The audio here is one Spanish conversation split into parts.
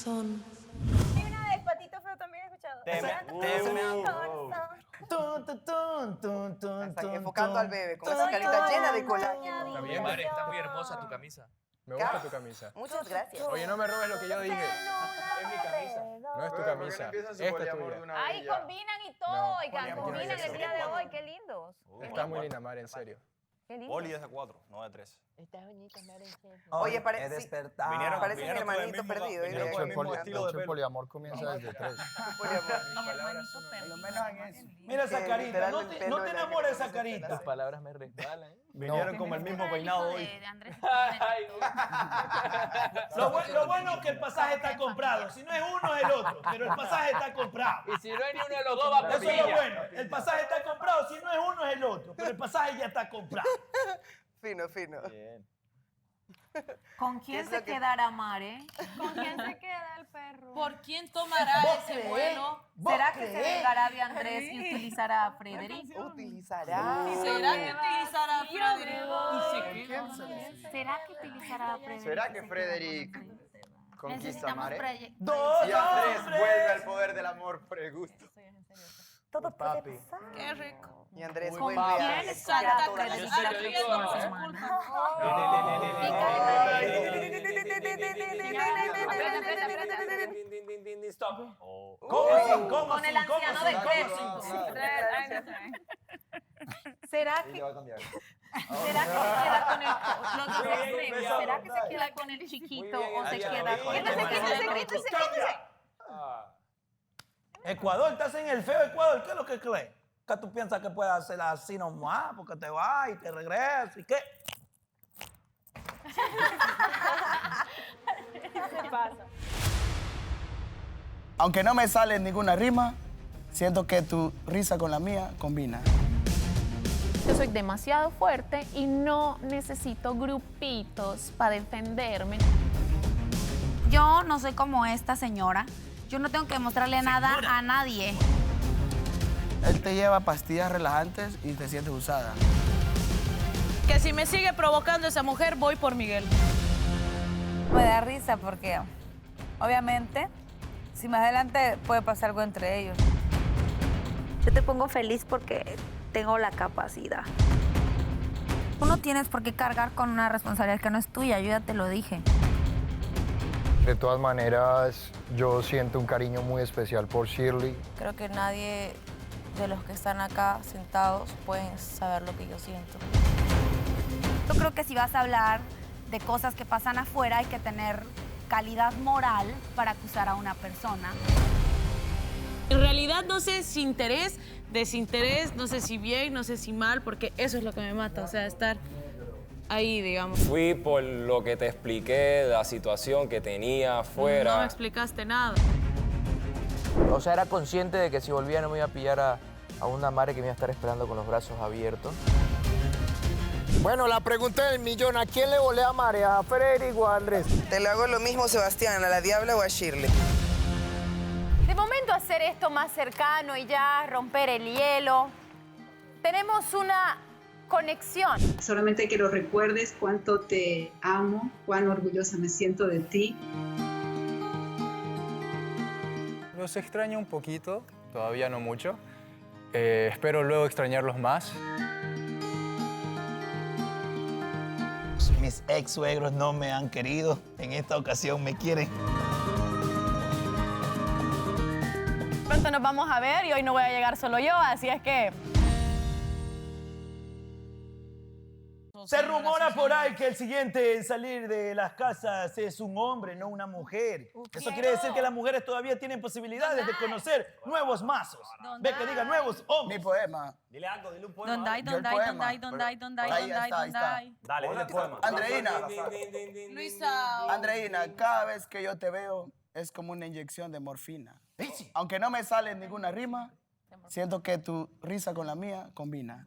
corazón. Y una de Patito Feo también he escuchado. Hasta enfocando al bebé con esa carita llena de colágeno. Está bien, Mare, está muy hermosa tu camisa. Me gusta tu camisa. Muchas gracias. Oye, no me robes lo que yo dije. Es mi camisa. No es tu camisa. Esta es tuya. Ay, combinan y todo. No, oigan, combinan el día de hoy. Qué lindos. Está muy linda, Mare, en serio. Qué lindo. Poli es de 4, no de 3. Estás bonita, Mare, en serio. Oye, He parece despertado. parece mi hermanito perdido. vinieron De con hecho, el mismo estilo de el pelo. poliamor comienza desde 3. Por lo menos en eso. Mira esa Que carita, literal no el te pelo era enamores de que esa carita. Tus palabras me resbalan. Vinieron con el mismo peinado hoy. De Andrés. Lo bueno es que el pasaje está comprado. Si no es uno, es el otro. Pero el pasaje está comprado. Y si no hay ni uno de los dos, va a Eso es lo bueno. El pasaje está comprado. Si no es uno, es el otro. Pero el pasaje ya está comprado. Fino, fino. Bien. ¿Con ¿Qué quién es se lo que- quedará Mare? ¿Con quién se queda el perro? ¿Por quién tomará ¿Vos ese creés? vuelo? ¿Vos ¿Será que se creés? vengará de Andrés y utilizará a Frederick? Utilizará. ¿Será que utilizará a Frederick? ¿Será que utilizará a Frederick? ¿Será que Frederick conquista a Mare? Dos Y Andrés hombres. vuelve al poder del amor por el gusto. Todo Papi. ¡Qué rico! Y Andrés ¿Con vuelve a... quién Santa Yo Cruz? sé, yo digo, Stop. ¿Cómo Con el anciano de Crespo. ¿Será Y que le va a cambiar. ¿Será que se queda con el ¿Será que se queda con el chiquito o se queda con el Ecuador, estás en el feo Ecuador. ¿Qué es lo que crees? ¿Qué tú piensas que puedes hacer así nomás? Porque te vas y te regresas y qué. Aunque no me sale ninguna rima, siento que tu risa con la mía combina. yo soy demasiado fuerte y no necesito grupitos para defenderme? Yo no soy como esta señora. Yo no tengo que mostrarle nada a nadie. Él te lleva pastillas relajantes y te sientes usada. Que si me sigue provocando esa mujer, voy por Miguel. Me da risa porque, obviamente, si más adelante puede pasar algo entre ellos. Yo te pongo feliz porque tengo la capacidad. Tú no tienes por qué cargar con una responsabilidad que no es tuya, yo ya te lo dije. De todas maneras, yo siento un cariño muy especial por Shirley. Creo que nadie de los que están acá sentados pueden saber lo que yo siento. Yo creo que si vas a hablar de cosas que pasan afuera, hay que tener calidad moral para acusar a una persona. En realidad no sé si interés, desinterés, no sé si bien, no sé si mal, porque eso es lo que me mata, o sea, estar ahí, digamos. Fui por lo que te expliqué, la situación que tenía afuera. No me explicaste nada. O sea, era consciente de que si volvía no me iba a pillar a una madre que me iba a estar esperando con los brazos abiertos. Bueno, la pregunta del millón, ¿a quién le volea Mare? ¿A Frederick o a Andrés? Te lo hago lo mismo, Sebastián, a la Diabla o a Shirley. De momento hacer esto más cercano y ya romper el hielo. Tenemos una conexión. Solamente quiero recuerdes cuánto te amo, cuán orgullosa me siento de ti. Los extraño un poquito, todavía no mucho. Espero luego extrañarlos más. Mis ex suegros no me han querido. En esta ocasión me quieren. Pronto nos vamos a ver y hoy no voy a llegar solo yo, así es que... Se rumora por ahí que el siguiente en salir de las casas es un hombre, no una mujer. Eso quiere decir que las mujeres todavía tienen posibilidades de conocer nuevos mazos. Ve que diga nuevos hombres. Mi poema. Dile algo, dile un poema. ¿Dónde hay, Yo dónde el hay, poema, dónde hay, dónde hay, pero dónde hay, ahí está, ahí dónde está. hay? Dale, dile el poema. Andreina, Luisa. Andreina, cada vez que yo te veo es como una inyección de morfina. Aunque no me sale ninguna rima, siento que tu risa con la mía combina.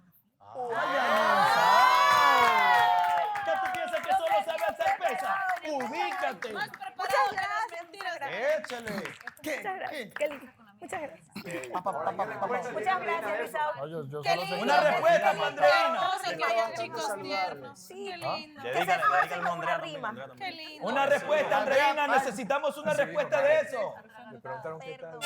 ¿Qué tú piensas que solo sabe hacer pesa? Ubícate. Más preparado que las mentiras. Échale. ¿Qué? Qué lindo. Muchas gracias. Muchas gracias, Luisa. Qué lindo. Una respuesta para Andreina. Que hayan chicos tiernos. Sí, Qué lindo. Dedícale a Andrea también. Qué lindo. Una respuesta, Andreina. Necesitamos una respuesta de eso. Le preguntaron qué tal.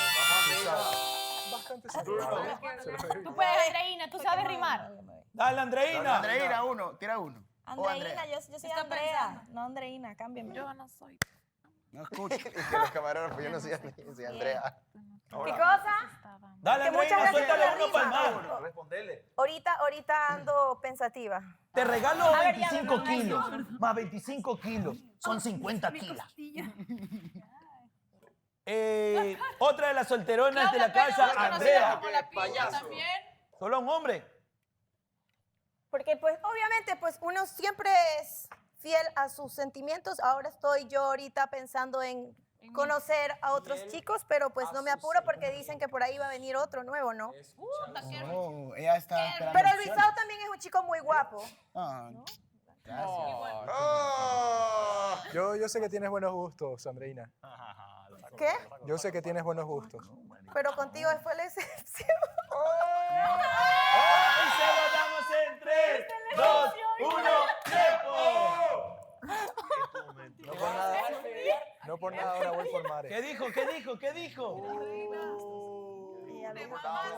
Tú puedes, Andreina, tú sabes rimar. Dale, Andreina. Andreina, uno. Tira uno. Andreina, yo soy Andrea. No, Andreina, cámbiame. Yo no soy. No escucho. Que los camarógrafos, yo no soy Andrea. ¿Qué cosa? Dale, Que muchas Andreina, gracias suéltale por la uno para el rima. mar. Respondele. Ahorita ando pensativa. Te regalo A ver, ya, 25 no, kilos. Más 25 kilos. Son 50 kilos. Otra de las solteronas de la casa, Andrea. Solo un hombre. Porque pues obviamente pues uno siempre es fiel a sus sentimientos. Ahora estoy yo ahorita pensando en conocer a otros chicos, pero pues no me apuro porque dicen que por ahí va a venir otro nuevo, ¿no? Oh, ella está esperando. Pero Luisao también es un chico muy guapo. Ah, Yo sé que tienes buenos gustos, Andreina. ¿Qué? Yo sé que tienes buenos gustos. Pero contigo fue la excepción. Y se lo damos en 3, 2, 1, ¡tiempo! No por nada ahora voy por Mare. ¿Qué dijo? ¿Qué dijo? ¿Qué dijo? Está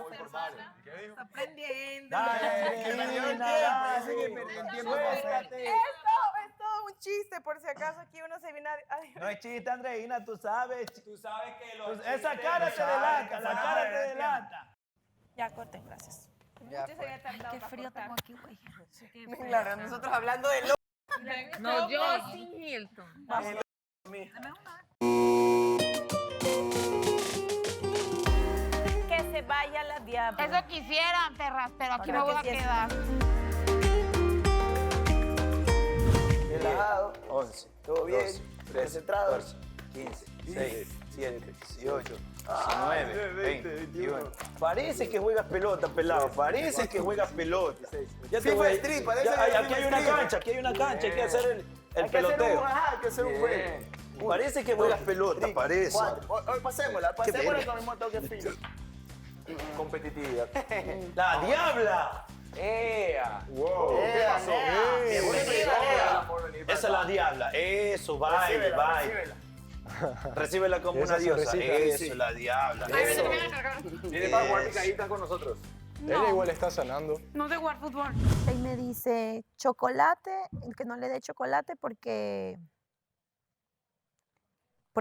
aprendiendo. Dale, que perdió el tiempo. Ese que perdió el tiempo. Es todo un chiste, por si acaso aquí uno se viene a... No es chiste, Andreina, tú sabes. Tú sabes que los Esa cara te delata, la cara te delata. Ya corten, gracias. Qué frío tengo aquí, güey. Claro, nosotros hablando de lo... No, yo sin Hilton. Que se vaya la diabla. Eso quisieran, perras, pero aquí me voy a que sí, quedar. Relajado. 11. ¿Todo bien? Concentrado. 15, 6, 7, 18, 19, 20, 21. Parece que juegas pelota, pelado. Parece que juegas pelota. Ya te FIFA voy. Street, parece Ya, que aquí FIFA hay una Street. cancha, aquí hay una cancha. Hay que hacer el Hay que hacer peloteo. hay que hacer un juego. Parece que juegas pelota, parece. Hoy pasémosla con el moto que fino. Competitividad. ¡La diabla! ¡Ea! Wow. ¿Qué pasó? Esa es la diabla. Eso, baile, baile. Recíbela como una diosa. Eso es la diabla. Viene para jugar picaditas con nosotros. Ella igual está sanando. No de jugar fútbol. Él me dice chocolate, que no le dé chocolate porque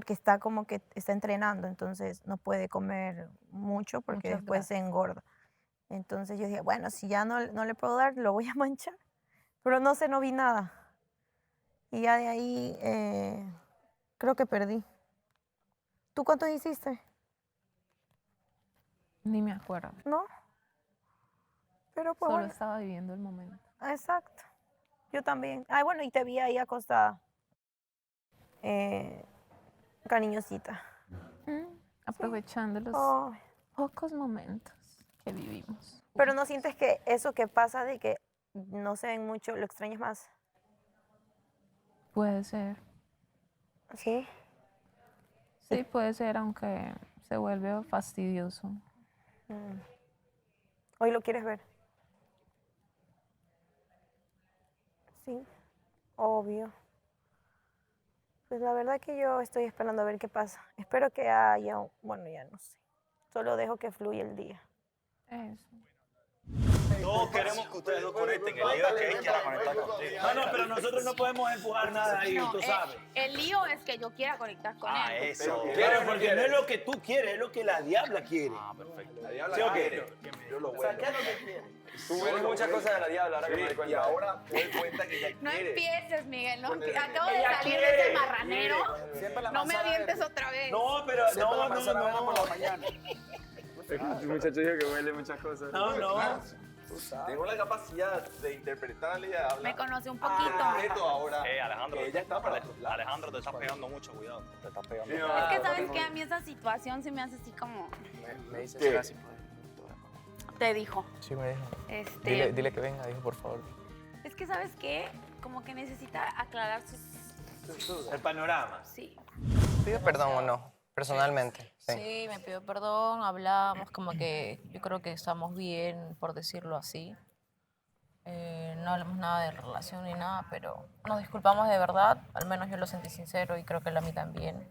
está como que está entrenando, entonces no puede comer mucho porque Muchas después se engorda. Entonces yo dije, bueno, si ya no le puedo dar, lo voy a manchar. Pero no vi nada. Y ya de ahí creo que perdí. ¿Tú cuántos hiciste? Ni me acuerdo. ¿No? Pero pues Solo bueno. estaba viviendo el momento. Exacto. Yo también. Ay, bueno, y te vi ahí acostada. Cariñosita. Aprovechando los Ay. pocos momentos que vivimos. Pero ¿no sientes que eso que pasa de que no se ven mucho, lo extrañas más? Puede ser. ¿Sí? Sí, puede ser, aunque se vuelve fastidioso. ¿Hoy lo quieres ver? Sí, obvio. Pues la verdad que yo estoy esperando a ver qué pasa. Espero que haya, bueno, ya no sé. Solo dejo que fluya el día. Eso. Todos queremos que ustedes dos conecten. El lío es que él quiera conectar contigo. No, pero nosotros no podemos empujar nada ahí, tú sabes. El lío es que yo quiera conectar con él. Eso. Pero porque no es lo que tú quieres, es lo que la diabla quiere. Ah, perfecto. La diabla ¿Sí o qué? quiere. Yo lo O sea, vuelvo. ¿qué es lo que quieres? Tú ves muchas cosas de la diabla ahora que me doy cuenta. Y ahora te doy cuenta que ella No quiere. empieces, Miguel. No, Porque acabo de ella salir quiere, de ese marranero. Siempre la No me manzana avientes verde. otra vez. No, pero Siempre la no. por la mañana. El muchacho dijo que huele muchas cosas. No. Tengo la capacidad de interpretar a la diabla. Me conoce un poquito. Ahora. Alejandro. Que ella está para los lados. Alejandro, te estás pegando mucho, cuidado. Te estás pegando. Es que, ¿sabes qué? A mí esa situación se me hace así como... Me dice ¿Qué? gracias. Te dijo. Sí, me dijo. Dile que venga, dijo, por favor. Es que, ¿sabes qué? Como que necesita aclarar sus... El panorama. Sí. ¿Pide perdón o no? Personalmente, sí. Sí, me pidió perdón, hablamos, como que yo creo que estamos bien, por decirlo así. No hablamos nada de relación ni nada, pero nos disculpamos de verdad. Al menos yo lo sentí sincero y creo que él a mí también.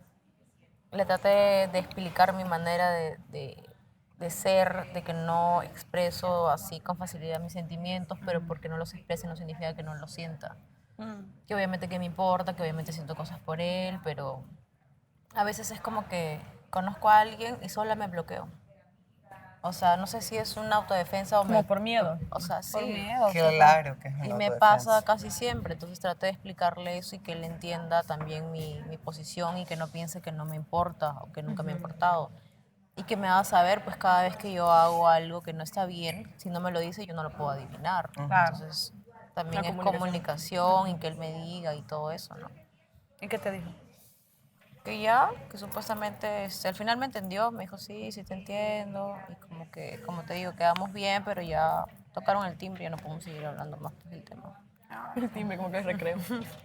Le traté de explicar mi manera de ser, de que no expreso así con facilidad mis sentimientos, pero porque no los exprese no significa que no los sienta. Que obviamente que me importa, que obviamente siento cosas por él, pero a veces es como que conozco a alguien y sola me bloqueo. O sea, no sé si es una autodefensa o Como por miedo. O sea, sí. Por miedo. Claro que es una Y me autodefensa. pasa casi siempre. Entonces traté de explicarle eso y que él entienda también mi posición y que no piense que no me importa o que nunca me ha importado. Y que me haga saber, pues cada vez que yo hago algo que no está bien, si no me lo dice, yo no lo puedo adivinar. Claro. Entonces también La es comunicación y que él me diga y todo eso, ¿no? ¿Y qué te dijo? Que ya, que supuestamente, al final me entendió, me dijo, sí, sí te entiendo, y como que, como te digo, quedamos bien, pero ya tocaron el timbre y ya no podemos seguir hablando más del tema. El timbre, como que es recreo.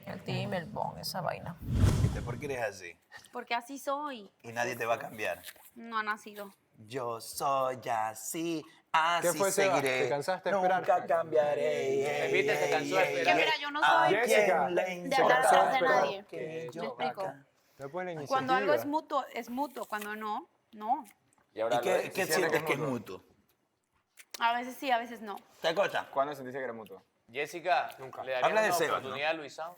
El timbre, el bong, esa vaina. ¿Viste? ¿Por qué eres así? Porque así soy. Y nadie te va a cambiar. No ha nacido. Yo soy así, así ¿Qué fue, Seba? seguiré. ¿Te cansaste de esperar? Nunca cambiaré. Pepita se cansó de esperar. Que mira, yo no soy de hablar atrás de nadie. ¿Me explico? Cuando algo es mutuo, es mutuo. Cuando no, no. ¿Y qué sientes que es mutuo? A veces sí, a veces no. ¿Qué cosa? ¿Cuándo sentiste que era mutuo? Jessica, Nunca. ¿le darías Habla de una Seba, oportunidad a Luisao?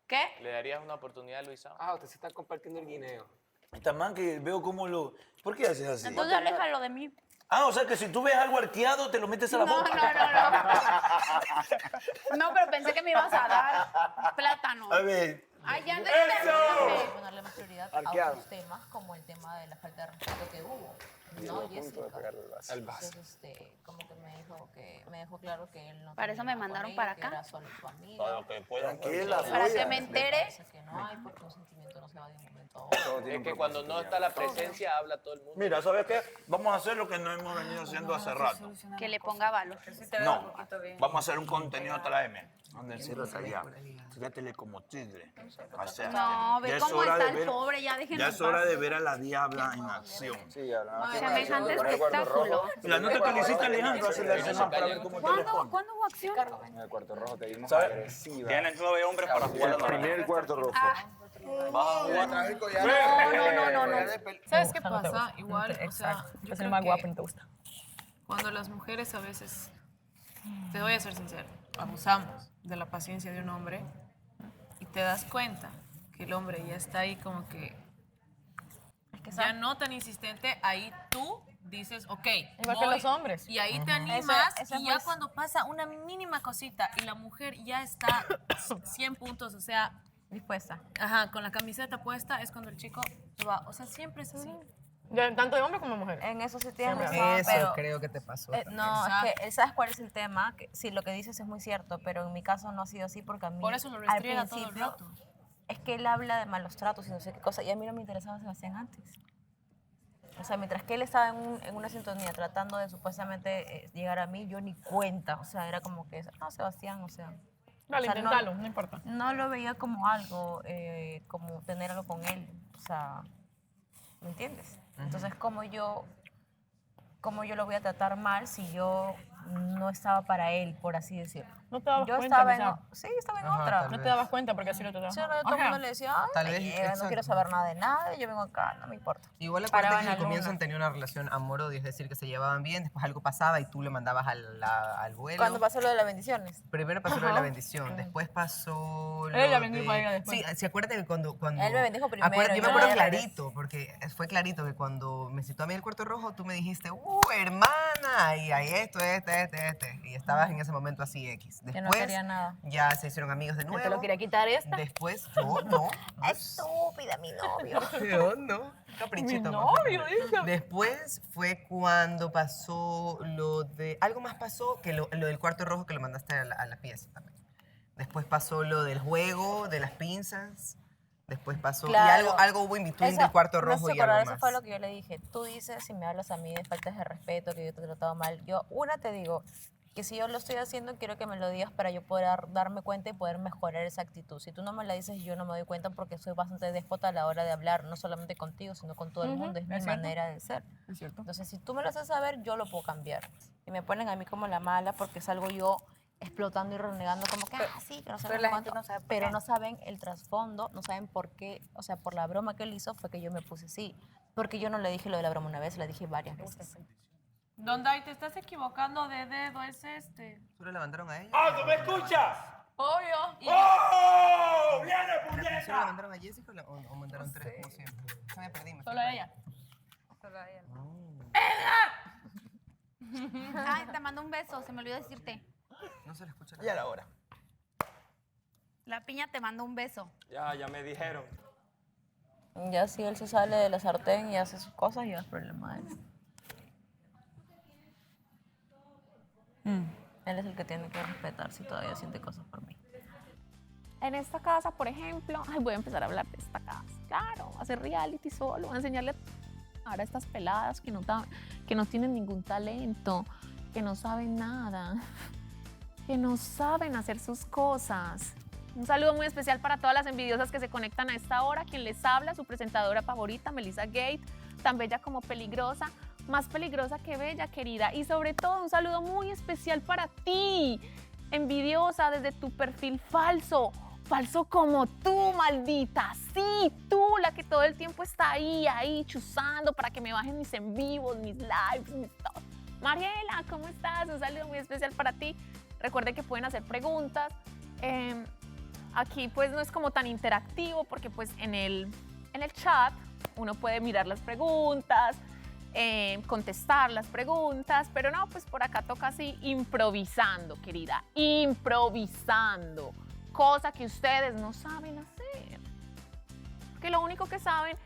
¿Qué? ¿Le darías una oportunidad a Luisao? Ah, usted se está compartiendo el guineo. Esta man que veo cómo lo... ¿Por qué haces así? Entonces aléjalo de mí. Ah, o sea que si tú ves algo arqueado, te lo metes a la boca. No, pero pensé que me ibas a dar plátano. A ver. Ay, ya Ponerle más prioridad Arqueado. a otros temas, como el tema de la falta de respeto que hubo. No, Jessica. Entonces, como que me dejó claro que él no. Para eso me mandaron para acá. Era solo su amiga. Para que puedan. Para que me entere. Que no hay, porque un sentimiento no se va de un momento a otro. Es que cuando no está la presencia, habla todo el mundo. Mira, ¿sabes qué? Vamos a hacer lo que no hemos venido haciendo hace rato. Que le ponga valor. No, vamos a hacer un contenido tras M. Donde encierras allá. Tírátele como tigre. Hacerte. No, ve Ya es cómo hora está de el ver- pobre, ya déjenlo Ya en es hora paz. de ver a la diabla en acción. Sí, hablaba. Semejante espectáculo. La nota que le hiciste a Alejandro hace la semana para ver cómo te responde. ¿Cuándo hubo acción? En el cuarto rojo te vimos ¿Sabes? agresiva. Tienen 9 hombres para jugar. Primer cuarto rojo. No. ¿Sabes qué pasa? Igual, o sea, yo Es el creo más que guapo y te gusta. cuando las mujeres a veces, te voy a ser sincero, abusamos de la paciencia de un hombre y te das cuenta que el hombre ya está ahí como que ya no tan insistente, ahí tú dices, ok, Igual que voy, los hombres. y ahí te animas Eso y ya es- cuando pasa una mínima cosita y la mujer ya está 100 puntos, o sea, dispuesta. Ajá, con la camiseta puesta es cuando el chico se va, o sea, siempre es así. Tanto de hombre como de mujer. En eso sí tienes Siempre. razón, Eso pero... creo que te pasó. no, es que ¿sabes cuál es el tema? Que sí, lo que dices es muy cierto, pero en mi caso no ha sido así porque a mí Por eso lo al restriega todo el principio rato. es que él habla de malos tratos y no sé qué cosa, y a mí no me interesaba Sebastián antes. O sea, mientras que él estaba en una sintonía tratando de supuestamente llegar a mí, yo ni cuenta. O sea, era como que, no, Sebastián, o sea... Dale, o sea, inténtalo, no importa. No lo veía como algo, como tener algo con él. O sea, ¿me entiendes? Entonces, ¿cómo yo lo voy a tratar mal si yo no estaba para él, por así decirlo? No te dabas Yo cuenta, estaba quizá. sí, estaba en Ajá, otra. tal No te vez. dabas cuenta porque así lo trataba. Sí, todo el mundo le decía, ay, Tal me vez, llega, no exacto. quiero saber nada de nada, yo vengo acá, no me importa. Igual Paraba acuérdate que en al la comienzo luna. han tenido una relación amor-odio, es decir, que se llevaban bien, después algo pasaba y tú le mandabas al vuelo. Cuando pasó lo de las bendiciones. Primero pasó lo de la Ajá. bendición, después pasó lo Él la bendijo a ella de... después. Sí, ¿se acuerda que cuando... Él me bendijo primero, Yo yo me me acuerdo voy al revés. clarito, porque fue clarito que cuando me citó a mí el cuarto rojo, tú me dijiste, hermana, y hay esto. Y estabas en ese momento así X. Que Después no quería nada. ya se hicieron amigos de ¿Que nuevo. te lo quería quitar esta? Después yo no. Estúpida, mi novio. Yo no. Caprichito. Mi más. novio, dice. Después fue cuando pasó lo de... Algo más pasó que lo del cuarto rojo que lo mandaste a la pieza también. Después pasó lo del juego, de las pinzas. Después pasó... Claro. Y algo hubo in between Eso- del cuarto me rojo hace y algo acordar, más. Eso fue lo que yo le dije. Tú dices, si me hablas a mí de faltas de respeto, que yo te he tratado mal. Yo, te digo, Que si yo lo estoy haciendo, quiero que me lo digas para yo poder darme cuenta y poder mejorar esa actitud. Si tú no me la dices, yo no me doy cuenta porque soy bastante déspota a la hora de hablar, no solamente contigo, sino con todo el mundo. Es mi manera de ser. Es cierto. Entonces, si tú me lo haces saber, yo lo puedo cambiar. Y me ponen a mí como la mala porque salgo yo explotando y renegando como que, sí, que no pero saben la cuánto. gente no sabe por Pero qué. no saben el trasfondo, no saben por qué. O sea, por la broma que él hizo fue que yo me puse así. Porque yo no le dije lo de la broma una vez, le dije varias veces. Don Dai, te estás equivocando de dedo, es este. ¿Solo la mandaron a ella? ¡Ah, tú me escuchas! Obvio. ¡Oh! ¡Viene, ¿Solo la puñeta! mandaron a Jessica o mandaron tres como siempre? Ya me perdí. Solo a ella. Solo a ella. Ay, te mando un beso, se me olvidó decirte. No se le escucha Ya era hora. La piña te manda un beso. Ya me dijeron. Ya si él se sale de la sartén y hace sus cosas, ya es problema de él. Él es el que tiene que respetar si todavía siente cosas por mí. En esta casa, por ejemplo, ay, voy a empezar a hablar de esta casa. Claro, hacer reality solo, voy a enseñarle a estas peladas que no tienen ningún talento, que no saben nada, que no saben hacer sus cosas. Un saludo muy especial para todas las envidiosas que se conectan a esta hora. Quien les habla, su presentadora favorita, Melissa Gate, tan bella como peligrosa, más peligrosa que bella, querida. Y sobre todo, un saludo muy especial para ti, envidiosa desde tu perfil falso. Falso como tú, maldita. Sí, tú, la que todo el tiempo está ahí, chuzando para que me bajen mis en vivos, mis lives, mis todo. Mariela, ¿cómo estás? Un saludo muy especial para ti. Recuerden que pueden hacer preguntas. Aquí pues no es como tan interactivo porque pues en el chat uno puede mirar las preguntas, contestar las preguntas, pero no, pues por acá toca así improvisando, querida, improvisando. Cosa que ustedes no saben hacer. Que lo único que saben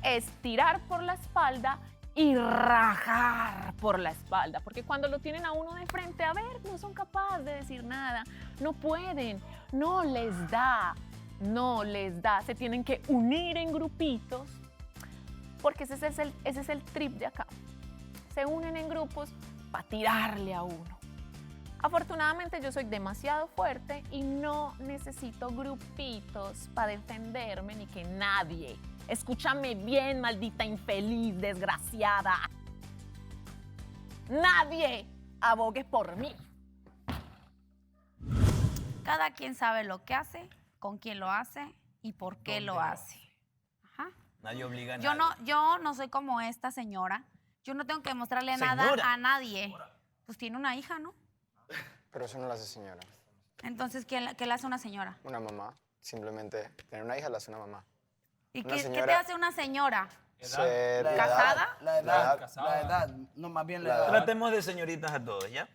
es tirar por la espalda y rajar por la espalda. Porque cuando lo tienen a uno de frente, a ver, no son capaces de decir nada. No pueden, no les da. Se tienen que unir en grupitos. Porque ese es el trip de acá. Se unen en grupos para tirarle a uno. Afortunadamente yo soy demasiado fuerte y no necesito grupitos para defenderme ni que nadie. Escúchame bien, maldita infeliz, desgraciada. Nadie abogue por mí. Cada quien sabe lo que hace, con quién lo hace y por qué lo hace. Ajá. Nadie obliga a nadie. Yo no soy como esta señora. Yo no tengo que mostrarle nada a nadie. Pues tiene una hija, ¿no? Pero eso no lo hace señora. Entonces, ¿qué le hace una señora? Una mamá. Simplemente tener una hija la hace una mamá. ¿Y Una qué señora- te hace una señora? Ser- ¿Casada? La edad. No, más bien la edad. Tratemos de señoritas a todos, ¿ya?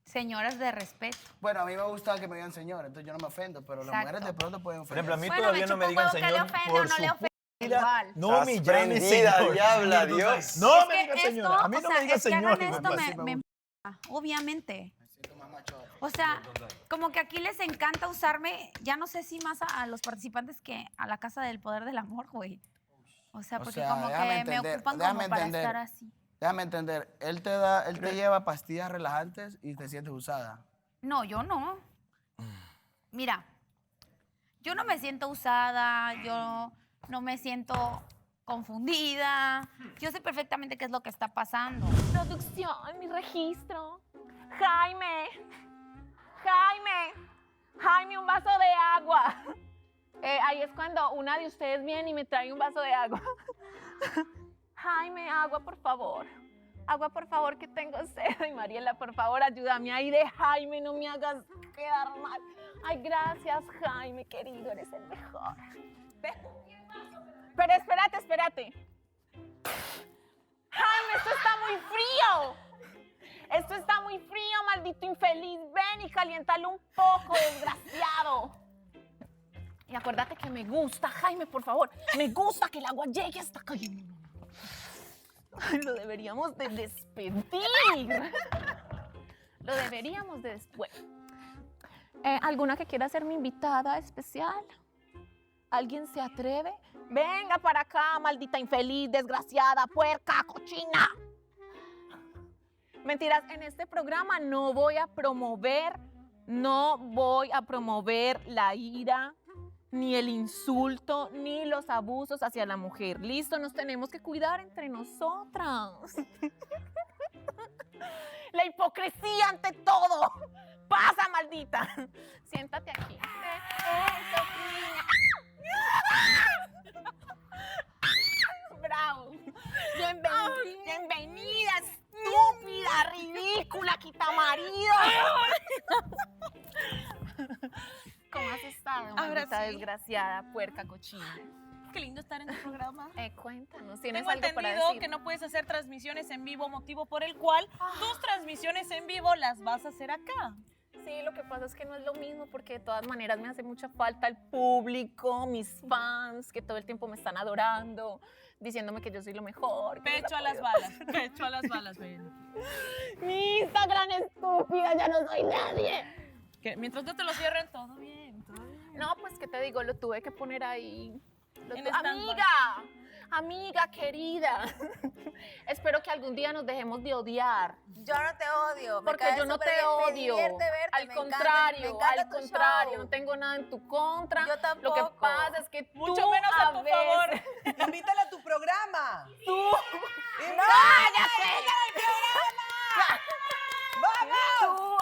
Señoras de respeto. Bueno, a mí me gusta que me digan señor, entonces yo no me ofendo, pero las Exacto. mujeres de pronto pueden Por ofender. ejemplo, a mí Bueno, todavía me no me chupa digan un huevo que le señor ofenda, por no su le ofenda, vida. igual. No me Estás llame prendida, señor. diabla, Dios. No Es me que diga esto, señora. A mí o no sea, me diga es que hagan señor. esto me obviamente. O sea, como que aquí les encanta usarme, ya no sé si más a los participantes que a la Casa del Poder del Amor, güey. O sea, porque como que me ocupan como para estar así. Déjame entender, él te lleva pastillas relajantes y te sientes usada. No, yo no. Mira, yo no me siento usada, yo no me siento confundida. Yo sé perfectamente qué es lo que está pasando. Producción, mi registro. Jaime, un vaso de agua. Ahí es cuando una de ustedes viene y me trae un vaso de agua. Jaime, agua, por favor. Agua, por favor, que tengo sed. Ay, Mariela, por favor, ayúdame ahí de Jaime, no me hagas quedar mal. Ay, gracias, Jaime, querido, eres el mejor. Pero espérate. Jaime, esto está muy frío. Esto está muy frío, maldito infeliz. Ven y caliéntalo un poco, desgraciado. Y acuérdate que me gusta, Jaime, por favor. Me gusta que el agua llegue hasta acá. Ay, lo deberíamos de despedir. Lo deberíamos de después. ¿Alguna que quiera ser mi invitada especial? ¿Alguien se atreve? Venga para acá, maldita infeliz, desgraciada, puerca, cochina. Mentiras, en este programa no voy a promover la ira, ni el insulto, ni los abusos hacia la mujer. Listo, nos tenemos que cuidar entre nosotras. La hipocresía ante todo. Pasa, maldita. Siéntate aquí. Bravo. Bienvenida, estúpida, ridícula, quitamarido. ¿Cómo has estado, maldita desgraciada, puerca, cochina? Qué lindo estar en tu programa. Cuéntanos, ¿tienes Tengo algo para entendido decir? que no puedes hacer transmisiones en vivo, motivo por el cual tus transmisiones en vivo las vas a hacer acá. Sí, lo que pasa es que no es lo mismo porque de todas maneras me hace mucha falta el público, mis fans, que todo el tiempo me están adorando, diciéndome que yo soy lo mejor. Pecho a las balas, pecho a las balas, ven. Mi Instagram estúpida, ya no soy nadie. Que mientras no te lo cierren, todo bien, todo bien. No, pues, ¿qué te digo? Lo tuve que poner ahí. En Amiga querida, espero que algún día nos dejemos de odiar. Yo no te odio. Porque yo no te odio. Al contrario, no tengo nada en tu contra. Yo tampoco. Lo que pasa es que mucho menos a tu favor. Invítala a tu programa. Tú. ¡Cállate! ¡Vamos!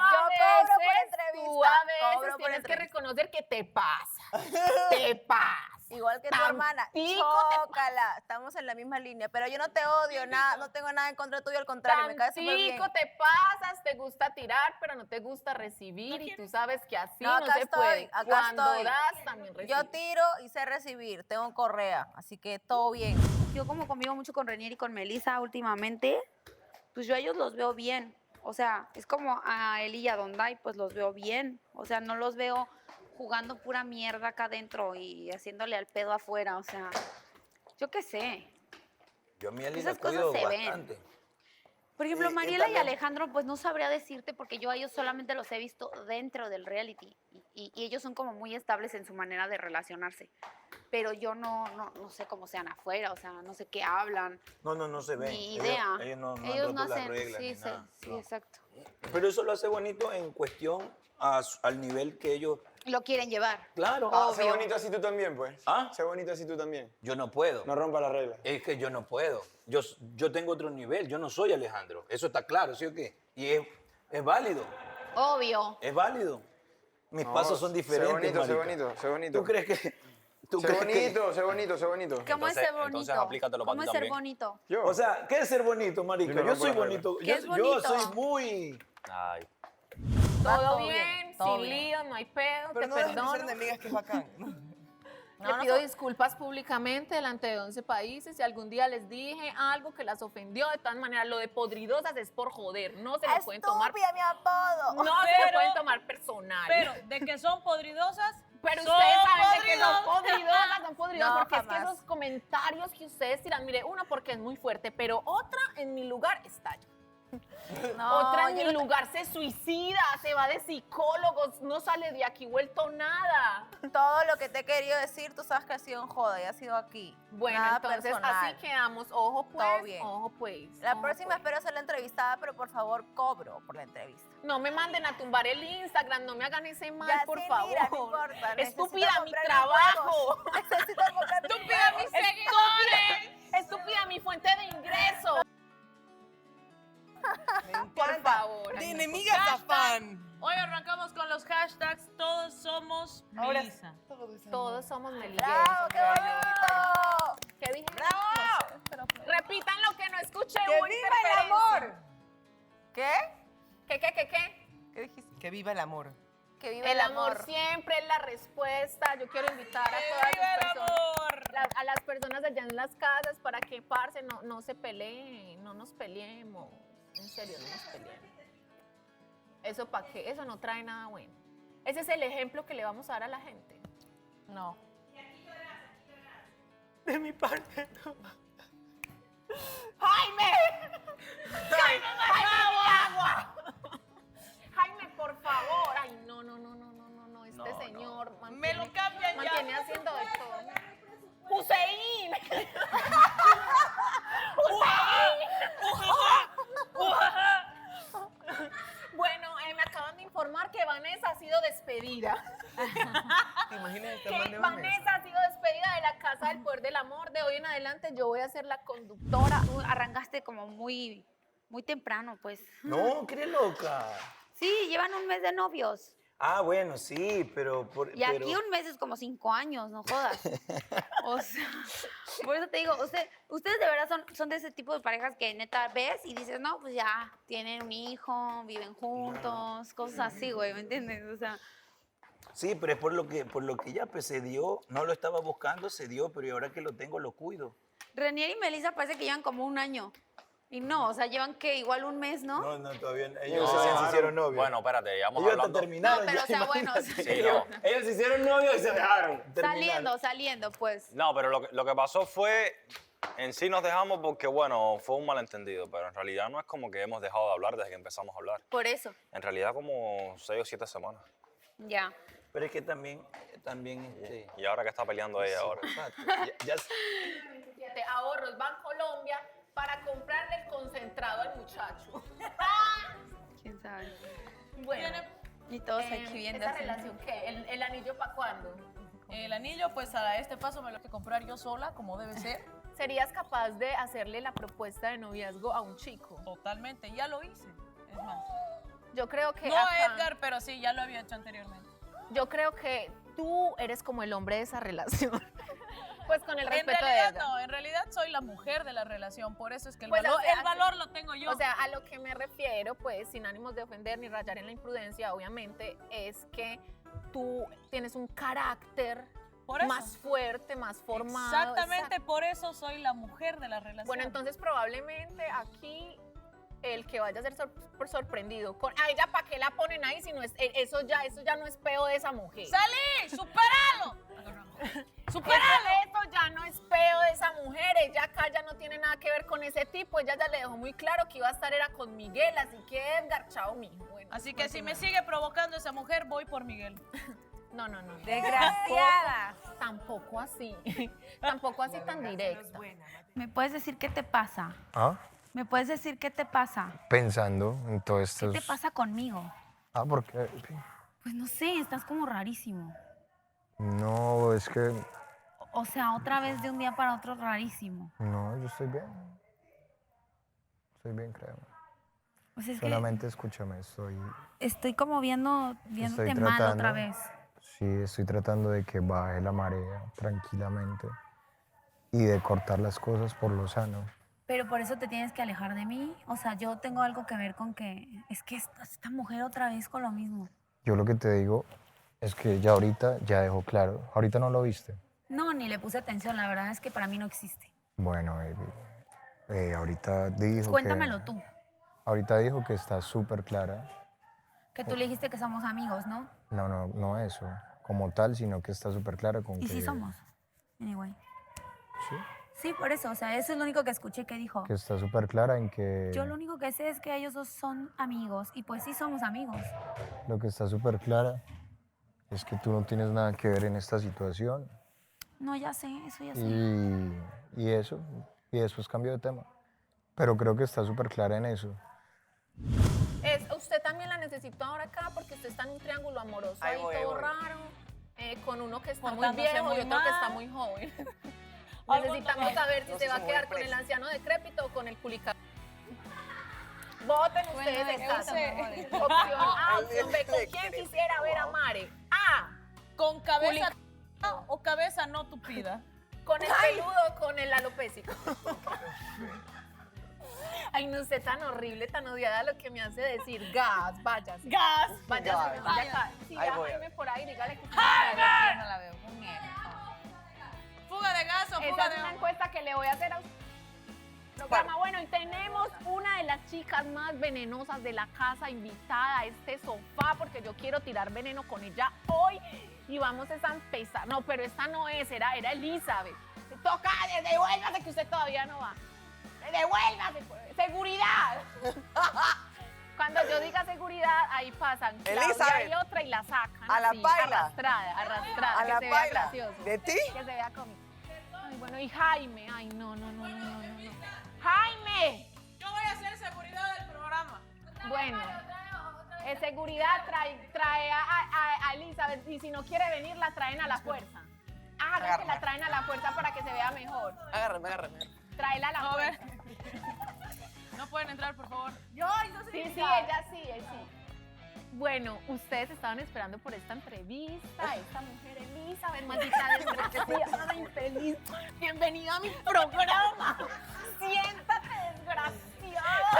Tú a veces tienes que reconocer que te pasa. Te pasa. Igual que tu hermana, chócala. Estamos en la misma línea, pero yo no te odio, nada, no tengo nada en contra tuyo, al contrario, me caes súper bien. Te pasas, te gusta tirar, pero no te gusta recibir y tú sabes que así no acá se puede. Acá Cuando estoy. das, también recibes. Yo tiro y sé recibir, tengo correa, así que todo bien. Yo como convivo mucho con Renier y con Melissa últimamente, pues yo a ellos los veo bien. O sea, es como a él y a Donday, pues los veo bien. O sea, no los veo jugando pura mierda acá adentro y haciéndole al pedo afuera. O sea, yo qué sé. Yo a mí Esas la cuido cosas se ven. bastante. Por ejemplo, Y Mariela y también- Alejandro, pues no sabría decirte porque yo a ellos solamente los he visto dentro del reality y ellos son como muy estables en su manera de relacionarse. Pero yo no sé cómo sean afuera, o sea, no sé qué hablan. No se ven. Ni idea. Ellos no han Ellos roto no las hacen, reglas sí, ni nada. sí, No. exacto. Pero eso lo hace bonito en cuestión al nivel que ellos... Lo quieren llevar. Claro. Sé Obvio. bonito así tú también, pues. ¿Ah? Sé bonito así tú también. Yo no puedo. No rompa la regla. Es que yo no puedo. Yo tengo otro nivel. Yo no soy Alejandro. Eso está claro, ¿sí o qué? Y es válido. Obvio. Es válido. Mis pasos son diferentes, Sé bonito, sé marica. bonito, sé bonito. ¿Tú crees que...? Sé bonito, sé bonito, sé bonito. ¿Cómo es ser bonito? entonces aplícatelo para ¿Cómo ti es ser también. bonito? O sea, ¿qué es ser bonito, marica? Yo no Yo rompo soy la regla. bonito. ¿Qué Yo, es yo bonito? soy muy... Ay. Todo bien, todo sin bien. lío, no hay pedo, Pero te no dejes de perdono. ser enemigas, que es bacán. Le pido disculpas públicamente delante de 11 países si algún día les dije algo que las ofendió. De todas maneras, lo de podridosas es por joder. No se lo pueden tomar. Estúpida, mi apodo. No se lo pueden tomar personal. Pero de que son podridosas, Pero son ustedes saben de que son podridosas. podridosas, No, porque es que jamás. esos comentarios que ustedes tiran, mire, uno porque es muy fuerte, pero otra en mi lugar estallo. No, Otra en yo mi no- lugar se suicida, se va de psicólogos, no sale de aquí vuelto nada. Todo lo que te he querido decir, tú sabes que ha sido en joda y ha sido aquí. Bueno, Nada entonces personal. así quedamos. Ojo pues, Todo bien. ojo pues. La ojo, próxima pues. espero ser la entrevistada, pero por favor cobro por la entrevista. No me manden a tumbar el Instagram, no me hagan ese mal, Ya, por sí, favor. mira, no importa, necesito Estúpida mi comprar trabajo. huevos. Necesito comprar mis Estúpida mis huevos. seguidores. Estúpida mi fuente de ingreso. Por favor. De enemigas a fan. Hoy arrancamos con los hashtags Todos somos Ahora Melissa. Todos somos meligueros. ¡Bravo, qué bonito! ¿Qué dije? ¡Bravo! Repitan lo que no escuché. ¡Que hubo viva el interferencia. amor! ¿Qué? ¿Qué dijiste? Que viva el amor. Que viva El amor siempre es la respuesta. Yo quiero invitar a todas las personas, a las personas allá en las casas para que, parce, no se peleen, no nos peleemos. En serio, no nos peleemos. ¿Eso para qué? Eso no trae nada bueno. Ese es el ejemplo que le vamos a dar a la gente. No. De mi parte, no. ¡Jaime! ¡Jaime, agua! Jaime, por favor. Ay, no. Este señor Me lo cambian ya. mantiene haciendo de todo. ¡Hussein! Vanessa ha sido despedida de la Casa del Poder del Amor. De hoy en adelante yo voy a ser la conductora. Tú arrancaste como muy temprano, pues. No, qué loca. Sí, llevan un mes de novios. Ah, bueno, sí, pero... Y aquí un mes es como 5 años, no jodas. O sea, por eso te digo, ustedes de verdad son de ese tipo de parejas que neta ves y dices, no, pues ya, tienen un hijo, viven juntos, cosas así, güey, ¿me entiendes? O sea... Sí, pero es por lo que ya pues, se dio. No lo estaba buscando, se dio, pero ahora que lo tengo, lo cuido. Renier y Melissa parece que llevan como 1 año. Y no, o sea, llevan que igual un mes, ¿no? No, todavía ellos se hicieron novios. Bueno, espérate, llevamos ellos hablando. terminaron. No, pero o sea, bueno. Sí, no. Ellos se hicieron novios y se dejaron. Saliendo, pues. No, pero lo que pasó fue, en sí nos dejamos porque, bueno, fue un malentendido, pero en realidad no es como que hemos dejado de hablar desde que empezamos a hablar. Por eso. En realidad como 6 o 7 semanas. Ya. Pero es que también Y ahora que está peleando ella ahora. Ahorros Bancolombia para comprarle el concentrado al muchacho. ¿Quién sabe? Bueno. Y todos aquí viendo. ¿Esa así. relación qué? ¿El anillo para cuándo? El anillo, pues a este paso me lo tengo que comprar yo sola, como debe ser. ¿Serías capaz de hacerle la propuesta de noviazgo a un chico? Totalmente, ya lo hice. Es más. Yo creo que No acá- a Edgar, pero sí, ya lo había hecho anteriormente. Yo creo que tú eres como el hombre de esa relación. Pues con el respeto en realidad de Edgar. no, en realidad soy la mujer de la relación, por eso es que el, Pues, valor, o sea, el valor lo tengo yo. O sea, a lo que me refiero, pues sin ánimos de ofender ni rayar en la imprudencia, obviamente, es que tú tienes un carácter Por eso. más fuerte, más formado. Exactamente, por eso soy la mujer de la relación. Bueno, entonces probablemente aquí el que vaya a ser sorprendido con, a ella para qué la ponen ahí si no es eso ya no es peo de esa mujer. ¡Salí! ¡Supéralo! ¡Supéralo! Eso ya no es peo de esa mujer, ella acá ya no tiene nada que ver con ese tipo, ella ya le dejó muy claro que iba a estar era con Miguel, así que Edgar, chao mijo. Bueno, Así que si me sigue provocando esa mujer, voy por Miguel. No. Desgraciada. Tampoco así. Tampoco así tan directa. ¿Me puedes decir qué te pasa? ¿Ah? ¿Me puedes decir qué te pasa? Pensando en todo esto. ¿Qué te pasa conmigo? Ah, porque Pues no sé, estás como rarísimo. no, es que O sea, otra vez de un día para otro rarísimo. no, yo estoy bien. Estoy bien, créeme. O sea, es Solamente escúchame, estoy como viéndote estoy mal tratando, otra vez. Sí, estoy tratando de que baje la marea tranquilamente y de cortar las cosas por lo sano. Pero por eso te tienes que alejar de mí. O sea, yo tengo algo que ver con que es que esta mujer otra vez con lo mismo. Yo lo que te digo es que ya ahorita ya dejó claro. Ahorita no lo viste. No, ni le puse atención. La verdad es que para mí no existe. Bueno, baby, ahorita dijo Cuéntamelo tú. Ahorita dijo que está súper clara. Que tú le dijiste que somos amigos, ¿no? No eso como tal, sino que está súper clara con Y que... sí somos. Anyway. Sí. Sí, por eso. O sea, eso es lo único que escuché que dijo. Que está súper clara en que... Yo lo único que sé es que ellos dos son amigos. Y pues sí somos amigos. Lo que está súper clara es que tú no tienes nada que ver en esta situación. No, ya sé, eso ya sé. Y eso, y después cambio de tema. Pero creo que está súper clara en eso. Usted también la necesito ahora acá porque usted está en un triángulo amoroso Ahí ahí voy, todo ahí voy. raro, con uno que está muy Portándose viejo muy y otro que mal. está muy joven. Ay, Necesitamos bueno, saber si no se sé va a si quedar muy con el preso. anciano decrépito o con el culica. Voten ustedes en casa. Opción A, opción B. ¿Con quién quisiera ver a Mare? A. ¿Con cabeza o cabeza no tupida? ¿Con el peludo o con el alopésico? Ay, no sé, tan horrible, tan odiada lo que me hace decir gas, váyase. Gas. Váyase, vaya acá. Si Ahí ya voy. Jaime por ahí, dígale que ¡Jaime! No la veo con él. Fuga de gas o esa fuga es una de... encuesta que le voy a hacer a usted. Programa. Bueno, y tenemos una de las chicas más venenosas de la casa invitada a este sofá porque yo quiero tirar veneno con ella hoy y vamos a empezar. No, pero esta no es, era Elizabeth. Toca, devuélvase que usted todavía no va. Devuélvase, seguridad. Cuando yo diga seguridad, ahí pasan Claudia Elizabeth. y otra y la sacan. A la así, paila. arrastrada, A que la se vea paila. gracioso. ¿De ti? Que se vea cómico. Ay, bueno, y Jaime, ay, no. ¡Jaime! Yo voy a hacer seguridad del programa. Bueno, seguridad trae a Elizabeth y si no quiere venir la traen a la fuerza. que la traen a la fuerza para que se vea mejor. Agárrame. Tráela a la fuerza. No pueden entrar, por favor. Sí, ella sí, él sí. Bueno, ustedes estaban esperando por esta entrevista, esta mujer Elizabeth, maldita desgraciada, infeliz. Bienvenida a mi programa. Siéntate, desgraciada.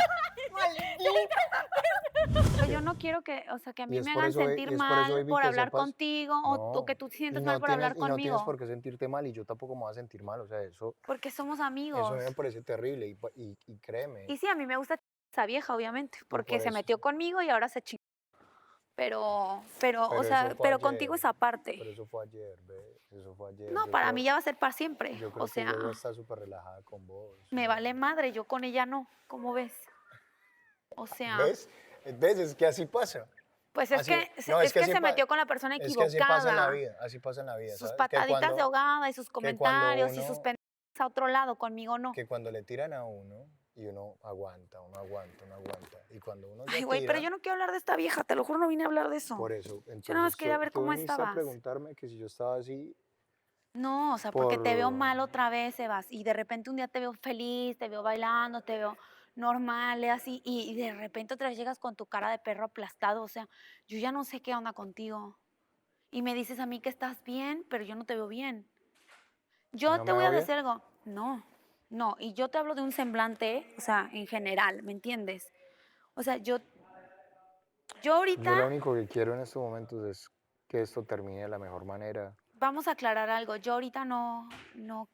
Maldita. Yo no quiero que, o sea, que a mí Y es me por hagan eso, sentir es por mal eso, baby, por que hablar sepas- contigo No, o que tú te sientes y mal no por hablar tienes- y no tienes conmigo. por qué sentirte mal y yo tampoco me voy a sentir mal, o sea, eso Porque somos eso amigos. me parece terrible y créeme. Y sí, a mí me gusta esa vieja, obviamente, porque por se eso. metió conmigo y ahora se chingó. Pero, o Pero sea, eso fue pero ayer, contigo esa parte. Pero eso fue ayer, ve, eso fue ayer. No, Yo para creo- mí ya va a ser para siempre. Yo creo O sea, que ella está súper relajada con vos. me vale madre, yo con ella no. ¿Cómo ves? O sea, ¿Ves? Es que así pasa. pues es Así- que, no, es que así se pa- metió con la persona Es que equivocada. así pasa en la vida, así pasa en la vida. Sus ¿sabes? Que pataditas cuando- de ahogada y sus que cuando comentarios y uno- sus pendejas a otro lado, conmigo no. Que cuando le tiran a uno y uno aguanta. Y cuando uno ya Ay, güey, tira, pero yo no quiero hablar de esta vieja, te lo juro, no vine a hablar de eso. por eso. Yo nada más quería ver tú cómo viniste estabas. a preguntarme que si yo estaba así. No, o sea, porque te veo Por- mal otra vez, Sebas, y de repente un día te veo feliz, te veo bailando, te veo normal, así, y de repente otra vez llegas con tu cara de perro aplastado, o sea, yo ya no sé qué onda contigo. Y me dices a mí que estás bien, pero yo no te veo bien. Yo ¿No te me voy a veo decir algo, no, y yo te hablo de un semblante, o sea, en general, ¿me entiendes? O sea, yo ahorita... Yo lo único que quiero en estos momentos es que esto termine de la mejor manera. Vamos a aclarar algo. Yo ahorita no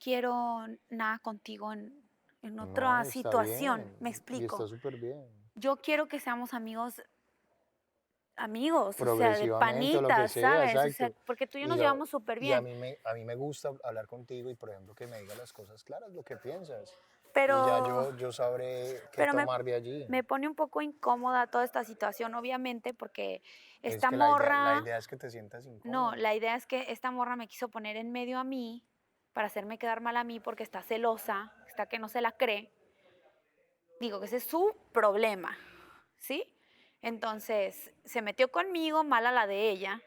quiero nada contigo en otra No, está situación. bien, Me Y explico. está súper bien. Yo quiero que seamos amigos, o sea, de Progresivamente, o lo que panitas, sea, ¿sabes? O sea, exacto. porque tú y yo Y nos yo- llevamos súper Y a bien. a mí me gusta hablar contigo y, por ejemplo, que me digas las cosas claras, lo que piensas. Pero- Y ya yo sabré qué Pero tomar de allí. me pone un poco incómoda toda esta situación, obviamente, porque Es esta que morra... la idea es que te sientas incómodo. No, la idea es que esta morra me quiso poner en medio a mí para hacerme quedar mal a mí porque está celosa, está que no se la cree. Digo que ese es su problema, ¿sí? Entonces, se metió conmigo, mala la de ella,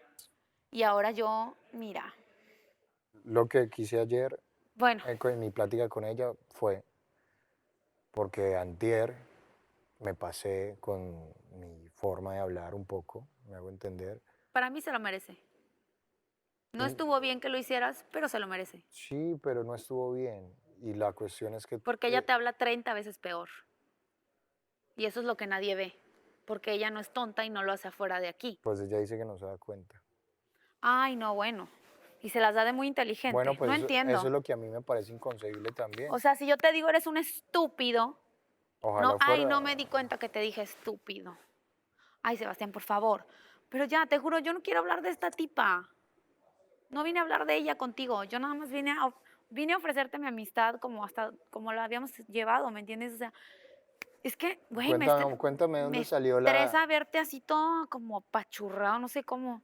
y ahora yo, mira, Lo que quise ayer, bueno, en mi plática con ella, fue porque antier me pasé con mi forma de hablar un poco, me hago entender. para mí se lo merece. No estuvo bien que lo hicieras, pero se lo merece. Sí, pero no estuvo bien. Y la cuestión es que... Porque ella te habla 30 veces peor. Y eso es lo que nadie ve. Porque ella no es tonta y no lo hace afuera de aquí. Pues ella dice que no se da cuenta. Ay, no, bueno. Y se las da de muy inteligente. Bueno, pues no eso, entiendo. eso es lo que a mí me parece inconcebible también. O sea, si yo te digo eres un estúpido, Ojalá no, ay, fuera- no me di cuenta que te dije estúpido. Ay, Sebastián, por favor. Pero ya, te juro, yo no quiero hablar de esta tipa. No vine a hablar de ella contigo. Yo nada más vine a ofrecerte mi amistad como la habíamos llevado, ¿me entiendes? O sea, es que, güey, Cuéntame dónde me salió estresa la... verte así todo como apachurrado, no sé cómo.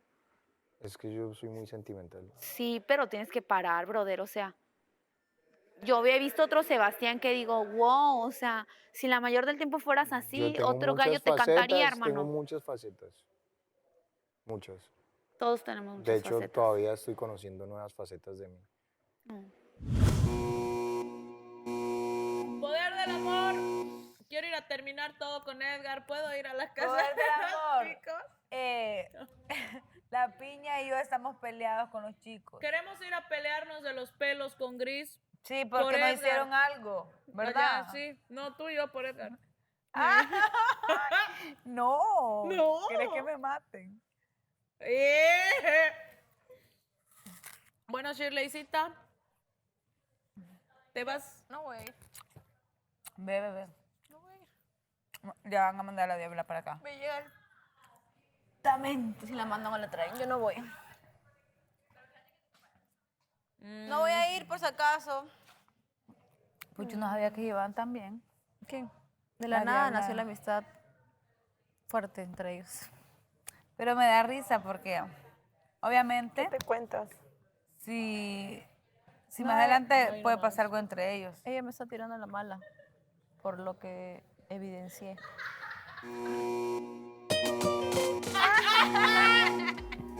Es que yo soy muy sentimental. Sí, pero tienes que parar, brother, o sea. Yo había visto otro Sebastián que digo, wow, o sea, si la mayor del tiempo fueras Yo así, tengo otro gallo muchas te cantaría, facetas, Tengo hermano. muchas facetas. Muchas. Todos tenemos muchas De hecho, facetas. todavía estoy conociendo nuevas facetas de mí. Poder del amor. Quiero ir a terminar todo con Edgar. ¿Puedo ir a la casa? Poder del amor. Chicos. La piña y yo estamos peleados con los chicos. Queremos ir a pelearnos de los pelos con Gris. Sí, por porque no Edgar. hicieron algo, ¿verdad? Ya, sí. No, tú y yo por Edgar. No. No. ¿Quieres que me maten? Bueno, Shirleycita. ¿Te vas? No voy. Ve. No voy. Ya van a mandar a la diabla para acá. Me llegan. Exactamente, si la mandan o la traen, yo no voy. No voy a ir por si acaso. Pues yo no sabía que iban tan bien. ¿Qué? De la nada diabla. nació la amistad fuerte entre ellos. Pero me da risa porque, obviamente, ¿Qué te cuentas? si No, más adelante no, puede no. pasar algo entre ellos. Ella me está tirando la mala por lo que evidencié.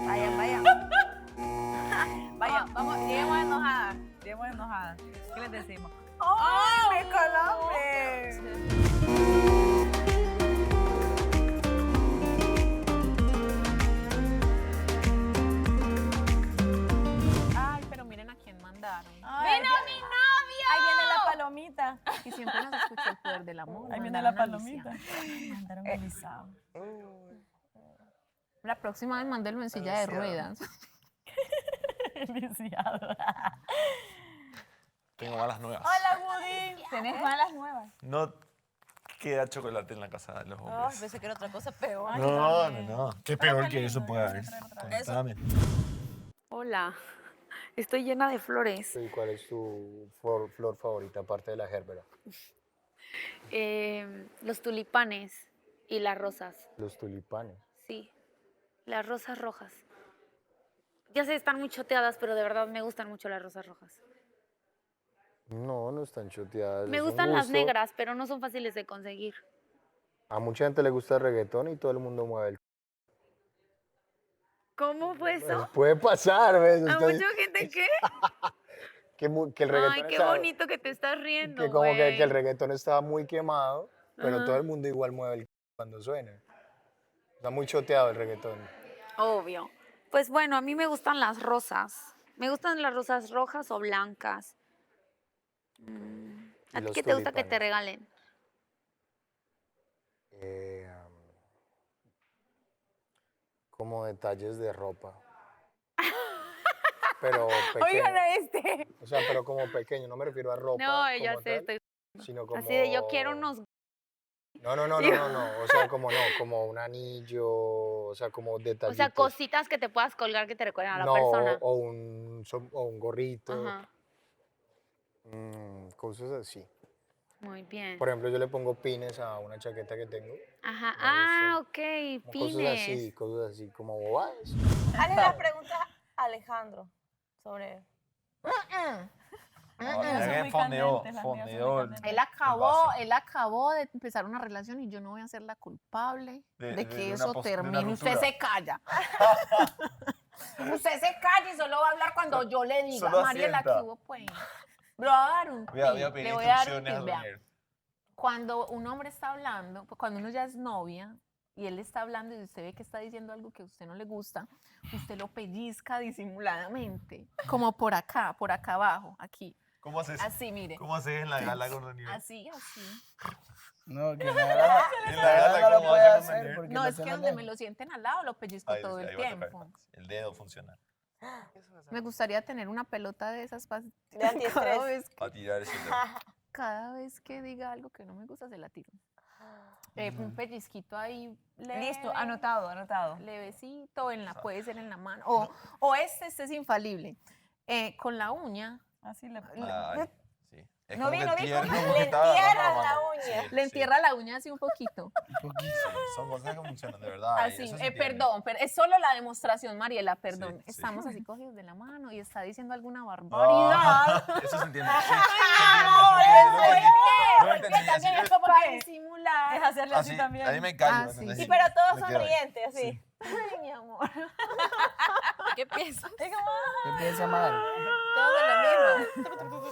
Vayan. Vayan. vamos, lleguemos enojadas. Lleguemos enojadas. ¿Qué les decimos? ¡Ay, mi calambre! Ay, pero miren a quién mandaron. ¡Vino mi novio! Ahí viene la palomita. Y siempre nos escucha el poder del amor. Ahí viene la Mandaron a palomita. Alicia. Mandaron a Lisa. La próxima vez mándelo en silla de ruedas. Lisiado. Tengo malas nuevas. Hola, Woody. ¿Tenés malas nuevas? No queda chocolate en la casa de los Oh, hombres. pensé que era otra cosa peor. No. Qué peor que eso puede haber. Contame. Hola, estoy llena de flores. ¿Y cuál es tu flor favorita aparte de la gerbera? Los tulipanes y las rosas. Los tulipanes. Sí, las rosas rojas. Ya sé, están muy choteadas, pero de verdad me gustan mucho las rosas rojas. No, no están choteadas. Me es un gustan las gusto. negras, pero no son fáciles de conseguir. A mucha gente le gusta el reggaetón y todo el mundo mueve el... ¿Cómo fue eso? Puede pasar, ¿ves? ¿A Usted- mucha gente qué? que el reggaetón Ay, qué está- bonito que te estás riendo, que como que güey. el reggaetón estaba muy quemado, pero Ajá. todo el mundo igual mueve el cuando suena. Está muy choteado el reggaetón. Obvio. Pues bueno, a mí me gustan las rosas. Me gustan las rosas rojas o blancas. ¿A ti los qué te gusta que tulipanes. te regalen? Como detalles de ropa. Pero pequeño. Oigan a este. O sea, pero como pequeño, no me refiero a ropa. No, ya como sé, tal, estoy... sino como... Así de yo quiero unos... No, o sea, como un anillo, o sea, como detallitos. O sea, cositas que te puedas colgar que te recuerden a la No, persona. o un gorrito, Ajá, cosas así. muy bien. Por ejemplo, yo le pongo pines a una chaqueta que tengo. Ajá, ah, ok, Como pines. cosas así, como bobadas. Hazle las preguntas a Alejandro sobre... Fondeó. Él acabó de empezar una relación y yo no voy a ser la culpable de que eso termine. Usted se calla. Usted se calla y solo va a hablar cuando yo le diga. solo Mariela, asienta. ¿qué hubo, pues? Le voy a dar un Voy a tip, pedir le voy a dar un instrucciones a tip, vea. Daniel. Cuando un hombre está hablando, pues cuando uno ya es novia y él está hablando y usted ve que está diciendo algo que a usted no le gusta, usted lo pellizca disimuladamente, como por acá abajo, aquí. ¿Cómo haces? Así, mire. ¿Cómo haces en la gala con Daniel? Así. No, que en la gala En la gala, no lo ¿cómo puede haces con hacer Daniel? porque No, lo es que tengo donde lejos. me lo sienten al lado lo pellizco Ahí, todo el ahí va a tocar. tiempo. El dedo funciona. Me gustaría tener una pelota de esas De antiestrés. Para tirar ese dedo. cada vez que diga algo que no me gusta, se la tiro. Un pellizquito ahí. Listo, anotado. Levecito, puede ser en la mano. O este es infalible. Con la uña. Así le... Ay, sí. Es No como vi, que no vi tierno, cómo como que le está agarrando entierran la mano. uña. Sí, Le sí. entierra la uña así un poquito. Sí, son cosas que funcionan, de verdad. y Así, eso se entiende. perdón, es solo la demostración, Mariela, perdón. Sí, sí. Estamos así cogidos de la mano y está diciendo alguna barbaridad. Eso se entiende. Porque también es como para disimular. Es hacerle así Así, también. ahí me callo. Ah, ¿entendés? sí. Sí, pero todo Me quedo ahí. sonriente, así. Sí. Ay, mi amor. ¿Qué piensas? ¿Qué piensa, madre? Todo lo mismo.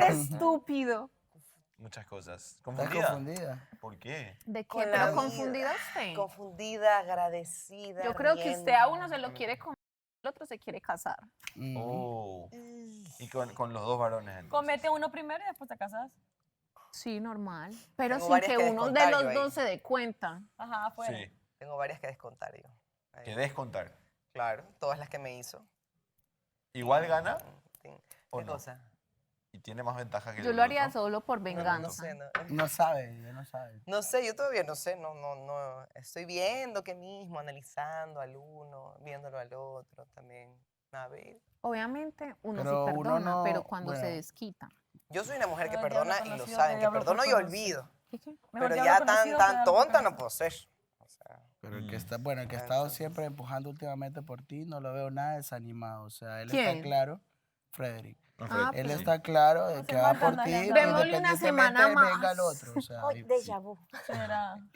Estúpido. Muchas cosas. ¿Estás ¿Confundida? confundida? ¿Por qué? ¿De qué? Con la ¿Pero vida. confundida usted? Confundida, agradecida. Yo creo que riendo. usted a uno se lo quiere comer, el otro se quiere casar. Oh. Y con los dos varones. entonces. Comete uno primero y después te casas. Sí, normal. Pero Tengo sin varias que que uno de descontar los yo ahí. dos se dé cuenta. Ajá, afuera. Sí. Tengo varias que descontar yo. Ahí. Que descontar. Claro, todas las que me hizo. ¿Igual gana o ¿Qué no? cosa? Y tiene más ventaja que Yo el lo haría otro. solo por No venganza. sé, no. No sabe, ella no sabe. No sé, yo todavía no sé, no. Estoy viendo que mismo, analizando al uno, viéndolo al otro también. A ver. Obviamente uno Pero sí uno perdona, no- pero cuando se bueno. desquita. Yo soy una mujer que Pero el diablo perdona y lo conocido, saben, el que diablo perdono y por olvido. ¿Qué? Pero Mejor ya diablo tan conocido que tonta diablo por no puedo ser. O sea, Pero el que está, bueno, el que ha estado siempre empujando últimamente por ti, no lo veo nada desanimado. O sea, él ¿Quién? está claro Frederick. Ah, Él pues. está claro de que va por ti. Démosle una semana más. Venga el otro. O sea, Déjà vu.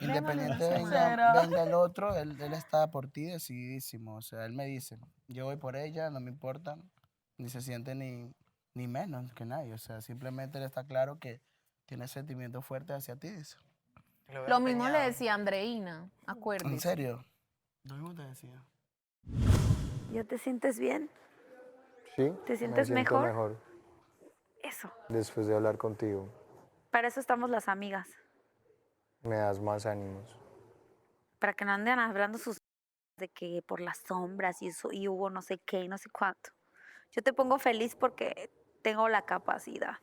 independiente venga el otro, él está por ti decididísimo. O sea, él me dice, yo voy por ella, no me importa, ni se siente ni menos que nadie. O sea, simplemente él está claro que tiene sentimientos fuertes hacia ti. Dice. Lo mismo le decía a Andreina, acuérdese. ¿En serio? Lo mismo te decía. ¿Ya te sientes bien? Sí. ¿Te sientes me siento mejor? Eso. Después de hablar contigo, Para eso estamos las amigas. me das más ánimos. Para que no anden hablando sus de que por las sombras y eso, y hubo no sé qué y no sé cuánto. Yo te pongo feliz porque tengo la capacidad.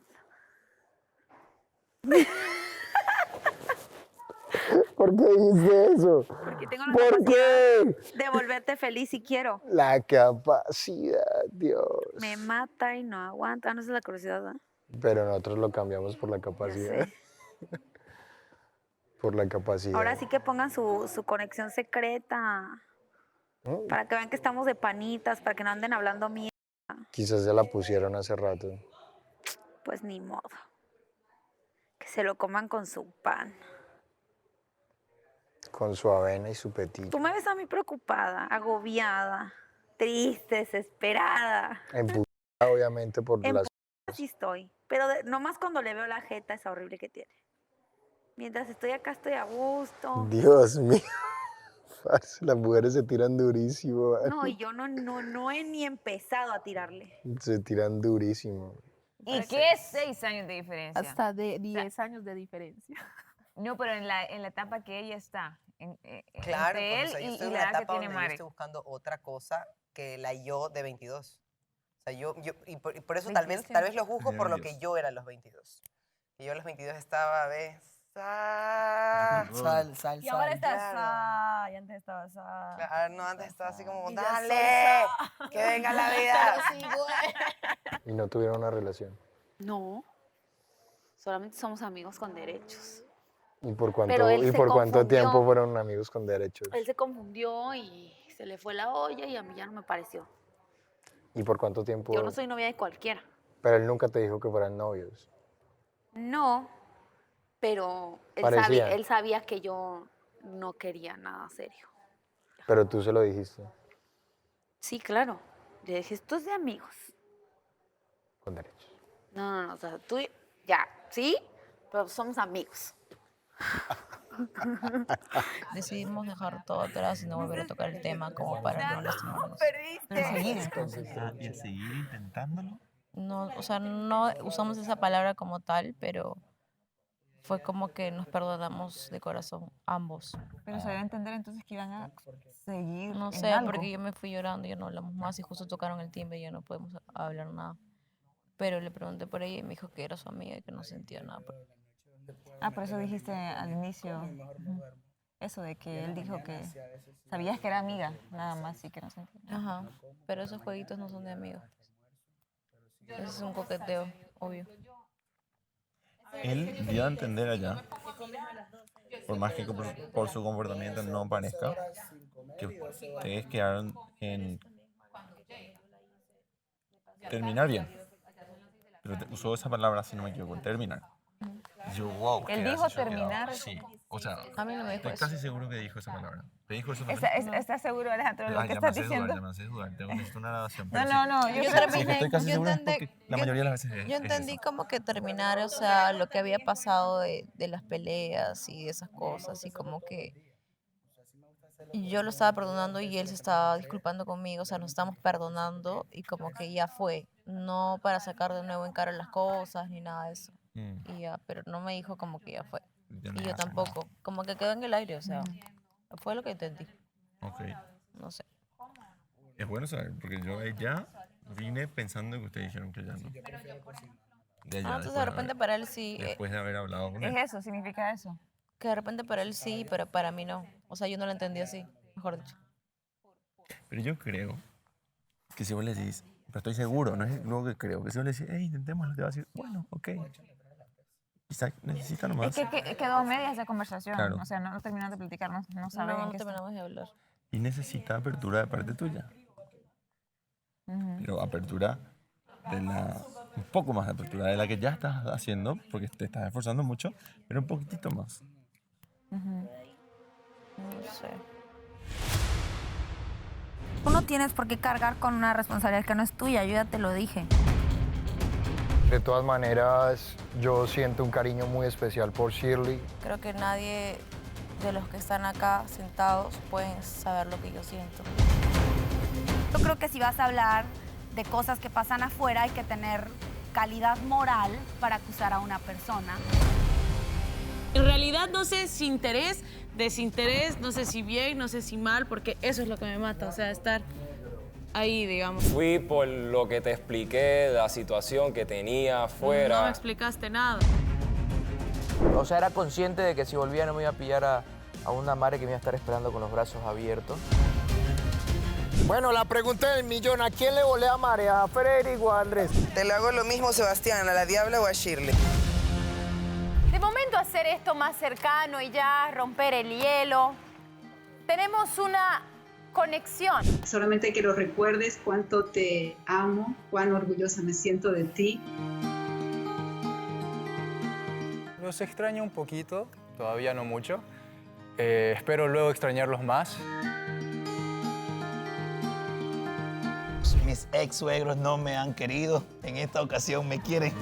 ¿Por qué dijiste eso? Porque tengo la ¿Por capacidad qué? de volverte feliz si quiero. La capacidad, Dios. Me mata y no aguanta. No es la curiosidad, ¿verdad? Pero nosotros lo cambiamos por la capacidad. sé. Por la capacidad. Ahora sí que pongan su conexión secreta. Mm, Para que vean que estamos de panitas, para que no anden hablando mierda. Quizás ya la pusieron hace rato. Pues ni modo. Que se lo coman con su pan. Con su avena y su petit. Tú me ves a mí preocupada, agobiada, triste, desesperada. Emputada, obviamente, por las... Así estoy. Pero nomás cuando le veo la jeta esa horrible que tiene. Mientras estoy acá estoy a gusto. Dios mío. Parce, las mujeres se tiran durísimo. ¿vale? No, y yo no he ni empezado a tirarle. Se tiran durísimo. ¿Y qué es 6 años de diferencia? Hasta de 10 años de diferencia. No, pero en la etapa que ella está, Claro, entre él pues, o sea, yo y estoy en la una edad que etapa tiene donde yo Mare. estoy buscando otra cosa que la yo de 22. O sea, y por eso tal vez lo juzgo por lo que yo era a los 22. Y yo a los 22 estaba, ¿ves? Sal. Y ahora estás, y antes estabas, Claro, no, antes estaba así como, Y ya dale, soy que venga la vida. Pero sí, güey. Y no tuvieron una relación. No. Solamente somos amigos con derechos. ¿Y por Pero él se cuánto confundió. tiempo fueron amigos con derechos? Él se confundió y se le fue la olla y a mí ya no me pareció. ¿Y por cuánto tiempo? Yo no soy novia de cualquiera. Pero él nunca te dijo que fueran novios. No, pero Parecía. él sabía que yo no quería nada serio. Pero tú se lo dijiste. Sí, claro. Le dije, esto es de amigos. Con derechos. No, o sea, tú ya, ¿sí? Pero somos amigos. Decidimos dejar todo atrás y no volver a tocar el tema como para no lastimarnos. Perdiste. ¿Y a seguir intentándolo? No, o sea, no usamos esa palabra como tal, pero fue como que nos perdonamos de corazón, ambos. Pero se debe entender entonces que iban a seguir No en sé, algo. porque yo me fui llorando, ya no hablamos más y justo tocaron el timbre y ya no podemos hablar nada. Pero le pregunté por ella y me dijo que era su amiga y que no sentía nada. Por eso dijiste al inicio eso de que él dijo que sabías que era amiga, nada más y que no sentía nada. Ajá, pero esos jueguitos no son de amigos. Eso es un coqueteo, obvio. Él dio a entender allá, por más que por su comportamiento no parezca, que ustedes quedaron en terminar bien. Pero usó esa palabra, si no me equivoco, terminar. Y yo, wow. Él quedé dijo así choqueado. terminar. Sí, o sea, A mí no me dijo estoy eso. casi seguro que dijo esa palabra. ¿Te dijo esa palabra? ¿Estás seguro, Alejandro, de lo que Ya me estás haces diciendo? dudar, ya me haces dudar. Tengo necesito una grabación. No, pero sí. no, no, yo Sí, es terminé, que estoy casi yo seguro entendí- porque la mayoría de las veces Yo es entendí eso. como que terminar, o sea, lo que había pasado de las peleas y de esas cosas, y como que yo lo estaba perdonando y él se estaba disculpando conmigo, o sea, nos estamos perdonando y como que ya fue, no para sacar de nuevo en cara las cosas ni nada de eso. Y ya, pero no me dijo como que ya fue. Ya no Y yo iba a hacer tampoco, como que quedó en el aire, o sea, fue lo que entendí. Ok. No sé. Es bueno saber, porque yo ya vine pensando que ustedes dijeron que ya no. De allá, Entonces de repente para él sí. Después de haber hablado con él. ¿Es eso? ¿Significa eso? Que de repente para él sí, pero para mí no. O sea, yo no lo entendí así, mejor dicho. Pero yo creo que si vos le decís, pero estoy seguro, no es lo que creo, que si vos le decís, hey, intentémoslo, te va a decir, bueno, ok. Quizá necesita nomás. Es que quedó a medias esa conversación. Claro. O sea, no terminaron de platicar, no saben No, en no qué está. terminamos de hablar. Y necesita apertura de parte tuya. Ujú. Pero apertura un poco más de apertura de la que ya estás haciendo, porque te estás esforzando mucho, pero un poquitito más. No sé. Tú no tienes por qué cargar con una responsabilidad que no es tuya, yo ya te lo dije. De todas maneras, yo siento un cariño muy especial por Shirley. Creo que nadie de los que están acá sentados pueden saber lo que yo siento. Yo creo que si vas a hablar de cosas que pasan afuera, hay que tener calidad moral para acusar a una persona. En realidad no sé si interés, desinterés, no sé si bien, no sé si mal, porque eso es lo que me mata, o sea, estar ahí, digamos. Fui por lo que te expliqué, la situación que tenía afuera. No me explicaste nada. O sea, era consciente de que si volvía no me iba a pillar a una madre que me iba a estar esperando con los brazos abiertos. Bueno, la pregunta del millón, ¿a quién le volé a mare? ¿A Frederick o a Andrés? Te lo hago lo mismo, Sebastián, ¿a la Diabla o a Shirley? De momento hacer esto más cercano y ya romper el hielo. Tenemos una conexión. Solamente que lo recuerdes cuánto te amo, cuán orgullosa me siento de ti. Los extraño un poquito, todavía no mucho. Espero luego extrañarlos más. Mis ex suegros no me han querido, en esta ocasión me quieren.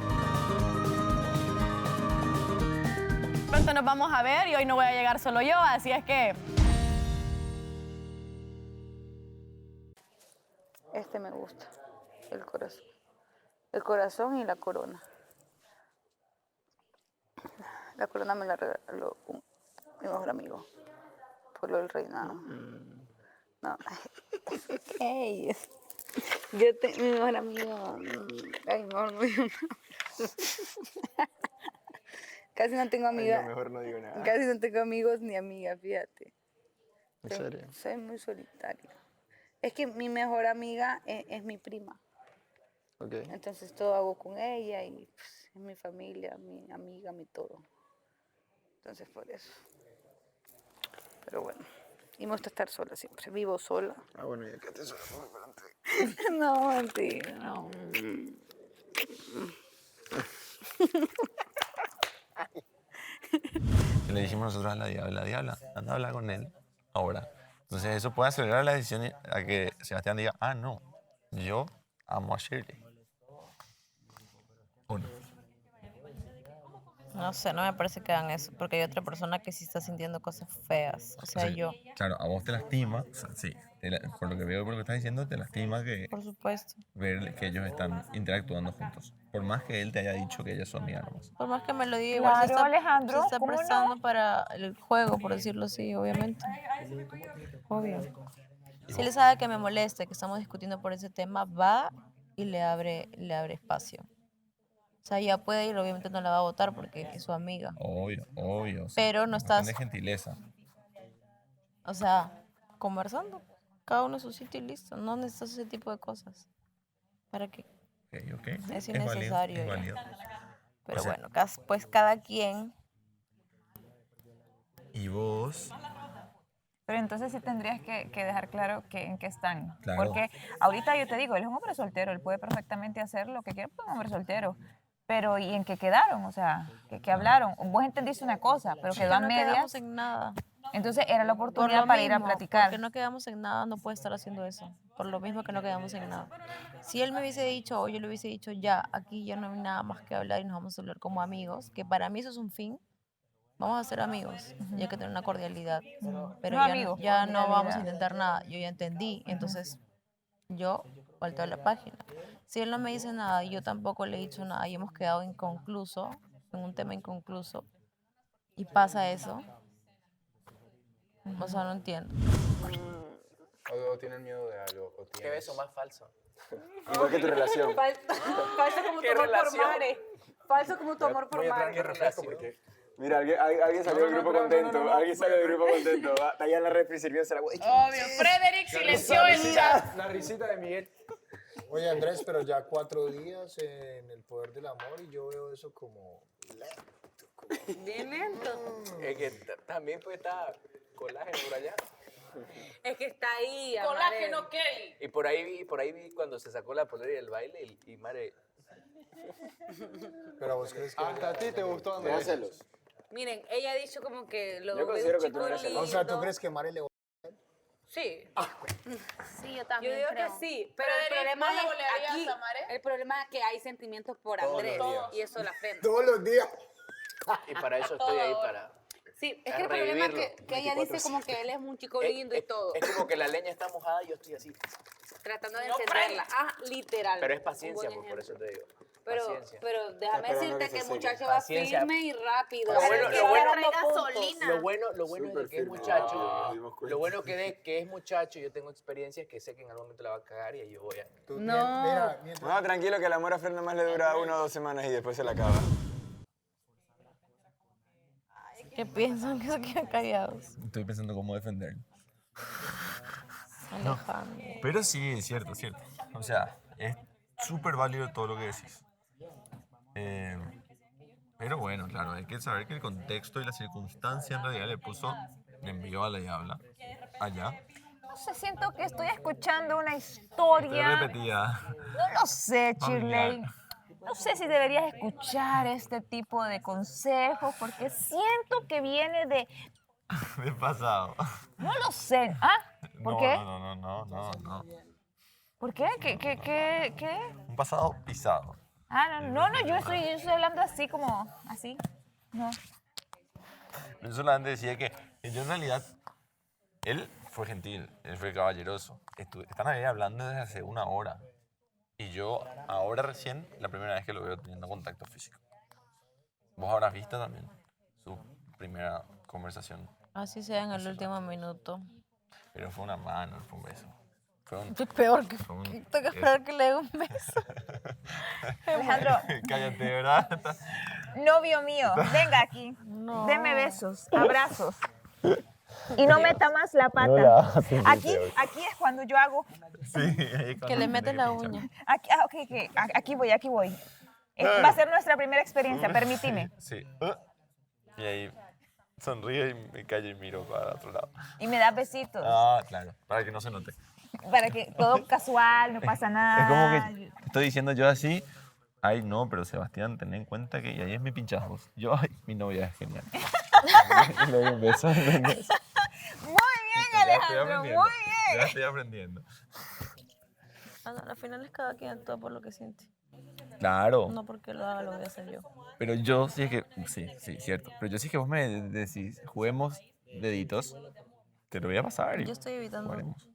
Pronto nos vamos a ver y hoy no voy a llegar solo yo, así es que... Este me gusta, el corazón. El corazón y la corona. La corona me la regaló mi mejor amigo, por lo del reinado. No, hey, mi mejor amigo, ay, mejor no digo nada. Casi no tengo amigas. Mejor no digo nada. Casi no tengo amigos ni amigas, fíjate. ¿En serio? Soy muy solitaria. Es que mi mejor amiga es mi prima. Okay. Entonces todo hago con ella y pues, es mi familia, mi amiga, mi todo. Entonces por eso. Pero bueno, y me gusta estar sola siempre. Vivo sola. Ah, bueno, ya quédate sola por delante. No, mentira, no. Le dijimos nosotros a la Diabla, anda a hablar con él ahora. Entonces eso puede acelerar la decisión a que Sebastián diga, ah, no, yo amo a Shirley. ¿O no? No sé, no me parece que hagan eso, porque hay otra persona que sí está sintiendo cosas feas. O sea, yo. Claro, a vos te lastima, o sea, sí, por lo que veo, por lo que estás diciendo, te lastima que Por supuesto. ver que ellos están interactuando juntos. Por más que él te haya dicho que ellos son amigas nomás. Por más que me lo diga, igual Claro, se está, Alejandro, se está ¿cómo no? prestando para el juego, por decirlo así, obviamente. Obvio. Si él sabe que me molesta, que estamos discutiendo por ese tema, va y le abre espacio. O sea, ella puede ir, obviamente no la va a votar porque es su amiga. Obvio. O sea, Pero no estás, de gentileza. o sea, conversando. Cada uno en su sitio y listo. No necesitas ese tipo de cosas. ¿Para qué? Ok. Es innecesario. Es ya. válido. Pero O sea, bueno, pues cada quien. Y vos, Pero entonces sí tendrías que dejar claro en qué están. Claro. Porque ahorita yo te digo, él es un hombre soltero, él puede perfectamente hacer lo que quiera, pues un hombre soltero. Pero ¿y en qué quedaron? O sea, ¿qué hablaron? Vos entendiste una cosa, pero quedó a no medias. quedamos en nada. Entonces era la Por oportunidad lo para ir a mismo, platicar. Porque no quedamos en nada, no puede estar haciendo eso. Por lo mismo que no quedamos en nada. Si él me hubiese dicho, o yo le hubiese dicho, ya, aquí ya no hay nada más que hablar y nos vamos a hablar como amigos, que para mí eso es un fin, vamos a ser amigos, y hay que tener una cordialidad. Pero No ya, amigos, ya no vamos a cordialidad. intentar nada, yo ya entendí, entonces yo vuelto a la página. Si él no me dice nada y yo tampoco le he dicho nada y hemos quedado inconcluso, en un tema inconcluso, y pasa eso, o sea, no entiendo. O tienen miedo de algo. O ¿Qué beso más falso? igual que tu relación. Falso como ¿Qué tu amor por relación? Mare. Falso como tu amor por Mare. ¿Qué relación? Mira, alguien salió del grupo contento. Alguien salió del grupo contento. Está allá en la refri sirviéndose la güey. Obvio, Frederick silenció el chat. La risita de Miguel. Oye, Andrés, pero ya 4 días en el poder del amor y yo veo eso como lento. Bien lento. Es que también puede estar colágeno por allá. Es que está ahí, Colágeno Kelly. Y por ahí vi cuando se sacó la polera y el baile y Mare... Pero vos crees que... Hasta a ti te gustó, ¿Te da Andrés. celos? Miren, ella ha dicho como que lo Yo ve considero un que tú chico no eres celoso. lindo. O sea, ¿tú crees que Mare le gusta? Sí. Sí, yo también Yo digo creo. que sí, pero Pero el problema ¿vos le es bolearías aquí, a Mare? el problema es que hay sentimientos por Todos Andrés los días. y eso la frena. Todos los días. Y para eso estoy ahí, para... Sí, es que el problema es revivirlo, que ella dice como que él es un chico lindo y todo, Es como que la leña está mojada y yo estoy así. tratando de encenderla. Ah, literal. Pero es Un paciencia, buen pues, por eso te digo. Pero, Paciencia. pero déjame esperando decirte que que el se seque. muchacho va Paciencia. firme y rápido. Lo Pero bueno- es que lo bueno- agarra puntos. Lo bueno es de que es firme. muchacho. dimos cuenta. Lo bueno que es muchacho, yo tengo experiencia, es que sé que en algún momento la va a cagar y ahí yo voy a... No. Mira, mientras... No, tranquilo que el amor a Fer nomás le dura 1 o 2 semanas y después se le acaba. ¿Qué piensan que se quedan callados? Estoy pensando cómo defenderlo. Alejandro. Pero sí, es cierto, es cierto. O sea, es súper válido todo lo que decís. Pero bueno, claro, hay que saber que el contexto y la circunstancia en realidad le envió a la diabla allá. No sé, siento que estoy escuchando una Estoy historia. repetida. No lo sé, Familiar. Shirley. No sé si deberías escuchar este tipo de consejos porque siento que viene de... De pasado. No lo sé. ¿Ah? ¿Por No, qué? No. ¿Por qué? ¿Qué? Un pasado pisado. Ah, no, yo estoy hablando así como... Así. No. Yo solamente decía que yo en realidad, él fue gentil, él fue caballeroso. Están ahí hablando desde hace 1 hora. Y yo ahora recién, la primera vez que lo veo teniendo contacto físico. Vos habrás visto también su primera conversación. Así sea en el último minuto. Pero fue una mano, fue un beso. Fue un... Es peor que... fue un- Tengo que esperar que le dé un beso. Alejandro, Cállate, ¿verdad? novio mío, venga aquí. No. Deme besos, abrazos. Y no meta más la pata. No la hagas, Aquí Felipe. es cuando yo hago... Sí. Que le metes la uña. Aquí, ok. Aquí voy. Va a ser nuestra primera experiencia, permíteme. Sí. Y ahí sonríe y me callo y miro para otro lado. Y me das besitos. Ah, claro, para que no se note. Para que todo casual, no pasa nada. Es como que te estoy diciendo yo así. Ay, no, pero Sebastián, ten en cuenta que y ahí es mi pinchazos. Yo, ay, mi novia es genial. Y le doy un beso. ¿Entendés? Muy bien, Ya estoy Alejandro, aprendiendo. muy Ya bien. estoy aprendiendo. Al final es cada quien actúa por lo que siente. Claro. No porque lo haga, lo voy a hacer yo. Pero yo sí es que... Sí, cierto. Pero yo sí es que vos me decís, juguemos deditos, te lo voy a pasar y Yo estoy evitando jugaremos.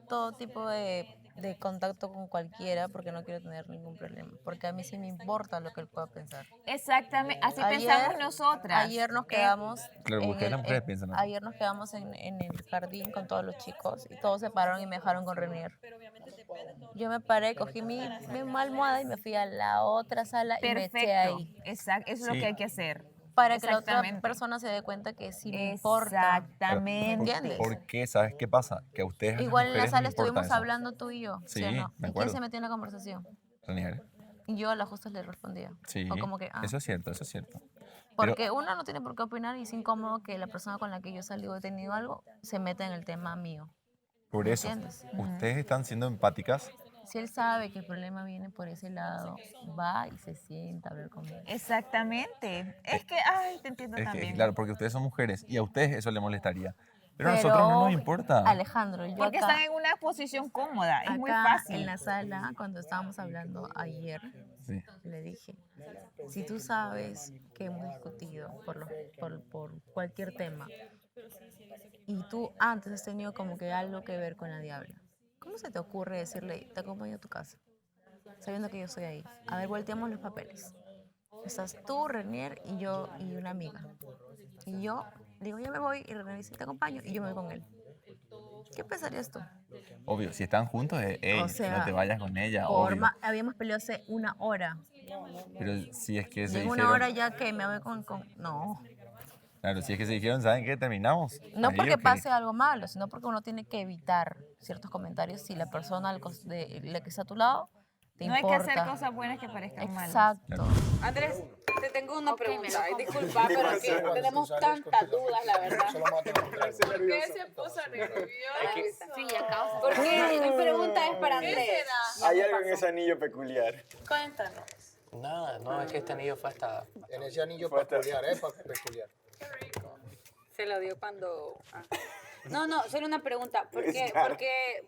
todo tipo de contacto con cualquiera porque no quiero tener ningún problema. Porque a mí sí me importa lo que él pueda pensar. Exactamente, así pensamos nosotras. Ayer nos quedamos... Claro, en ustedes el- las mujeres piensan así. Ayer nos quedamos en el jardín con todos los chicos y todos se pararon y me dejaron con Renier. Yo me paré, cogí mi almohada y me fui a la otra sala y me eché ahí. Exacto, eso es lo Sí. que hay que hacer. Para que la otra Exactamente. persona se dé cuenta que sí me importa. Exactamente. ¿Entiendes? ¿Por qué? ¿Sabes qué pasa? Que a ustedes, a las Igual en la mujeres, sala les importa estuvimos eso. hablando tú y yo, ¿sí o Sí, no? me ¿Y quién acuerdo. se metió en la conversación? Renier. Y yo a las justas le respondía. Sí, O como que, ah. eso es cierto, eso es cierto. Porque uno no tiene por qué opinar y es incómodo que la persona con la que yo salí o he tenido algo se meta en el tema mío. Por eso, ¿Entiendes? ustedes están siendo empáticas. Si él sabe que el problema viene por ese lado, va y se sienta a hablar conmigo. Exactamente. Es que, ay, te entiendo Es que, también. claro, porque ustedes son mujeres y a ustedes eso les molestaría. Pero a nosotros no nos importa. Alejandro, yo Porque acá, están en una posición cómoda, es muy acá fácil. en la sala, cuando estábamos hablando ayer, Sí. le dije, si tú sabes que hemos discutido por cualquier tema y tú antes has tenido como que algo que ver con la diabla, ¿cómo se te ocurre decirle, te acompaño a tu casa, sabiendo que yo estoy ahí? A ver, volteamos los papeles. Estás tú, Renier y yo y una amiga. Y yo digo, ya me voy, y Renier dice, te acompaño, y yo me voy con él. ¿Qué pensarías tú? Obvio, si están juntos, ey, O sea, no te vayas con ella, Por obvio. ma- habíamos peleado hace 1 hora. Pero si es que se Llegó dijeron... 1 hora ya que me voy con... No. Claro, si es que se dijeron, ¿saben qué? Terminamos. No Ahí, porque ok. pase algo malo, sino porque uno tiene que evitar ciertos comentarios si la persona de la que está a tu lado te No hay que importa. hacer cosas buenas que parezcan malas. Exacto. Andrés, Te tengo una Ok, me lo pregunta. Ay, como. disculpa, pero es que tenemos tantas dudas, la verdad. ¿Por qué se puso nervioso? Sí, a causa. Porque mi pregunta es para ¿Qué Andrés. será? Hay algo en ese anillo peculiar. Cuéntanos. Nada, no, es que este anillo fue hasta... En ese anillo Fue hasta- peculiar, peculiar. Se lo dio cuando... No, solo una pregunta. ¿Por qué, Claro.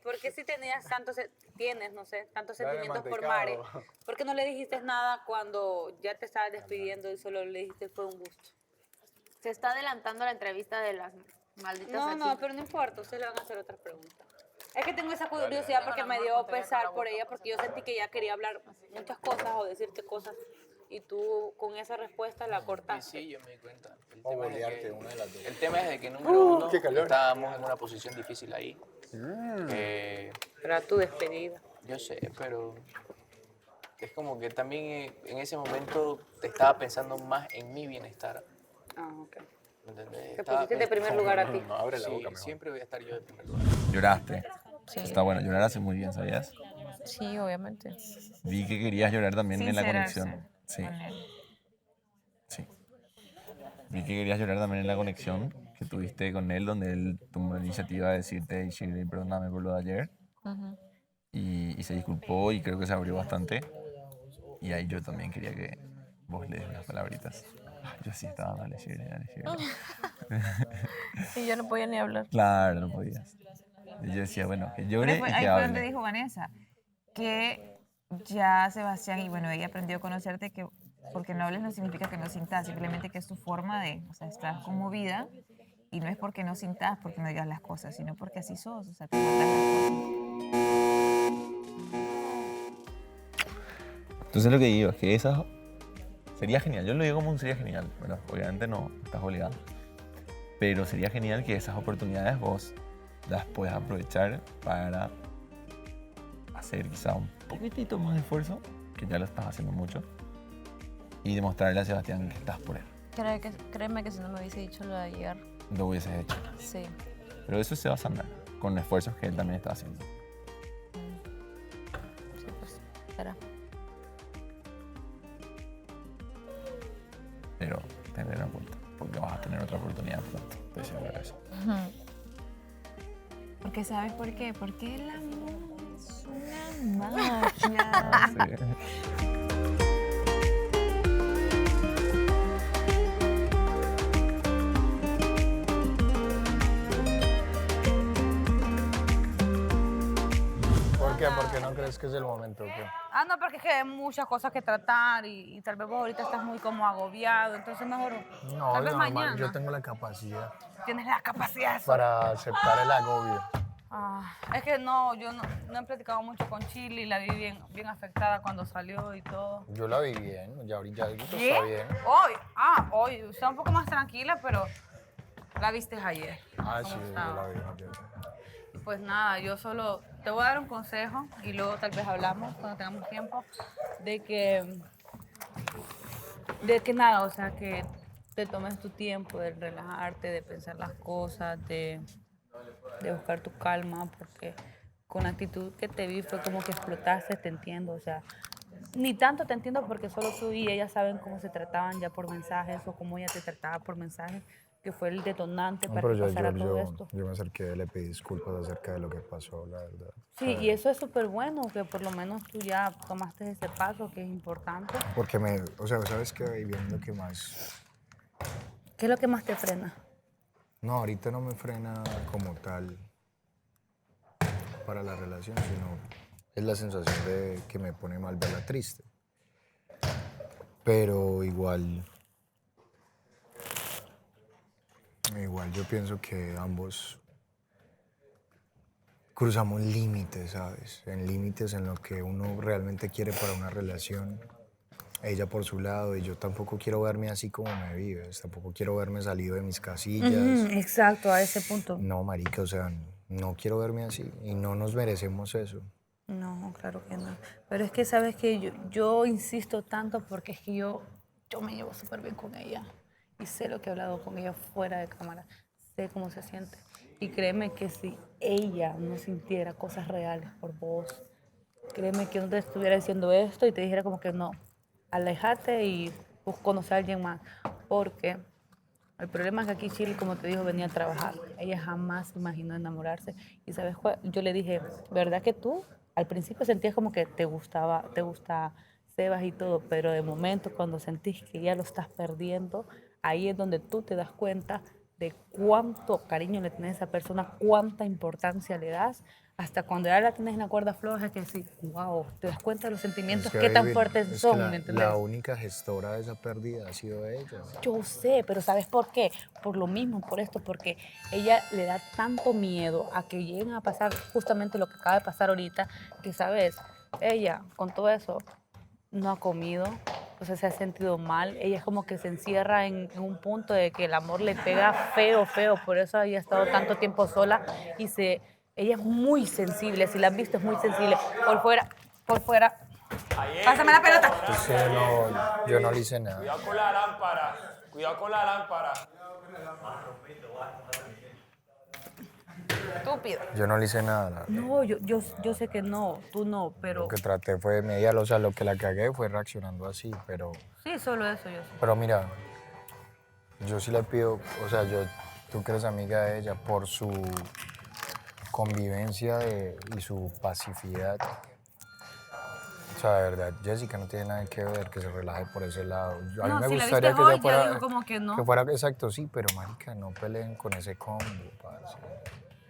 por qué si tenías tantos, tienes, no sé, tantos Dale sentimientos por mantecado. Mare? ¿Por qué no le dijiste nada cuando ya te estabas despidiendo y solo le dijiste fue un gusto? Se está adelantando la entrevista de las malditas. No, pero no importa, ustedes le van a hacer otras preguntas. Es que tengo esa curiosidad porque me dio pesar por ella, porque yo sentí que ella quería hablar muchas cosas o decirte cosas y tú con esa respuesta la cortaste. Sí, yo me di cuenta. El O tema es de bolearte, que- una de las dos. El tema es de que, número uno, qué calor. estábamos en una posición difícil ahí. Era tu despedida. Yo sé, pero es como que también en ese momento te estaba pensando más en mi bienestar. Ah, ok. ¿Me entendés? Te pusiste de primer lugar a ti. No, abre la boca, siempre voy a estar yo de primer lugar. ¿Lloraste? Sí. Está bueno, llorar hace muy bien, ¿sabías? Sí, obviamente. Vi que querías llorar también en la Sincerarse conexión. Sí. con él. Sí. Vi que querías llorar también en la conexión que tuviste con él, donde él tomó la iniciativa de decirte, Shirley, perdóname por lo de ayer. Ujú. Y se disculpó y creo que se abrió bastante. Y ahí yo también quería que vos le des unas palabritas. Yo sí estaba, dale, Shirley, dale, Shirley. Y yo no podía ni hablar. Claro, no podías. Y yo decía, bueno, que llore y Ahí que fue donde hable. dijo Vanessa que ya Sebastián, y bueno, ella aprendió a conocerte que porque no hables no significa que no sintas, simplemente que es tu forma de, o sea, estás conmovida y no es porque no sintas, porque no digas las cosas, sino porque así sos, o sea, te notas las Entonces lo que digo es que esa sería genial. Yo lo digo como un sería genial, ¿verdad? Obviamente no estás obligado. Pero sería genial que esas oportunidades vos las puedas aprovechar para hacer quizá un poquitito más de esfuerzo, que ya lo estás haciendo mucho, y demostrarle a Sebastián que estás por él. Créeme que si no me hubiese dicho lo de ayer, Lo hubieses hecho. sí. Pero eso se va a sanar con esfuerzos que él también está haciendo. Sí, pues, será. Pero tenerlo en cuenta, porque vas a tener otra oportunidad pronto. Estoy seguro de eso. Porque ¿sabes por qué? Porque el amor es una magia. ¿Por qué? Porque no crees que es el momento. ¿O qué? Ah, no, porque es que hay muchas cosas que tratar y tal vez vos ahorita estás muy como agobiado, entonces mejor No, tal vez es normal. mañana. Yo tengo la capacidad Tienes la capacidad de eso. para aceptar el agobio. Ah, es que no, yo no he platicado mucho con Chile y la vi bien afectada cuando salió y todo. Yo la vi bien, ya ahorita ¿Bien? está bien. Hoy, está un poco más tranquila, pero la viste ayer. Ah, ¿Cómo sí, yo estaba? la vi ayer. Pues nada, yo solo te voy a dar un consejo y luego tal vez hablamos cuando tengamos tiempo de que nada, o sea, que te tomes tu tiempo de relajarte, de pensar las cosas, de buscar tu calma, porque con la actitud que te vi fue como que explotaste, te entiendo, o sea, ni tanto te entiendo porque solo tú y ella saben cómo se trataban ya por mensajes o cómo ella te trataba por mensajes, que fue el detonante No, para pero que pasara todo esto. yo me acerqué, le pedí disculpas acerca de lo que pasó, la verdad. Sí, y eso es súper bueno, que por lo menos tú ya tomaste ese paso, que es importante. Porque o sea, ¿sabes qué? Ahí viene lo que más... ¿Qué es lo que más te frena? No, ahorita no me frena como tal para la relación, sino es la sensación de que me pone mal verla triste. Pero igual yo pienso que ambos cruzamos límites, ¿sabes? En límites en lo que uno realmente quiere para una relación. Ella por su lado, y yo tampoco quiero verme así como me vives, tampoco quiero verme salido de mis casillas. Exacto, a ese punto. No, marica, o sea, no quiero verme así y no nos merecemos eso. No, claro que no. Pero es que, ¿sabes qué? Yo insisto tanto porque es que yo me llevo súper bien con ella. Y sé lo que he hablado con ella fuera de cámara. Sé cómo se siente. Y créeme que si ella no sintiera cosas reales por vos, créeme que no te estuviera diciendo esto y te dijera como que no, aléjate y conocer a alguien más. Porque el problema es que aquí Shirley, como te dijo, venía a trabajar. Ella jamás imaginó enamorarse. Y ¿sabes cuál? Yo le dije, ¿verdad que tú al principio sentías como que te gusta Sebas y todo, pero de momento cuando sentís que ya lo estás perdiendo, ahí es donde tú te das cuenta de cuánto cariño le tienes a esa persona, cuánta importancia le das, hasta cuando ya la tienes en la cuerda floja, que sí, wow, te das cuenta de los sentimientos, qué tan fuertes son, ¿me entiendes? La única gestora de esa pérdida ha sido ella. Yo sé, pero ¿sabes por qué? Por lo mismo, por esto, porque ella le da tanto miedo a que lleguen a pasar justamente lo que acaba de pasar ahorita, que, ¿sabes? Ella, con todo eso, no ha comido, o sea, se ha sentido mal. Ella es como que se encierra en un punto de que el amor le pega feo, feo. Por eso había estado tanto tiempo sola y ella es muy sensible. Si la has visto, es muy sensible. Por fuera. Pásame la pelota. Entonces, yo no le hice nada. Cuidado con la lámpara. Cuidado con la lámpara. Estúpido. Yo no le hice nada, la verdad. No, yo sé que no, tú no, pero... Lo que traté fue mediarlo, o sea, lo que la cagué fue reaccionando así, pero... Sí, solo eso yo sé. Pero mira, yo sí le pido, o sea, tú que eres amiga de ella, por su convivencia y su pacificidad. O sea, de verdad, Jessica no tiene nada que ver, que se relaje por ese lado. A mí me gustaría que ella fuera... digo como que no. Que fuera, exacto, sí, pero marica, no peleen con ese combo, parce.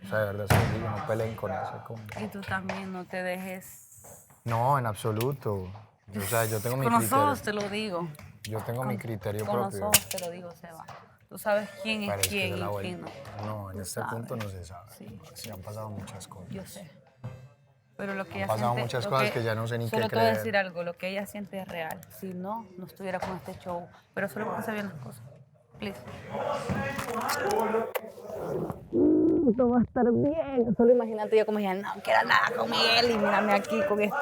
O sea, de verdad, sí, no peleen con ese combo. Y tú también no te dejes... No, en absoluto. O sea, yo tengo mi Con los criterio. ojos te lo digo. Yo tengo mi criterio Con propio. los ojos te lo digo, Seba. Tú sabes quién Pero es es que quién de la y quién no. No, en Tú este sabes. punto no se sabe. Sí, han pasado muchas cosas. Yo sé. Pero lo que Han ella pasado siente, muchas lo cosas que ya no sé ni qué Solo te voy a creer. decir algo, lo que ella siente es real. Si no, no estuviera con este show. Pero solo porque se bien las cosas. Please. Esto va a estar bien. Solo imagínate yo como dije, no quiero nada con Miguel y mírame aquí con esto.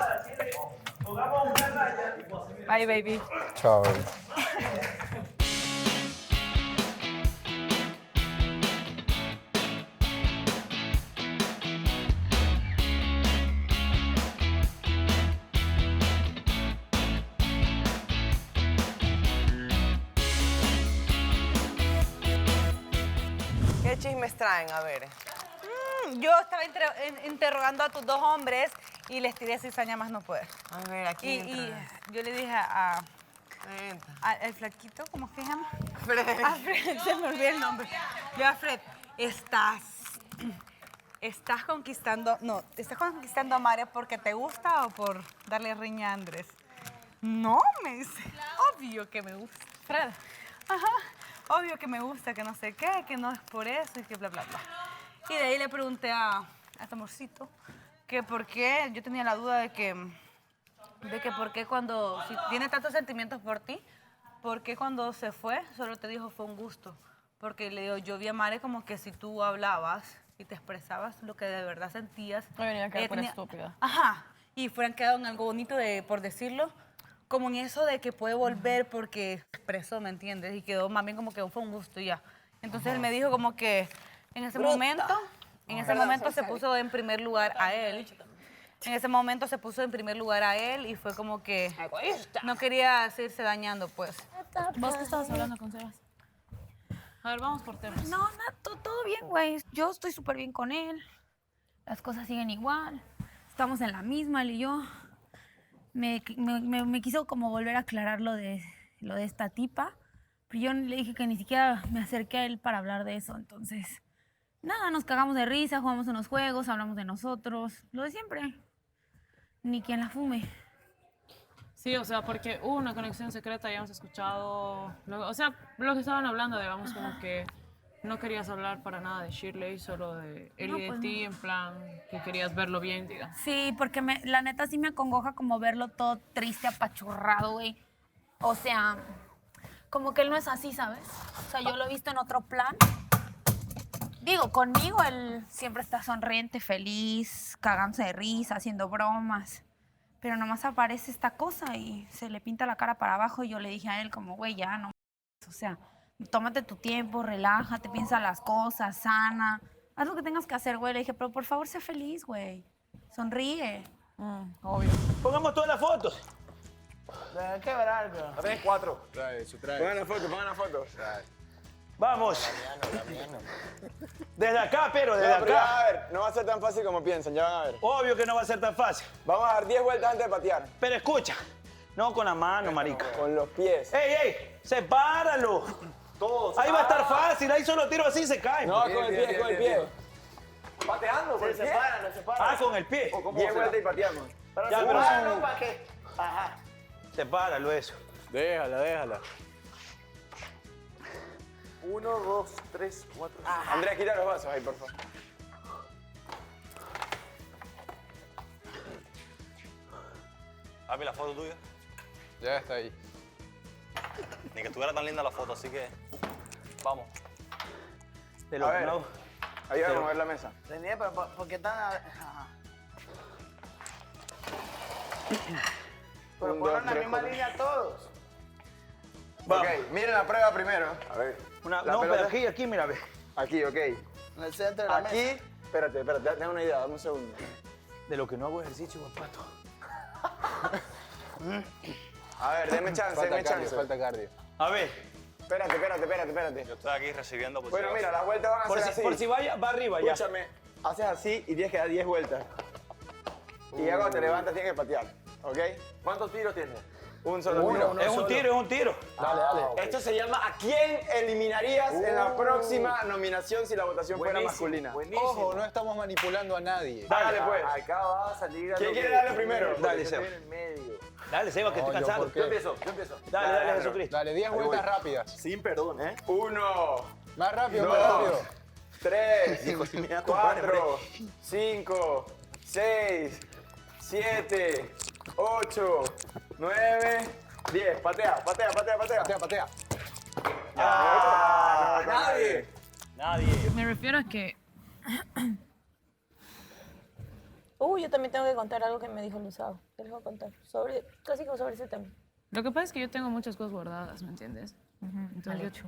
Bye, baby. Chao. ¿Qué chismes traen? A ver. Yo estaba interrogando a tus dos hombres y les tiré cizaña más no poder. A ver, aquí Y yo le dije al flaquito, ¿cómo se llama? Fred. A Fred, se me olvidó el nombre. Yo a Fred, estás conquistando a María porque te gusta o por darle riña a Andrés. No, me dice, obvio que me gusta. Fred, ajá, obvio que me gusta, que no sé qué, que no es por eso y que bla, bla, bla. Y de ahí le pregunté a este amorcito que por qué, yo tenía la duda de que por qué cuando, si tiene tantos sentimientos por ti, por qué cuando se fue solo te dijo fue un gusto. Porque le digo, yo vi a Mare como que si tú hablabas y te expresabas lo que de verdad sentías. Me venía a quedar ella por tenía- estúpida. Ajá, y fueran quedado en algo bonito de, por decirlo, como en eso de que puede volver porque expresó, ¿me entiendes? Y quedó más bien como que fue un gusto y ya. Entonces él me dijo como que en ese momento se puso en primer lugar a él. En ese momento se puso en primer lugar a él y fue como que no quería seguirse dañando, pues. ¿Vos qué estabas hablando con Sebas? A ver, vamos por temas. No, todo bien, güey. Yo estoy súper bien con él. Las cosas siguen igual. Estamos en la misma, él y yo. Me quiso como volver a aclarar lo de esta tipa. Pero yo le dije que ni siquiera me acerqué a él para hablar de eso. Entonces, nada, nos cagamos de risa, jugamos unos juegos, hablamos de nosotros. Lo de siempre. Ni quien la fume. Sí, o sea, porque hubo una conexión secreta, ya hemos escuchado, o sea, lo que estaban hablando, digamos, como que no querías hablar para nada de Shirley, solo de él No, y de pues ti, no. en plan, que querías verlo bien, digamos. Sí, porque la neta sí me acongoja como verlo todo triste, apachurrado, güey. O sea, como que él no es así, ¿sabes? O sea, yo lo he visto en otro plan. Digo, conmigo él siempre está sonriente, feliz, cagándose de risa, haciendo bromas. Pero nomás aparece esta cosa y se le pinta la cara para abajo y yo le dije a él como, güey, ya no. O sea, tómate tu tiempo, relájate, piensa las cosas, sana. Haz lo que tengas que hacer, güey. Le dije, pero por favor, sé feliz, güey. Sonríe. Obvio. Pongamos todas las fotos. Hay que ver algo. No tenés 4. Trae, eso trae. Pongan la foto. Vamos. Desde acá, pero desde No, pero ya van acá. a ver, no va a ser tan fácil como piensan, ya van a ver. Obvio que no va a ser tan fácil. Vamos a dar 10 vueltas antes de patear. Pero escucha, no con la mano, marica. Con los pies. ¡Ey! ¡Sepáralo! Todos. Ahí va a estar fácil, ahí solo tiro así y se cae. No, con el pie, con el pie. Pateando, Se separan, se separan. Ah, con el pie. 10 vueltas y pateamos. Ya, pero no, ¿para qué? Ajá. sepáralo eso. Déjala. 1, 2, 3, 4. Andrea, quita los vasos ahí, por favor. Papi, la foto tuya. Ya está ahí. Ni que estuviera tan linda la foto, así que vamos. De lo A que ver, no. ayúdame a mover la mesa. Tenía, pero ¿por qué tan...? Ajá. Pero 1, 2, ponen la 3, misma 4. línea todos. Ok, miren la prueba primero. A ver. No, La pero pelota- aquí, mira, ve. Aquí, ok. En el centro de la Aquí, mesa. espérate, dame una idea, dame un segundo. De lo que no hago ejercicio, guapato. A ver, deme chance, deme chance. Falta cardio. A ver. Espérate. Yo estoy aquí recibiendo por Bueno, si mira, acaso. las vueltas van a ser así. Por si vaya, va arriba ya. Escúchame, haces así y tienes que dar 10 vueltas. Y ya cuando te levantas tienes que patear, ¿ok? ¿Cuántos tiros tienes? Un solo tiro. Es un tiro, es un tiro. Dale. Esto se llama ¿a quién eliminarías en la próxima nominación si la votación fuera masculina? Ojo, no estamos manipulando a nadie. Dale, pues. Acá va a salir a ¿Quién lo quiere que- darle primero? Dale, Yo estoy Seba. en el medio. Dale, Seba, que estoy No, yo, cansado. ¿por qué? Yo empiezo. Dale, Jesucristo. Dale, 10 vueltas rápidas. Sin perdón, ¿eh? 1, Más rápido, más 2, rápido. 3, Hijo, si me da tu padre, 4, 5, 6, 7, 8, 9, 10. Patea. Patea. Ah, nadie. Me refiero a que Yo también tengo que contar algo que me dijo Luzado. Te lo voy a contar. Casi como sobre ese tema. lo que pasa es que yo tengo muchas cosas guardadas, ¿me entiendes? Entonces Mal yo- hecho.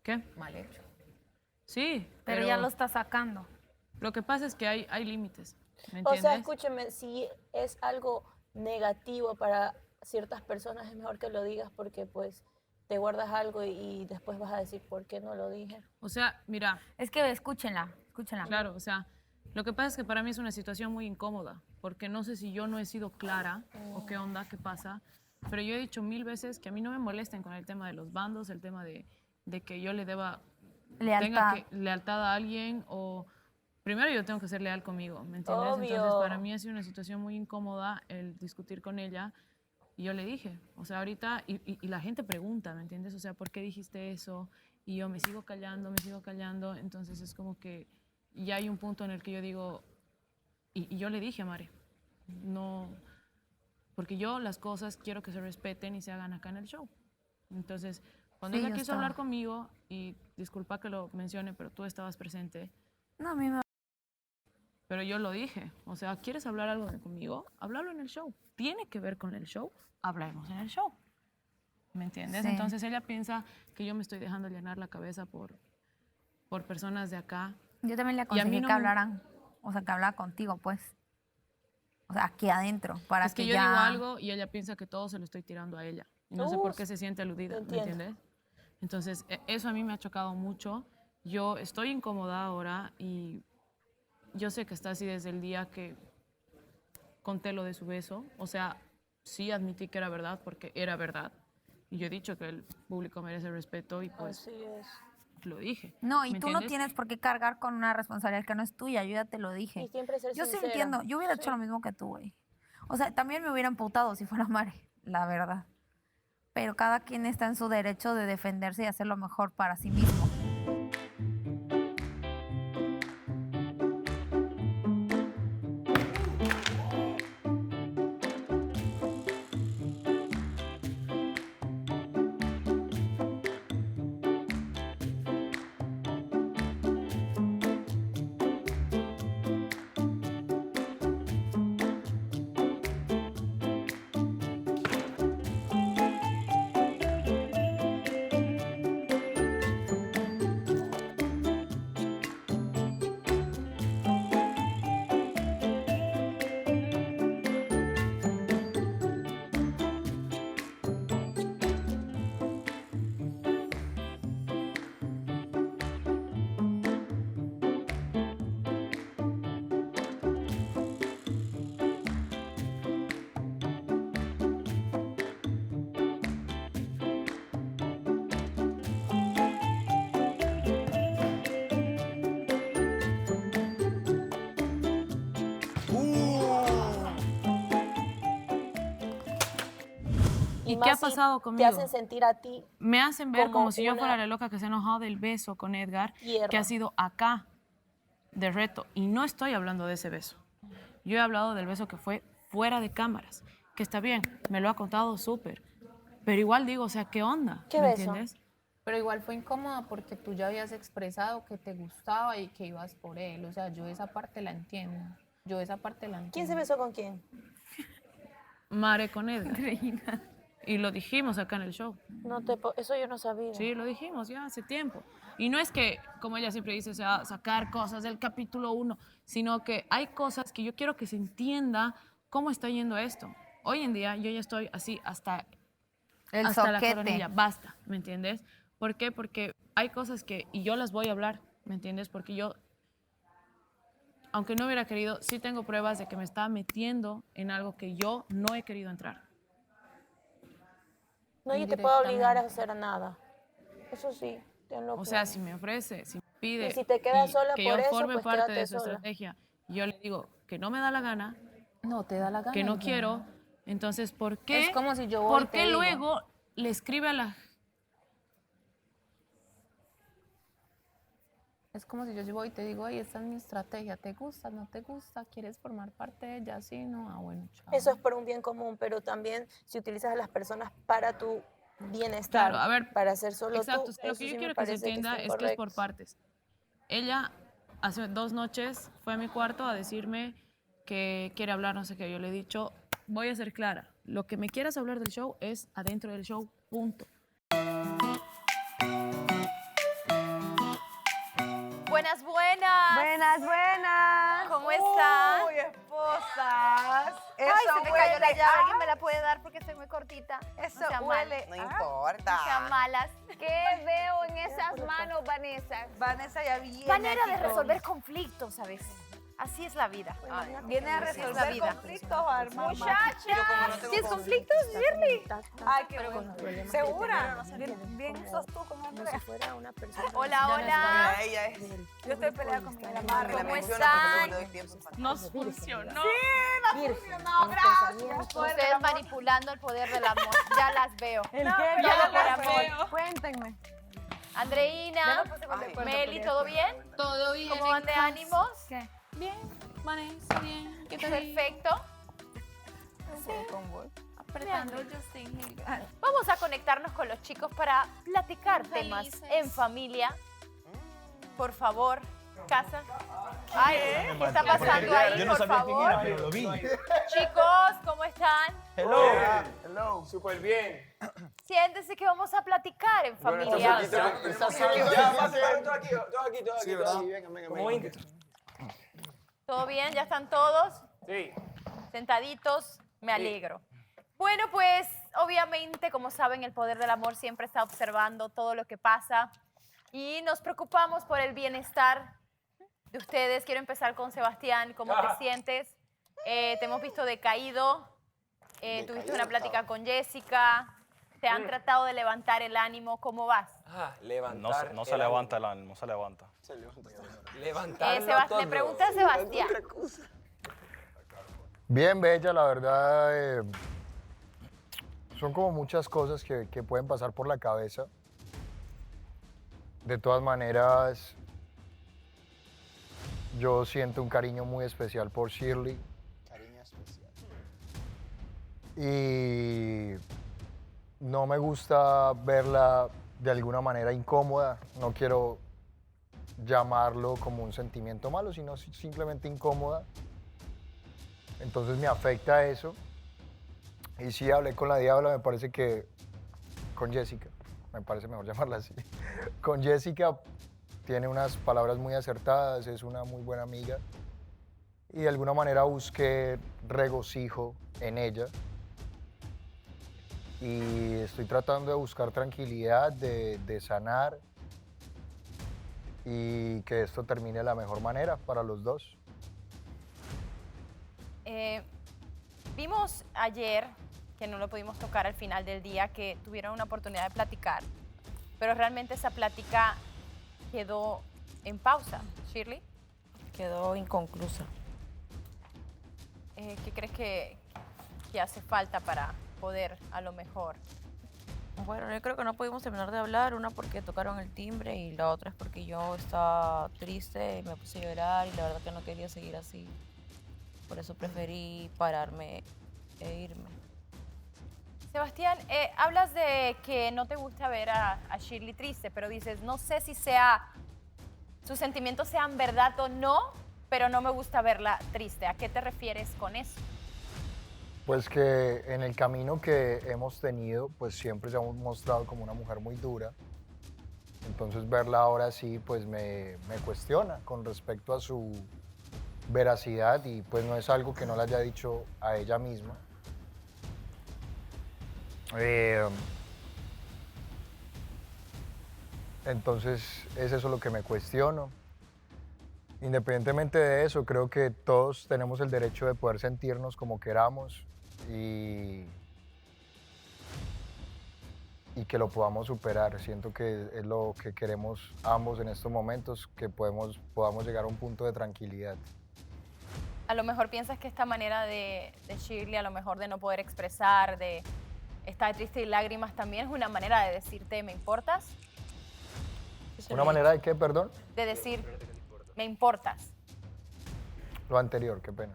¿Qué? Mal hecho. Sí, Pero ya lo está sacando. Lo que pasa es que hay límites, ¿me O entiendes? sea, escúcheme, si es algo negativo para ciertas personas, es mejor que lo digas porque pues te guardas algo y después vas a decir por qué no lo dije. O sea, mira. Es que escúchenla. Claro, o sea, lo que pasa es que para mí es una situación muy incómoda, porque no sé si yo no he sido clara o qué onda, qué pasa, pero yo he dicho 1000 veces que a mí no me molesten con el tema de los bandos, el tema de que yo le deba lealtad a alguien o... Primero yo tengo que ser leal conmigo, ¿me entiendes? Obvio. Entonces para mí ha sido una situación muy incómoda el discutir con ella y yo le dije, o sea, ahorita, y la gente pregunta, ¿me entiendes? O sea, ¿por qué dijiste eso? Y yo me sigo callando, entonces es como que ya hay un punto en el que yo digo, y yo le dije a Mare, no, porque yo las cosas quiero que se respeten y se hagan acá en el show. Entonces, cuando Sí, ella yo quiso estaba. hablar conmigo, y disculpa que lo mencione, pero tú estabas presente, No, a mí me... pero yo lo dije, o sea, ¿quieres hablar algo conmigo? Háblalo en el show. ¿Tiene que ver con el show? Hablemos en el show. ¿Me entiendes? Sí. Entonces ella piensa que yo me estoy dejando llenar la cabeza por personas de acá. Yo también le Y a mí aconsejé no que me- hablaran, o sea, que hablara contigo, pues. O sea, aquí adentro, para Es que que yo ya... digo algo y ella piensa que todo se lo estoy tirando a ella. Y no sé por qué se siente aludida, ¿me entiendo. entiendes? Entonces, eso a mí me ha chocado mucho. Yo estoy incómoda ahora y yo sé que está así desde el día que conté lo de su beso. O sea, sí admití que era verdad porque era verdad. Y yo he dicho que el público merece respeto y pues Así es. lo dije. No, y ¿me tú no entiendes? tienes por qué cargar con una responsabilidad que no es tuya, yo ya te lo dije. Y siempre ser Yo sí sincera. entiendo, yo hubiera hecho lo mismo que tú, güey. O sea, también me hubiera emputado si fuera Mare, la verdad. Pero cada quien está en su derecho de defenderse y hacer lo mejor para sí mismo. Y qué ha más si pasado te conmigo? hacen sentir a ti Me hacen ver como si yo una fuera la loca que se ha enojado del beso con Edgar, hierba. que ha sido acá de reto. Y no estoy hablando de ese beso. Yo he hablado del beso que fue fuera de cámaras, que está bien, me lo ha contado súper. Pero igual digo, o sea, ¿qué onda? ¿Qué ¿Me beso? entiendes? Pero igual fue incómoda porque tú ya habías expresado que te gustaba y que ibas por él. O sea, yo esa parte la entiendo. Yo esa parte la entiendo. ¿Quién se besó con quién? Mare con Edgar. Y lo dijimos acá en el show. Eso yo no sabía. Sí, lo dijimos ya hace tiempo. Y no es que, como ella siempre dice, o sea, sacar cosas del capítulo 1, sino que hay cosas que yo quiero que se entienda cómo está yendo esto. Hoy en día yo ya estoy así hasta la soquete. coronilla. Basta, ¿me entiendes? ¿Por qué? Porque hay cosas que, y yo las voy a hablar, ¿me entiendes? Porque yo, aunque no hubiera querido, sí tengo pruebas de que me estaba metiendo en algo que yo no he querido entrar. Nadie te puede obligar a hacer nada. Eso sí, tenlo O sea, claro. si me ofrece, si me pide Y si te quedas sola que por yo eso, forme pues parte quédate de su sola. estrategia, y yo le digo que no me da la gana, No te da la gana. que no y ya. quiero, entonces, ¿por qué? Es como si yo voy y ¿Por te qué digo. luego le escribe a la... Es como si yo voy y te digo, ay, esta es mi estrategia, ¿te gusta, no te gusta? ¿Quieres formar parte de ella? Sí, no, ah, bueno, chao. Eso es por un bien común, pero también si utilizas a las personas para tu bienestar, Claro, a ver, para hacer solo exacto, tú, o sea, lo eso que yo sí me quiero que se parece entienda está es que es por incorrecto. partes. Ella hace 2 noches fue a mi cuarto a decirme que quiere hablar, no sé qué. Yo le he dicho, voy a ser clara, lo que me quieras hablar del show es adentro del show, punto. Buenas, buenas. Buenas, buenas. ¿Cómo están? Uy, esposas. Ay, Eso se me cayó la huele llave. a- ¿Alguien me la puede dar porque estoy muy cortita? Eso no sean huele malas. a- importa. No sean malas. ¿Qué veo en esas manos, Vanessa? Vanessa ya viene. Manera aquí de con- resolver conflictos a veces. Así es la vida. Viene a Así es la resolver vida. conflictos o a armar Muchachas, más. ¿tienes conflictos, Shirley? Ay, qué bueno. ¿Segura? Bien sos tú con Andrea. Hola, hola. Yo estoy peleada con mi hermana. ¿Cómo están? Nos funcionó. Sí, no funcionó. Gracias. Ustedes manipulando el poder del amor. Ya las veo. ¿El No, qué? ya Ya lo las amor. veo. Cuéntenme. Andreina, Ya nos pusimos de acuerdo Meli, por ¿todo eso. bien? Todo bien. ¿Cómo van de ánimos? ¿Qué? Bien, Vanessa, bien. ¿Qué tal? Perfecto. Apretando Bien. el Justin. Vamos a conectarnos con los chicos para platicar temas Felices. en familia. Por favor, casa. Ay, ¿qué está pasando ahí, Yo no por sabía quién era, favor? pero lo vi. Chicos, ¿cómo están? Hello. Hello. Súper bien. Siéntense que vamos a platicar en familia. Ya, pase. Todos aquí. Sí, ¿verdad? Venga. ¿Todo bien? ¿Ya están todos? Sí. Sentaditos, me alegro. Bueno, pues obviamente, como saben, el poder del amor siempre está observando todo lo que pasa y nos preocupamos por el bienestar de ustedes. Quiero empezar con Sebastián. ¿Cómo te sientes? Te hemos visto decaído. Tuviste una plática con Jessica. Te han tratado de levantar el ánimo. ¿Cómo vas? Levantar. No se levanta el ánimo, no se levanta. Levantar. Le pregunta a Sebastián. Bien, Bella, la verdad, son como muchas cosas que pueden pasar por la cabeza. De todas maneras, yo siento un cariño muy especial por Shirley. Cariño especial. Y no me gusta verla de alguna manera incómoda. No quiero llamarlo como un sentimiento malo, sino simplemente incómoda. Entonces me afecta eso. Y sí, hablé con la Diabla, me parece que con Jessica, me parece mejor llamarla así. Con Jessica tiene unas palabras muy acertadas, es una muy buena amiga. Y de alguna manera busqué regocijo en ella. Y estoy tratando de buscar tranquilidad, de sanar y que esto termine de la mejor manera para los dos. Vimos ayer, que no lo pudimos tocar al final del día, que tuvieron una oportunidad de platicar, pero realmente esa plática quedó en pausa. Shirley, Quedó inconclusa. ¿qué crees que hace falta para poder, a lo mejor. Bueno, yo creo que no pudimos terminar de hablar, una porque tocaron el timbre y la otra es porque yo estaba triste y me puse a llorar y la verdad que no quería seguir así. Por eso preferí pararme e irme. Sebastián, hablas de que no te gusta ver a Shirley triste, pero dices, no sé si sus sentimientos sean verdad o no, pero no me gusta verla triste. ¿A qué te refieres con eso? Pues que en el camino que hemos tenido, pues siempre se ha mostrado como una mujer muy dura. Entonces verla ahora sí, pues me cuestiona con respecto a su veracidad y pues no es algo que no le haya dicho a ella misma. Entonces es eso lo que me cuestiono. Independientemente de eso, creo que todos tenemos el derecho de poder sentirnos como queramos y que lo podamos superar. Siento que es lo que queremos ambos en estos momentos, que podamos llegar a un punto de tranquilidad. A lo mejor piensas que esta manera de Shirley, a lo mejor de no poder expresar, de estar triste y lágrimas, también es una manera de decirte, ¿me importas? ¿Una manera de qué, perdón? De decir, ¿me importas? Lo anterior, qué pena.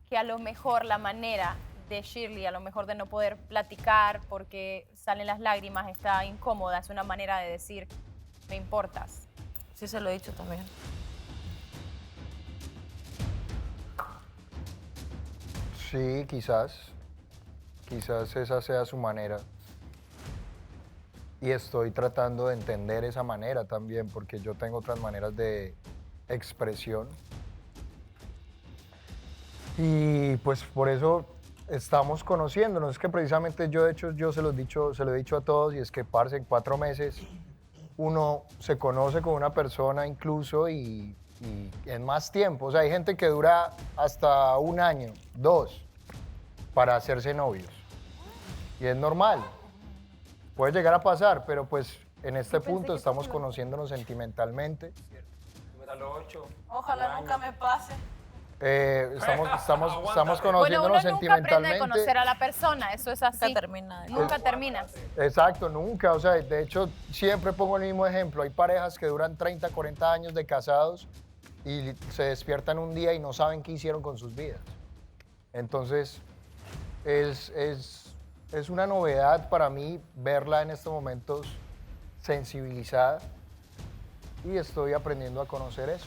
Que a lo mejor la manera de Shirley, a lo mejor de no poder platicar porque salen las lágrimas, está incómoda, es una manera de decir, ¿me importas? Sí, se lo he dicho también. Sí, quizás esa sea su manera. Y estoy tratando de entender esa manera también, porque yo tengo otras maneras de expresión. Y pues por eso estamos conociéndonos. Es que precisamente yo, de hecho, se lo he dicho a todos, y es que, parce, en 4 meses uno se conoce con una persona incluso y en más tiempo. O sea, hay gente que dura hasta 1 año, 2, para hacerse novios. Y es normal. Puede llegar a pasar, pero pues en este punto estamos conociéndonos sentimentalmente. Ojalá nunca me pase. Estamos conociéndonos bueno, uno sentimentalmente. nunca aprende a conocer a la persona, eso es así. Nunca termina. Nunca termina. Exacto, nunca. O sea, de hecho, siempre pongo el mismo ejemplo. Hay parejas que duran 30, 40 años de casados y se despiertan un día y no saben qué hicieron con sus vidas. Entonces, es una novedad para mí verla en estos momentos sensibilizada y estoy aprendiendo a conocer eso.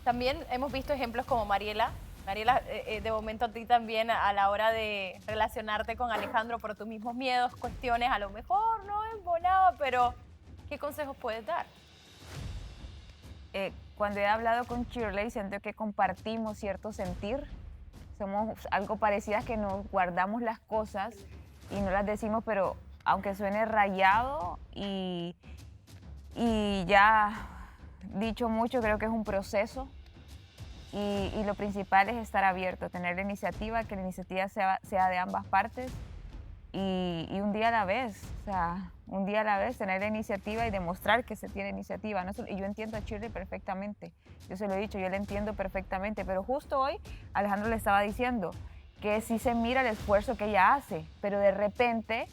También hemos visto ejemplos como Mariela. Mariela, de momento a ti también, a la hora de relacionarte con Alejandro por tus mismos miedos, cuestiones, a lo mejor no embonaba, pero ¿qué consejos puedes dar? Cuando he hablado con Shirley, siento que compartimos cierto sentir. Somos algo parecidas, que nos guardamos las cosas y no las decimos, pero aunque suene rayado y ya dicho mucho, creo que es un proceso y lo principal es estar abierto, tener la iniciativa, que la iniciativa sea de ambas partes y un día a la vez, o sea, un día a la vez tener la iniciativa y demostrar que se tiene iniciativa. Y yo entiendo a Shirley perfectamente, yo se lo he dicho, yo la entiendo perfectamente, pero justo hoy Alejandro le estaba diciendo que sí se mira el esfuerzo que ella hace, pero de repente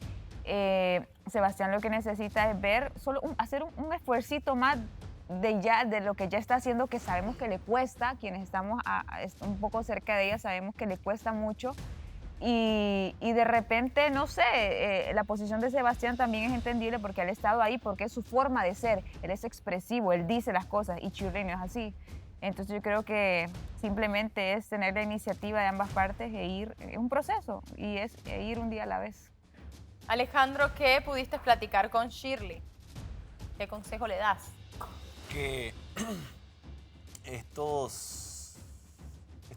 Sebastián lo que necesita es ver, hacer un esfuercito más de lo que ya está haciendo, que sabemos que le cuesta, quienes estamos un poco cerca de ella sabemos que le cuesta mucho. Y de repente, no sé, la posición de Sebastián también es entendible porque él ha estado ahí, porque es su forma de ser, él es expresivo, él dice las cosas y Shirley no es así. Entonces yo creo que simplemente es tener la iniciativa de ambas partes e ir, es un proceso y es ir un día a la vez. Alejandro, ¿qué pudiste platicar con Shirley? ¿Qué consejo le das? Que estos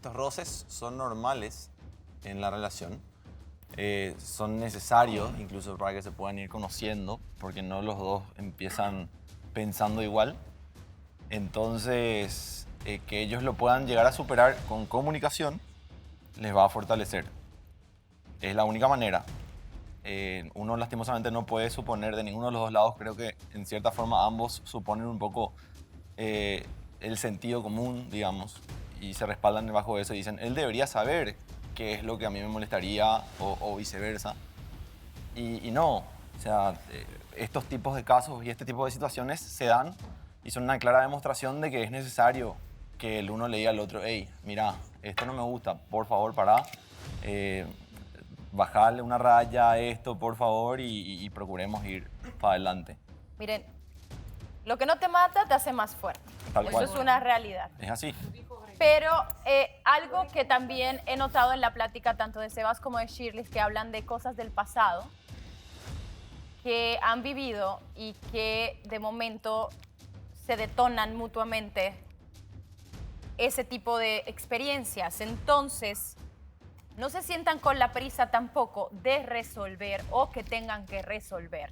roces son normales en la relación, son necesarios incluso para que se puedan ir conociendo, porque no los dos empiezan pensando igual. Entonces, que ellos lo puedan llegar a superar con comunicación les va a fortalecer. Es la única manera. Uno lastimosamente no puede suponer de ninguno de los dos lados. Creo que en cierta forma ambos suponen un poco el sentido común, digamos, y se respaldan bajo eso y dicen, él debería saber qué es lo que a mí me molestaría o viceversa. Y no, o sea, estos tipos de casos y este tipo de situaciones se dan y son una clara demostración de que es necesario que el uno le diga al otro, hey, mira, esto no me gusta, por favor, pará, bajarle una raya a esto, por favor, y procuremos ir para adelante. Miren, lo que no te mata te hace más fuerte. Tal Eso cual. es una realidad. Es así. Pero algo que también he notado en la plática tanto de Sebas como de Shirley, que hablan de cosas del pasado que han vivido y que de momento se detonan mutuamente ese tipo de experiencias. Entonces, no se sientan con la prisa tampoco de resolver o que tengan que resolver.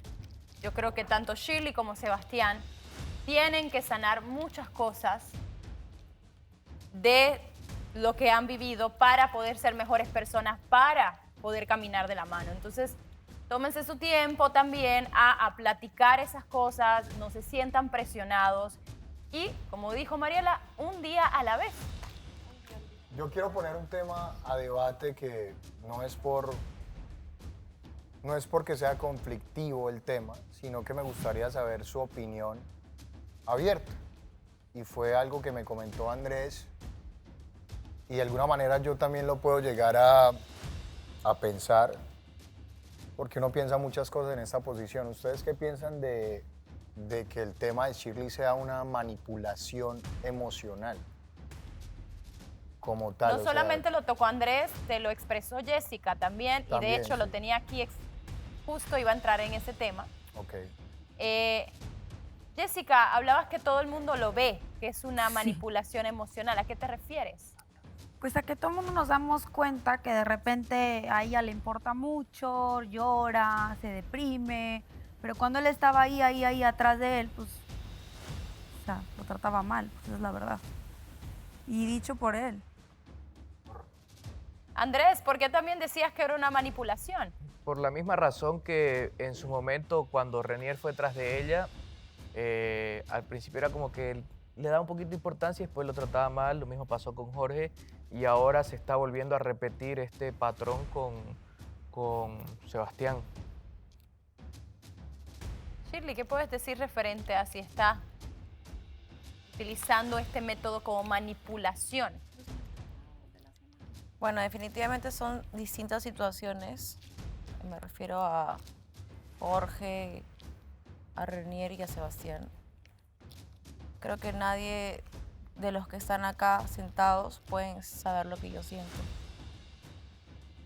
Yo creo que tanto Shirley como Sebastián tienen que sanar muchas cosas de lo que han vivido para poder ser mejores personas, para poder caminar de la mano. Entonces, tómense su tiempo también a platicar esas cosas, no se sientan presionados y, como dijo Mariela, un día a la vez. Yo quiero poner un tema a debate que no es porque sea conflictivo el tema, sino que me gustaría saber su opinión abierta. Y fue algo que me comentó Andrés y de alguna manera yo también lo puedo llegar a pensar, porque uno piensa muchas cosas en esta posición. ¿Ustedes qué piensan de que el tema de Shirley sea una manipulación emocional como tal? No solamente lo tocó Andrés, te lo expresó Jessica también, y También, de hecho lo sí. tenía aquí, justo iba a entrar en ese tema. Ok. Jessica, hablabas que todo el mundo lo ve, que es una manipulación emocional. ¿A qué te refieres? Pues a que todo el mundo nos damos cuenta que de repente a ella le importa mucho, llora, se deprime, pero cuando él estaba ahí atrás de él, pues, o sea, lo trataba mal, pues es la verdad. Y dicho por él. Andrés, ¿por qué también decías que era una manipulación? Por la misma razón que en su momento cuando Renier fue tras de ella, al principio era como que él le daba un poquito de importancia y después lo trataba mal. Lo mismo pasó con Jorge y ahora se está volviendo a repetir este patrón con Sebastián. Shirley, ¿qué puedes decir referente a si está utilizando este método como manipulación? Bueno, definitivamente son distintas situaciones. Me refiero a Jorge, a Renier y a Sebastián. Creo que nadie de los que están acá sentados pueden saber lo que yo siento.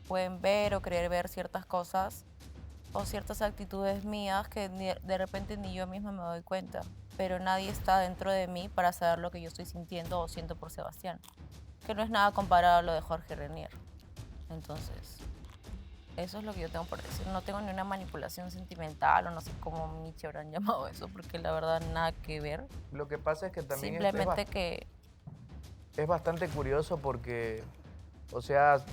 Pueden ver o querer ver ciertas cosas o ciertas actitudes mías que de repente ni yo misma me doy cuenta. Pero nadie está dentro de mí para saber lo que yo estoy sintiendo o siento por Sebastián. Que no es nada comparado a lo de Jorge Renier. Entonces, eso es lo que yo tengo por decir. No tengo ni una manipulación sentimental o no sé cómo Michi habrán llamado eso, porque la verdad nada que ver. Lo que pasa es que también simplemente es bastante curioso porque, o sea,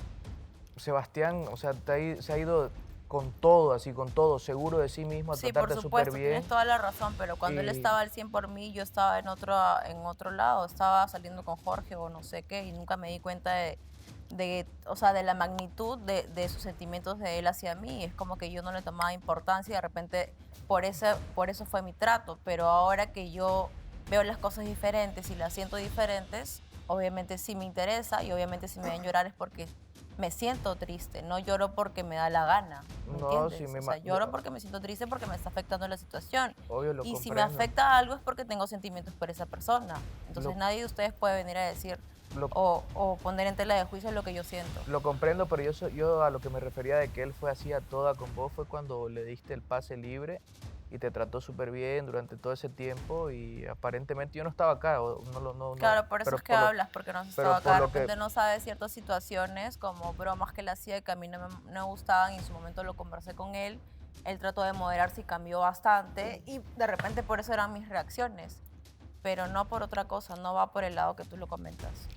Sebastián, o sea, se ha ido con todo, así con todo, seguro de sí mismo, a sí, tratarte por súper supuesto, bien. tienes toda la razón, pero cuando él estaba al 100 por mí, yo estaba en otro lado, estaba saliendo con Jorge o no sé qué, y nunca me di cuenta o sea, de la magnitud de sus sentimientos de él hacia mí. Es como que yo no le tomaba importancia y de repente por eso fue mi trato. Pero ahora que yo veo las cosas diferentes y las siento diferentes, obviamente sí me interesa y obviamente si me ven llorar es porque me siento triste. No lloro porque me da la gana, ¿me entiendes? Sí, o sea, lloro porque me siento triste porque me está afectando la situación. Obvio, lo y si me comprendo. afecta algo es porque tengo sentimientos por esa persona. Entonces nadie de ustedes puede venir a decir o poner en tela de juicio lo que yo siento. Lo comprendo, pero yo a lo que me refería de que él fue así a toda con vos fue cuando le diste el pase libre y te trató súper bien durante todo ese tiempo y aparentemente yo no estaba acá. Claro, por eso es que hablas, porque no has pero estado por acá. De lo que- repente no sabes ciertas situaciones como bromas que él hacía que a mí no me gustaban y en su momento lo conversé con él. Él trató de moderarse y cambió bastante y de repente por eso eran mis reacciones. Pero no por otra cosa, no va por el lado que tú lo comentas.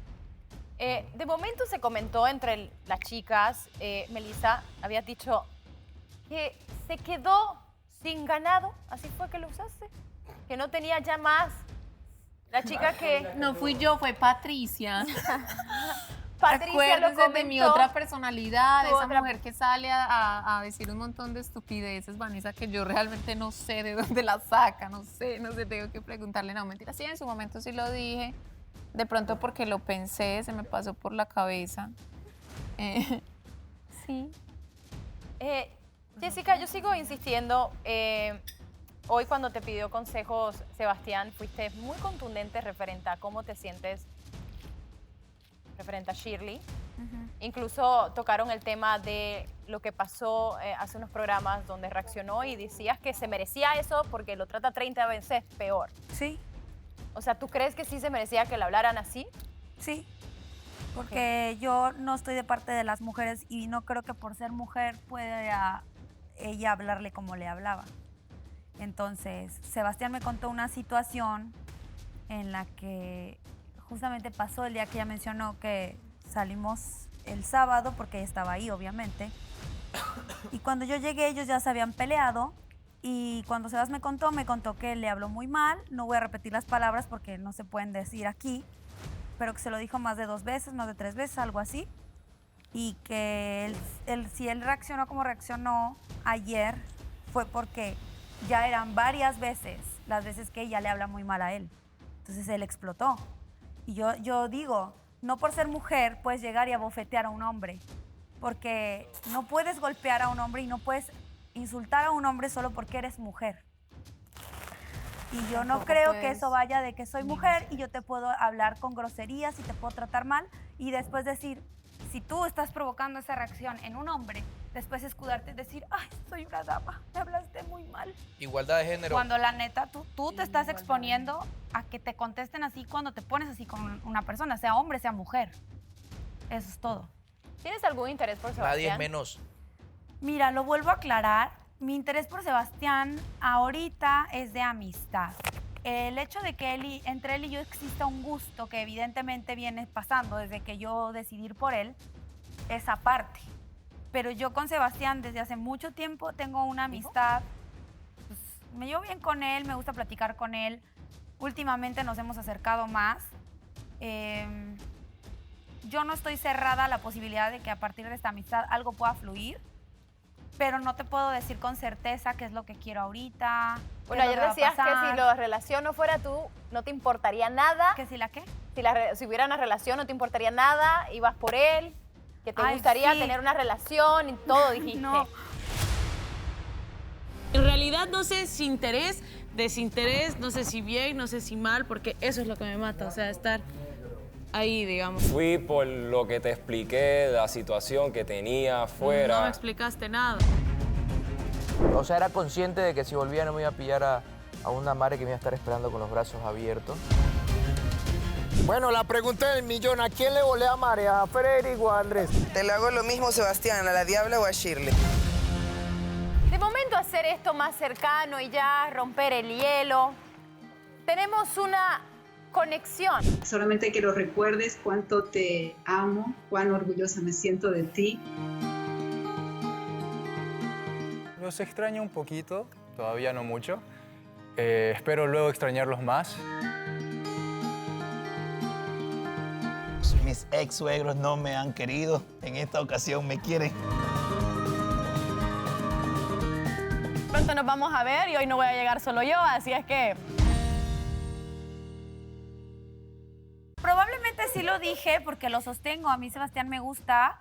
De momento se comentó entre las chicas, Melissa, habías dicho que se quedó sin ganado, así fue que lo usaste, que no tenía ya más. La chica que... No fui yo, fue Patricia. Patricia lo Acuérdense de mi comentó. otra personalidad, de Tu esa otra- mujer que sale a decir un montón de estupideces, Vanessa, que yo realmente no sé de dónde la saca, no sé, tengo que preguntarle. No, mentira, sí, en su momento sí lo dije, de pronto porque lo pensé, se me pasó por la cabeza. Sí. Jessica, yo sigo insistiendo. Hoy cuando te pidió consejos, Sebastián, fuiste muy contundente referente a cómo te sientes referente a Shirley. Incluso tocaron el tema de lo que pasó hace unos programas donde reaccionó y decías que se merecía eso porque lo trata 30 veces peor. Sí. O sea, ¿tú crees que sí se merecía que le hablaran así? Sí. Porque yo no estoy de parte de las mujeres y no creo que por ser mujer pueda ella hablarle como le hablaba. Entonces, Sebastián me contó una situación en la que justamente pasó el día que ella mencionó que salimos el sábado, porque ella estaba ahí, obviamente. Y cuando yo llegué, ellos ya se habían peleado. Y cuando Sebas me contó que le habló muy mal. No voy a repetir las palabras porque no se pueden decir aquí. Pero que se lo dijo más de 2 veces, más de 3 veces, algo así. Y que si él reaccionó como reaccionó ayer, fue porque ya eran varias veces las veces que ella le habla muy mal a él. Entonces él explotó. Y yo digo, no por ser mujer puedes llegar y abofetear a un hombre, porque no puedes golpear a un hombre y no puedes insultar a un hombre solo porque eres mujer. Y yo no Tampoco creo que puedes eso vaya de que soy mujer y yo te puedo hablar con groserías y te puedo tratar mal y después decir, si tú estás provocando esa reacción en un hombre, después escudarte y decir, ay, soy una dama, me hablaste muy mal. Igualdad de género. Cuando la neta, tú te estás exponiendo a que te contesten así cuando te pones así con una persona, sea hombre, sea mujer. Eso es todo. ¿Tienes algún interés por Sebastián? Nadie es menos. Mira, lo vuelvo a aclarar. Mi interés por Sebastián ahorita es de amistad. El hecho de que entre él y yo exista un gusto que evidentemente viene pasando desde que yo decidí ir por él, es aparte. Pero yo con Sebastián desde hace mucho tiempo tengo una amistad. Pues, me llevo bien con él, me gusta platicar con él. Últimamente nos hemos acercado más. Yo no estoy cerrada a la posibilidad de que a partir de esta amistad algo pueda fluir, pero no te puedo decir con certeza qué es lo que quiero ahorita. Bueno, ayer decías que si la relación no fuera tú, no te importaría nada. ¿Que si la qué? Si hubiera una relación, no te importaría nada, ibas por él, que te Ay, gustaría sí. tener una relación y todo, dijiste. No. En realidad no sé si interés, desinterés, no sé si bien, no sé si mal, porque eso es lo que me mata, o sea, estar ahí, digamos. Fui por lo que te expliqué, la situación que tenía afuera. No me explicaste nada. O sea, era consciente de que si volvía no me iba a pillar a una madre que me iba a estar esperando con los brazos abiertos. Bueno, la pregunta del millón, ¿a quién le volé a mare? ¿A Frederick o a Andrés? Te lo hago lo mismo, Sebastián, a la Diabla o a Shirley. De momento hacer esto más cercano y ya romper el hielo. Tenemos una conexión. Solamente quiero recuerdes cuánto te amo, cuán orgullosa me siento de ti. Los extraño un poquito, todavía no mucho. Espero luego extrañarlos más. Mis ex suegros no me han querido. En esta ocasión me quieren. Pronto nos vamos a ver y hoy no voy a llegar solo yo, así es que... Probablemente sí lo dije porque lo sostengo. A mí Sebastián me gusta,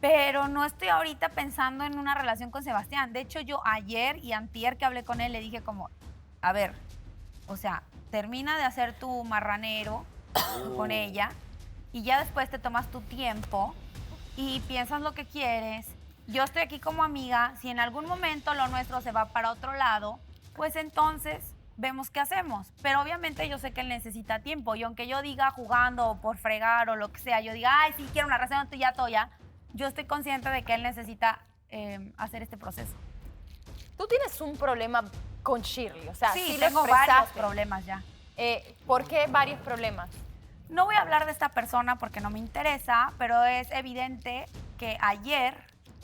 pero no estoy ahorita pensando en una relación con Sebastián. De hecho, yo ayer y antier que hablé con él le dije como, a ver, o sea, termina de hacer tu marranero con ella y ya después te tomas tu tiempo y piensas lo que quieres. Yo estoy aquí como amiga. Si en algún momento lo nuestro se va para otro lado, pues entonces vemos qué hacemos. Pero obviamente yo sé que él necesita tiempo. Y aunque yo diga jugando o por fregar o lo que sea, yo diga, ay, sí, quiero una relación tuya, toya, yo estoy consciente de que él necesita hacer este proceso. Tú tienes un problema con Shirley, o sea, Sí, lo tengo expresaste. varios problemas ya. ¿Por qué varios problemas? No voy a hablar de esta persona porque no me interesa, pero es evidente que ayer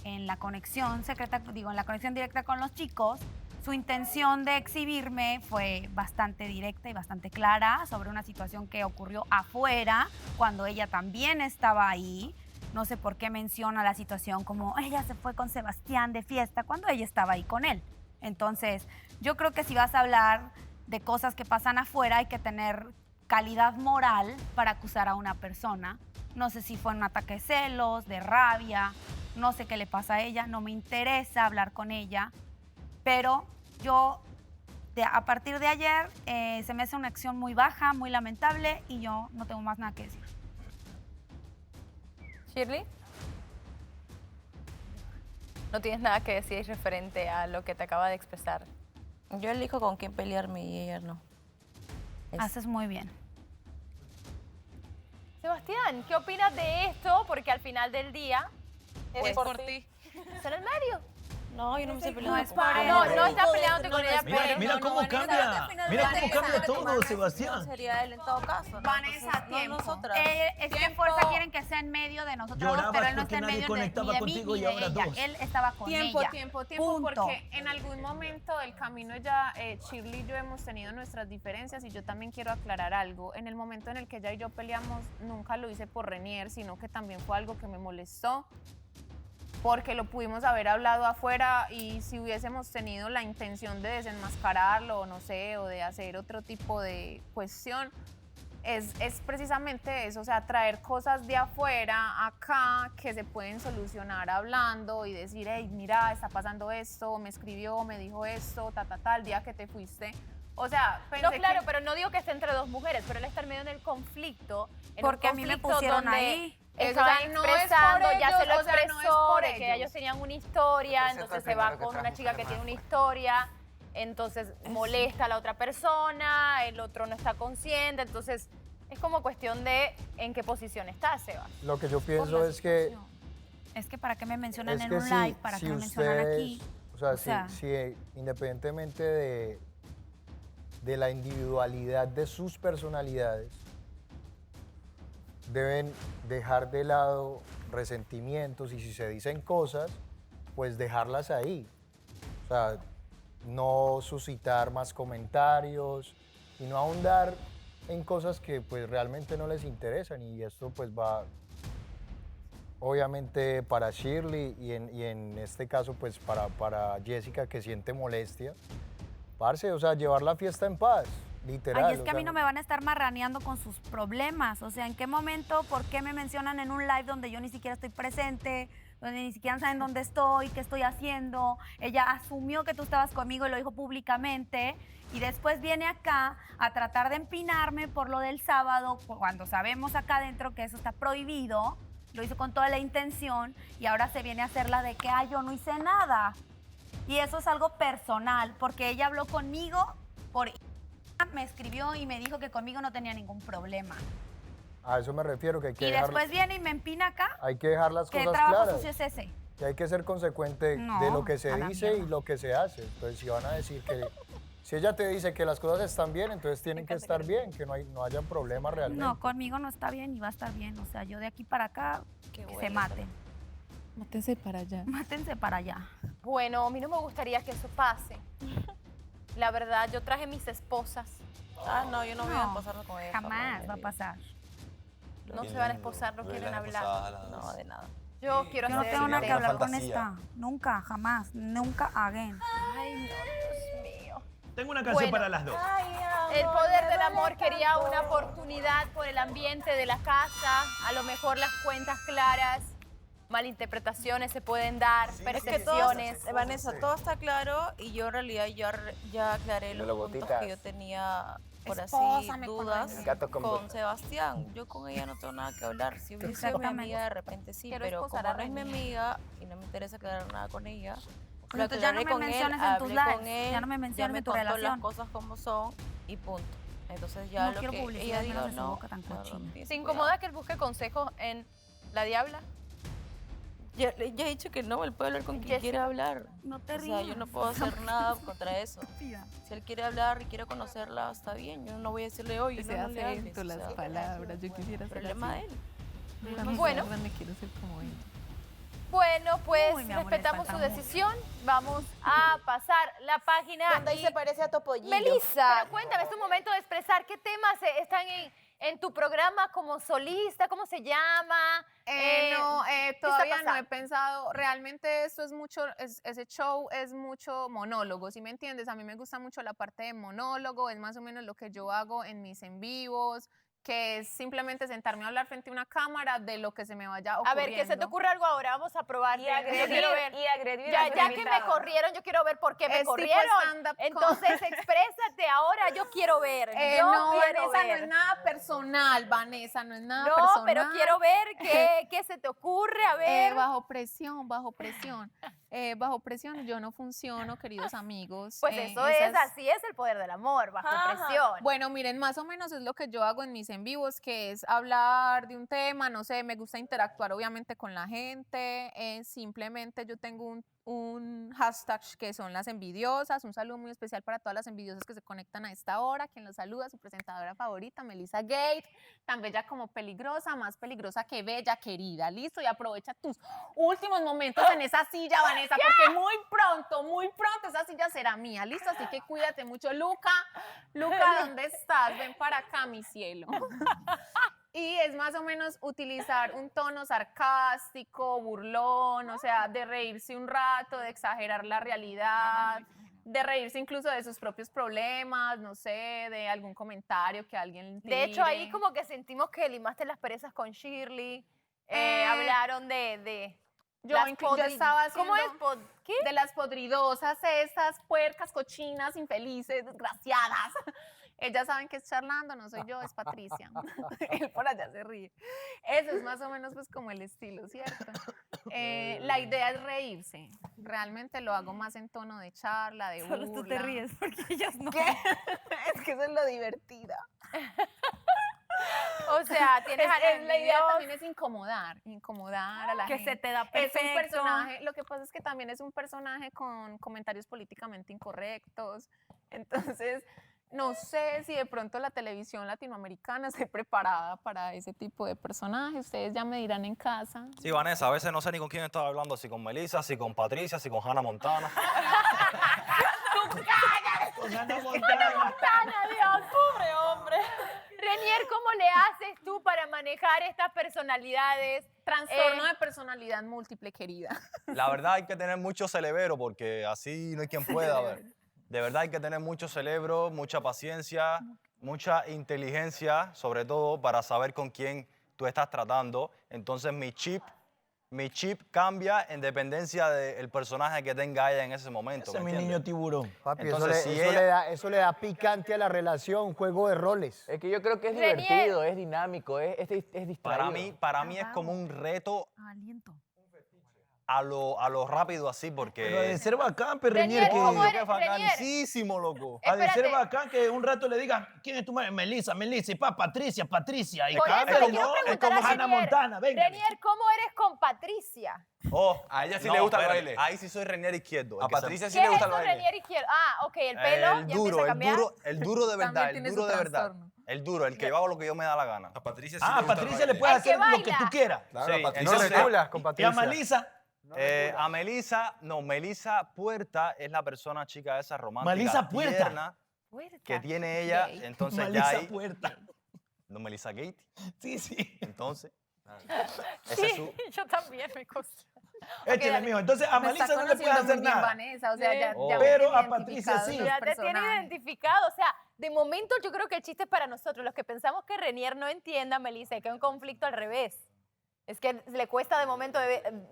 en la conexión secreta, digo, en la conexión directa con los chicos, su intención de exhibirme fue bastante directa y bastante clara sobre una situación que ocurrió afuera, cuando ella también estaba ahí. No sé por qué menciona la situación como ella se fue con Sebastián de fiesta cuando ella estaba ahí con él. Entonces, yo creo que si vas a hablar de cosas que pasan afuera, hay que tener calidad moral para acusar a una persona. No sé si fue un ataque de celos, de rabia, no sé qué le pasa a ella, no me interesa hablar con ella, pero yo a partir de ayer se me hace una acción muy baja, muy lamentable y yo no tengo más nada que decir. Shirley, no tienes nada que decir referente a lo que te acaba de expresar. Yo elijo con quién pelearme y ella no. Haces muy bien. Sebastián, ¿qué opinas de esto? Porque al final del día... Es por ti. ¿Es en el medio? No, yo no me estoy peleando. No estás peleándote con ella, pero... Mira cómo cambia. Mira cómo cambia todo, Sebastián. Sería él en todo caso. Vanessa, tiempo. nosotras. Es que fuerza quieren que sea en medio de nosotros dos, Llorabas pero él no porque está en nadie medio conectaba ni de contigo mí y ni de ahora ella. dos. Él estaba con ella. Tiempo, Punto. porque en algún momento del camino ya Shirley y yo hemos tenido nuestras diferencias y yo también quiero aclarar algo. En el momento en el que ella y yo peleamos, nunca lo hice por Renier, sino que también fue algo que me molestó, porque lo pudimos haber hablado afuera y si hubiésemos tenido la intención de desenmascararlo, o no sé, o de hacer otro tipo de cuestión, es precisamente eso, o sea, traer cosas de afuera acá que se pueden solucionar hablando y decir, hey, mira, está pasando esto, me escribió, me dijo esto, el día que te fuiste. O sea, No, claro, pero no digo que esté entre dos mujeres, pero él está en medio del conflicto. Porque a mí me pusieron ahí. Estaban no es expresando, por ya ellos, se lo o sea, no es expresó, por de que ellos. ellos tenían una historia, Ese fue entonces el se va primero que con una trajo chica que Superman. tiene una historia, entonces molesta a la otra persona, el otro no está consciente, entonces es como cuestión de en qué posición está, Seba. Lo que yo pienso es que... Es que para qué me mencionan Es en que un live, para qué me mencionan aquí. O sea, si independientemente de la individualidad de sus personalidades, deben dejar de lado resentimientos y si se dicen cosas, pues dejarlas ahí. O sea, no suscitar más comentarios y no ahondar en cosas que pues realmente no les interesan y esto pues va obviamente para Shirley y en este caso pues para Jessica que siente molestia. Parce, o sea, llevar la fiesta en paz, literal. Ay, es que a mí no me van a estar marraneando con sus problemas. O sea, ¿en qué momento, por qué me mencionan en un live donde yo ni siquiera estoy presente, donde ni siquiera saben dónde estoy, qué estoy haciendo? Ella asumió que tú estabas conmigo y lo dijo públicamente. Y después viene acá a tratar de empinarme por lo del sábado, cuando sabemos acá adentro que eso está prohibido. Lo hizo con toda la intención y ahora se viene a hacerla de que, ay, yo no hice nada. Y eso es algo personal, porque ella habló conmigo, me escribió y me dijo que conmigo no tenía ningún problema. A eso me refiero, que hay que Y después viene y me empina acá. hay que dejar las ¿Qué cosas trabajo claras. sucio es ese? Que hay que ser consecuente No, de lo que a se la dice y mierda. lo que se hace. Entonces, si van a decir que... Si ella te dice que las cosas están bien, entonces tienen que estar bien, que no hayan problemas realmente. No, conmigo no está bien y va a estar bien. O sea, yo de aquí para acá, que se maten. Mátense para allá. Mátense para allá. Bueno, a mí no me gustaría que eso pase. La verdad, yo traje mis esposas. Ah, no, yo no voy a esposarme con ella. Jamás va a pasar. No se van a esposar, no quieren hablar. No, de nada. Yo quiero Yo no hacer tengo nada que tema. hablar con esta. Nunca, jamás. Nunca again. Ay, no, Dios mío. Tengo una canción Bueno. para las dos. El poder del amor quería una oportunidad por el ambiente de la casa, a lo mejor las cuentas claras, malinterpretaciones se pueden dar, Es que todo, percepciones. Vanessa, todo está claro y yo en realidad ya aclaré los puntos que yo tenía, por así, Espósame con dudas René. Gato con con botas. Sebastián. Yo con ella no tengo nada que hablar. Si hubiese sido mi Exactamente. amiga, de repente sí, Quiero pero esposar como a no es mi René. amiga y no me interesa aclarar nada con ella, Pues entonces ya no me menciones en tus lives, ya no me menciones me en tu contó relación. las cosas como son y punto. Entonces ya No lo quiero que publicidad, ella menos diga de su no. boca tan cochina. ¿Se incomoda que él busque consejos en La Diabla? Ya he dicho que no, él puede hablar con quien quiera hablar. No te O sea, yo rías. no puedo hacer nada contra eso. Estúpida. Si él quiere hablar y quiere conocerla, está bien. Yo no voy a decirle, oye, Se no le hables. acento O las sea, palabras, yo quisiera ser problema de así. él. Cuando Bueno. sea grande quiero ser como ella. Bueno, pues Uy, mi amor, respetamos les su falta mucho. decisión. Vamos a pasar la página. Cuando ahí se parece a Topollillo. Melissa, pero cuéntame, es tu momento de expresar qué temas están en tu programa como solista, ¿cómo se llama? No, ¿qué está todavía no he pasando? pensado. Realmente esto es mucho, ese show es mucho monólogo, ¿sí me entiendes? A mí me gusta mucho la parte de monólogo, es más o menos lo que yo hago en mis en vivos, que es simplemente sentarme a hablar frente a una cámara de lo que se me vaya A ocurriendo. ver, que se te ocurre algo ahora, vamos a probar. Y agredir Ya, a los ya que me invitados. corrieron, yo quiero ver por qué me Es tipo corrieron. stand-up Entonces, exprésate ahora, yo quiero ver. Yo No, quiero Vanessa, ver. no es nada personal, Vanessa, no es nada No, personal. pero quiero ver qué se te ocurre, a ver. Bajo presión, bajo presión. Bajo presión yo no funciono, queridos amigos. Pues eso es, así es el poder del amor, bajo presión. Bueno, miren, más o menos es lo que yo hago en mis en vivos, que es hablar de un tema, no sé, me gusta interactuar obviamente con la gente, simplemente yo tengo un hashtag que son las envidiosas, un saludo muy especial para todas las envidiosas que se conectan a esta hora, quien los saluda, su presentadora favorita, Melissa Gate, tan bella como peligrosa, más peligrosa que bella, querida, listo, y aprovecha tus últimos momentos en esa silla, Vanessa, porque muy pronto esa silla será mía, listo, así que cuídate mucho, Luca, ¿dónde estás? Ven para acá, mi cielo. Y es más o menos utilizar un tono sarcástico, burlón, o sea, de reírse un rato, de exagerar la realidad, de reírse incluso de sus propios problemas, no sé, de algún comentario que alguien tire. De hecho, ahí como que sentimos que limaste las perezas con Shirley. Hablaron de Yo las incluso estaba haciendo ¿Cómo es? ¿Qué? de las podridosas, estas puercas, cochinas, infelices, desgraciadas. Ellas saben que es charlando, no soy yo, es Patricia. Él por allá se ríe. Eso es más o menos pues como el estilo, ¿cierto? La idea es reírse. Realmente lo hago más en tono de charla, de burla. Solo tú te ríes porque ellas no. ¿Qué? Es que eso es lo divertido. O sea, tienes a la la idea también es incomodar a la Que gente. se te da Es perfecto. un personaje, lo que pasa es que también es un personaje con comentarios políticamente incorrectos. Entonces, no sé si de pronto la televisión latinoamericana esté preparada para ese tipo de personajes. Ustedes ya me dirán en casa. Sí, Vanessa, a veces no sé ni con quién estaba hablando, si con Melissa, si con Patricia, si con Hannah Montana. Con Hannah Montana, Dios, pobre hombre. Renier, ¿cómo le haces tú para manejar estas personalidades? Trastorno de personalidad múltiple, querida. La verdad hay que tener mucho cerebro porque así no hay quien pueda ver. De verdad hay que tener mucho cerebro, mucha paciencia, mucha inteligencia, sobre todo para saber con quién tú estás tratando. Entonces mi chip cambia en dependencia del personaje que tenga ella en ese momento. Ese es ¿me mi entiendes? niño tiburón. Papi, Entonces, eso, si eso ella- le da picante a la relación, un juego de roles. Es que yo creo que es Renier. divertido, es dinámico, es distraído. Para mí es como un reto Aliento. a lo rápido así porque... Pero de ser bacán, pero Renier, Renier, ¿cómo que... eres, ¡Qué bacanísimo, loco! Ha de ser Espérate. bacán que un rato le digan, ¿quién es tu madre? Melissa, y pa, Patricia. Y Por eso cambia, le quiero preguntar a Hannah Renier. Montana, venga. Renier, ¿cómo eres con Patricia? Oh, A ella sí le gusta el espérate, baile. Ahí sí soy Renier izquierdo. A el que se- Patricia sí ¿Qué le es gusta eso, el baile. Renier izquierdo? Ah, ok, el pelo ya empieza a cambiar. el duro de verdad, También el tiene duro su de verdad. trastorno. El duro, el que yo hago lo que yo me da la gana. A Patricia sí Ah, le gusta Patricia el le baile. puede El que hacer lo que baila. tú quieras. Claro, Sí, a Patricia No entonces- le culas con Y a Patricia. Melissa, A Melissa Puerta es la persona chica esa romántica. Melissa Puerta. tierna Puerta. que tiene ella, Gay. entonces ya Melissa ahí... Puerta. No, Melissa Gate. Sí, sí. Entonces, Sí, yo también me consta. Échale, mijo. Entonces a Me está Melissa no le puedes conociendo hacer muy bien nada. Vanessa, o sea, ya, Oh. ya me Pero tiene a Patricia identificado sí. los Ya te tiene personajes. identificado. O sea, de momento yo creo que el chiste es para nosotros, los que pensamos que Renier no entienda a Melissa, y que hay un conflicto al revés. Es que le cuesta de momento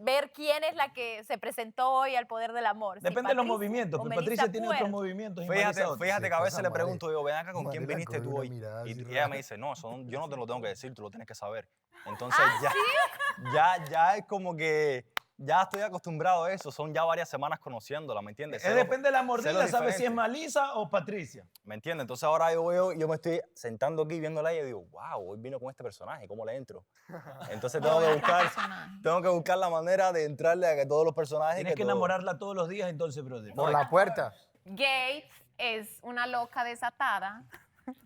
ver quién es la que se presentó hoy al poder del amor. si Depende de los Patricia movimientos. o Pero Melissa Patricia tiene otros Puerta. movimientos. y fíjate, Melissa otros. fíjate que a Sí, veces cosa le madre. pregunto yo, ven acá, ¿con quién Madre, viniste con tú una hoy? mirada Y así ella rara. me dice, no, yo no te lo tengo que decir, tú lo tienes que saber. Entonces ¿Ah, ya es como que ya estoy acostumbrado a eso, son ya varias semanas conociéndola, ¿me entiendes? Depende de la sé lo mordida, ¿sabes si es diferente. Melissa o Patricia? ¿Me entiendes? Entonces ahora yo me estoy sentando aquí viéndola y yo digo, wow, hoy vino con este personaje, ¿cómo le entro? Entonces tengo que buscar la manera de entrarle a que todos los personajes... Tienes que todo- enamorarla todos los días, entonces, brother. Por la puerta. Gates es una loca desatada.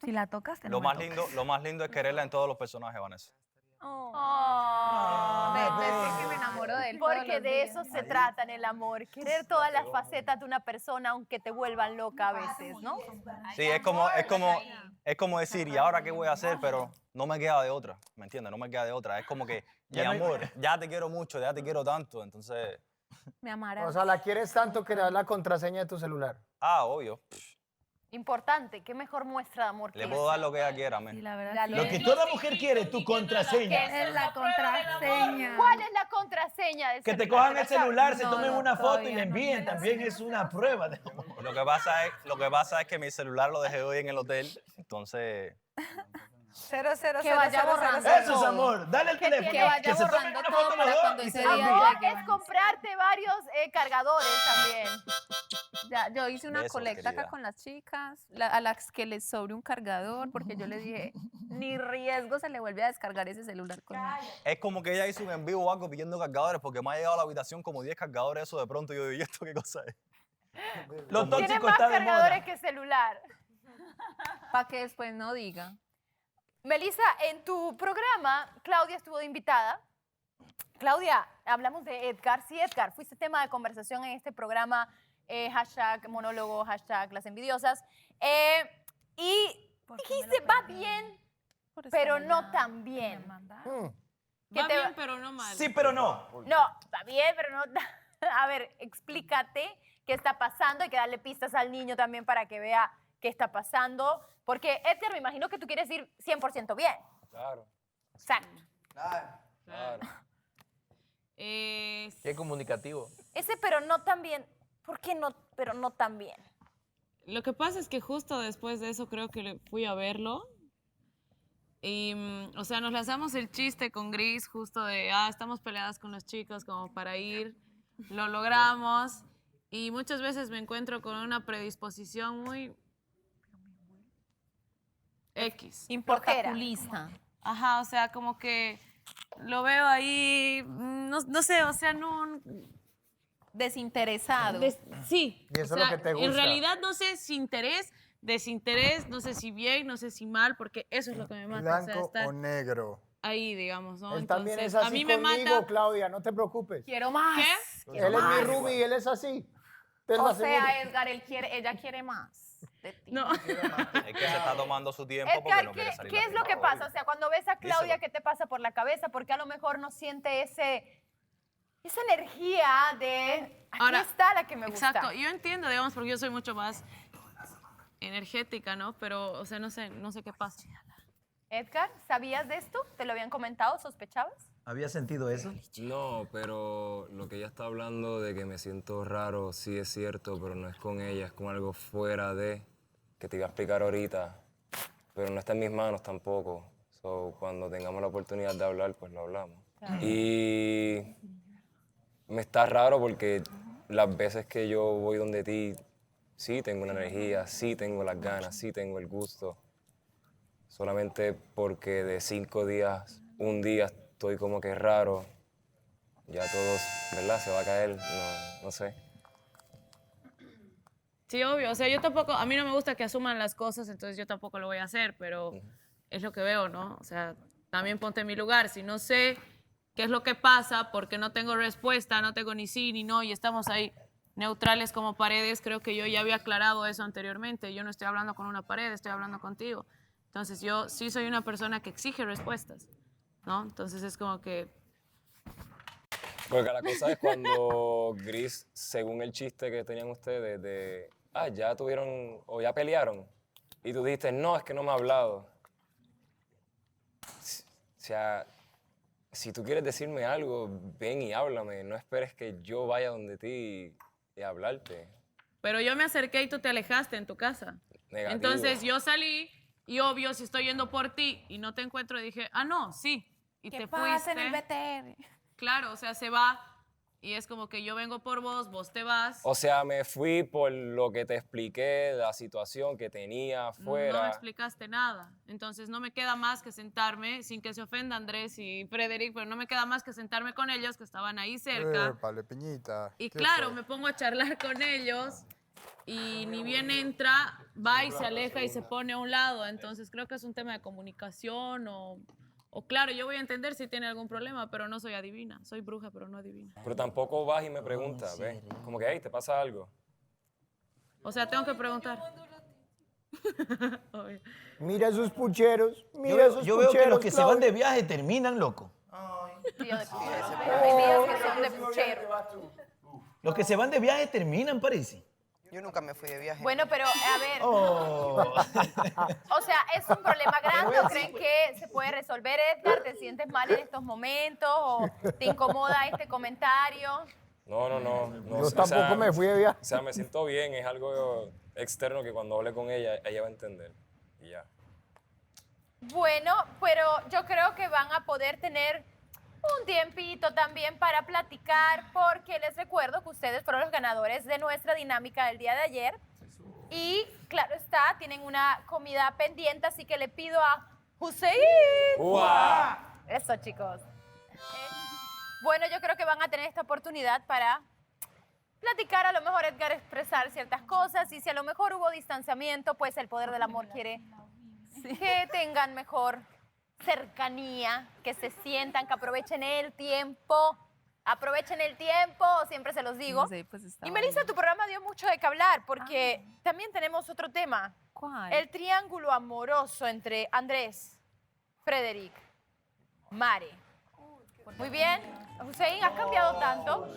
Si la tocas, te Lo más lindo es quererla en todos los personajes, Vanessa. Es que me enamoro de él todos Porque los de días. eso se trata en el amor, querer todas las facetas de una persona aunque te vuelvan loca a veces, ¿no? Sí, es como decir, ¿y ahora qué voy a hacer? Pero no me queda de otra, ¿me entiendes? No me queda de otra. Es como que, mi Ya no hay- amor, ya te quiero mucho, ya te quiero tanto, entonces... Me amarás. O sea, la quieres tanto que le das la contraseña de tu celular. Ah, obvio. Importante, qué mejor muestra de amor que Le puedo esa. dar lo que ella quiera, men. Lo que toda mujer quiere, tu contraseña. Es la contraseña. ¿Cuál es la contraseña del Que te celular? cojan el celular, se No, tomen no, una foto y todavía la envíen. También es una prueba de amor. Lo que pasa es que mi celular lo dejé hoy en el hotel, entonces... 0, 0, Que vaya borrando Eso es amor. Dale el teléfono. Que vaya que se tomen borrando una todo foto para los cuando dos y ese se la día envíen. llegue. Es comprarte varios cargadores también. Ya, yo hice una Besos, colecta acá querida. con las chicas, a las que les sobre un cargador, porque yo les dije, ni riesgo se le vuelve a descargar ese celular conmigo. Es como que ella hizo un envío o algo pidiendo cargadores porque me ha llegado a la habitación como 10 cargadores, eso de pronto yo digo, ¿y esto qué cosa es? Lo Tiene tóxico más está de cargadores moda. que celular. Para que después no diga. Melissa, en tu programa, Claudia estuvo de invitada. Claudia, hablamos de Edgar. Sí, Edgar, fuiste tema de conversación en este programa, hashtag monólogo, hashtag las envidiosas. Y dijiste, va bien, pero no tan bien. ¿Qué Va te bien, pero no mal. Sí, pero no. No, va bien, pero no... A ver, explícate qué está pasando. Hay que darle pistas al niño también para que vea qué está pasando. Porque, Edgar, me imagino que tú quieres ir 100% bien. Claro. Exacto. Claro. Qué comunicativo. Ese pero no tan bien. ¿Por qué no, pero no tan bien? Lo que pasa es que justo después de eso creo que fui a verlo. Y, o sea, nos lanzamos el chiste con Gris justo de, estamos peleadas con los chicos como para ir. Lo logramos. Y muchas veces me encuentro con una predisposición muy X. Importaculista. Ajá, o sea, como que lo veo ahí, no sé, o sea, no... Desinteresado. Sí. Y eso o es lo sea, que te gusta. En realidad no sé si interés, desinterés, no sé si bien, no sé si mal, porque eso es lo que me mata. Blanco o sea, estar o negro. ahí, digamos, ¿no? Él también es Entonces, así a mí me conmigo, mata... Claudia, no te preocupes. Quiero más. ¿Qué? Él es mi roomie y él es así. Te lo O aseguro. sea, Edgar, ella quiere más de ti. No. Es que se está tomando su tiempo porque Edgar, no quiere salir. ¿qué la es lo que primera, pasa? O sea, cuando ves a Claudia, Díselo. ¿qué te pasa por la cabeza? Porque a lo mejor no siente esa energía de aquí Ahora, está la que me gusta. Exacto, yo entiendo, digamos, porque yo soy mucho más energética, ¿no? Pero, o sea, no sé qué pasa. Edgar, ¿sabías de esto? ¿Te lo habían comentado? ¿Sospechabas? ¿Había sentido eso? No, pero lo que ella está hablando de que me siento raro, sí es cierto, pero no es con ella, es con algo fuera de, que te iba a explicar ahorita, pero no está en mis manos tampoco. So, cuando tengamos la oportunidad de hablar, pues lo hablamos. Claro. Y me está raro porque las veces que yo voy donde ti, sí tengo la energía, sí tengo las ganas, sí tengo el gusto. Solamente porque de 5 días, un día estoy como que raro, ya todos, ¿verdad? Se va a caer, no sé. Sí, obvio, o sea, yo tampoco, a mí no me gusta que asuman las cosas, entonces yo tampoco lo voy a hacer, pero es lo que veo, ¿no? O sea, también ponte en mi lugar, si no sé qué es lo que pasa, porque no tengo respuesta, no tengo ni sí ni no, y estamos ahí neutrales como paredes, creo que yo ya había aclarado eso anteriormente, yo no estoy hablando con una pared, estoy hablando contigo. Entonces yo sí soy una persona que exige respuestas, ¿no? Entonces es como que... Porque la cosa es cuando Gris, según el chiste que tenían ustedes de, ya tuvieron o ya pelearon, y tú dijiste, no, es que no me ha hablado. O sea, si tú quieres decirme algo, ven y háblame, no esperes que yo vaya donde ti y hablarte. Pero yo me acerqué y tú te alejaste en tu casa. Negativo. Entonces yo salí y obvio, si estoy yendo por ti y no te encuentro, dije, no, sí. Y ¿Qué te pasa fuiste. en el BTR? Claro, o sea, se va y es como que yo vengo por vos te vas. O sea, me fui por lo que te expliqué, la situación que tenía afuera. No me explicaste nada. Entonces no me queda más que sentarme, sin que se ofenda Andrés y Frederick, pero no me queda más que sentarme con ellos que estaban ahí cerca. Épale, piñita. Y ¿Qué claro, fue? me pongo a charlar con ellos y ni bien entra, va y se aleja y se pone a un lado. Entonces creo que es un tema de comunicación o O claro, yo voy a entender si tiene algún problema, pero no soy adivina. Soy bruja, pero no adivina. Pero tampoco vas y me preguntas, ¿ves? Como que, hey, ¿te pasa algo? O sea, tengo que preguntar. Obvio. Mira esos pucheros, mira esos Yo veo que los que se van Claudia. de viaje terminan, loco. Tío de puchero. Hay días que son de puchero. Los que se van de viaje terminan, parece. Yo nunca me fui de viaje. Bueno, pero a ver. Oh. O sea, ¿es un problema grande o creen que se puede resolver, Edgar? ¿Te sientes mal en estos momentos o te incomoda este comentario? No. Yo tampoco me fui de viaje. O sea, me siento bien, es algo externo que cuando hable con ella, ella va a entender. Y ya. Bueno, pero yo creo que van a poder tener un tiempito también para platicar, porque les recuerdo que ustedes fueron los ganadores de nuestra dinámica del día de ayer. Y claro está, tienen una comida pendiente, así que le pido a Hussein. ¡Uah! Eso, chicos. Bueno, yo creo que van a tener esta oportunidad para platicar, a lo mejor Edgar expresar ciertas cosas, y si a lo mejor hubo distanciamiento, pues el poder del amor quiere que tengan mejor cercanía, que se sientan, que aprovechen el tiempo. Aprovechen el tiempo, siempre se los digo. No sé, pues está Y Melissa, tu programa dio mucho de qué hablar, porque también tenemos otro tema. ¿Cuál? El triángulo amoroso entre Andrés, Frederick, Mare. Muy bien. Hussein, ¿has cambiado tanto?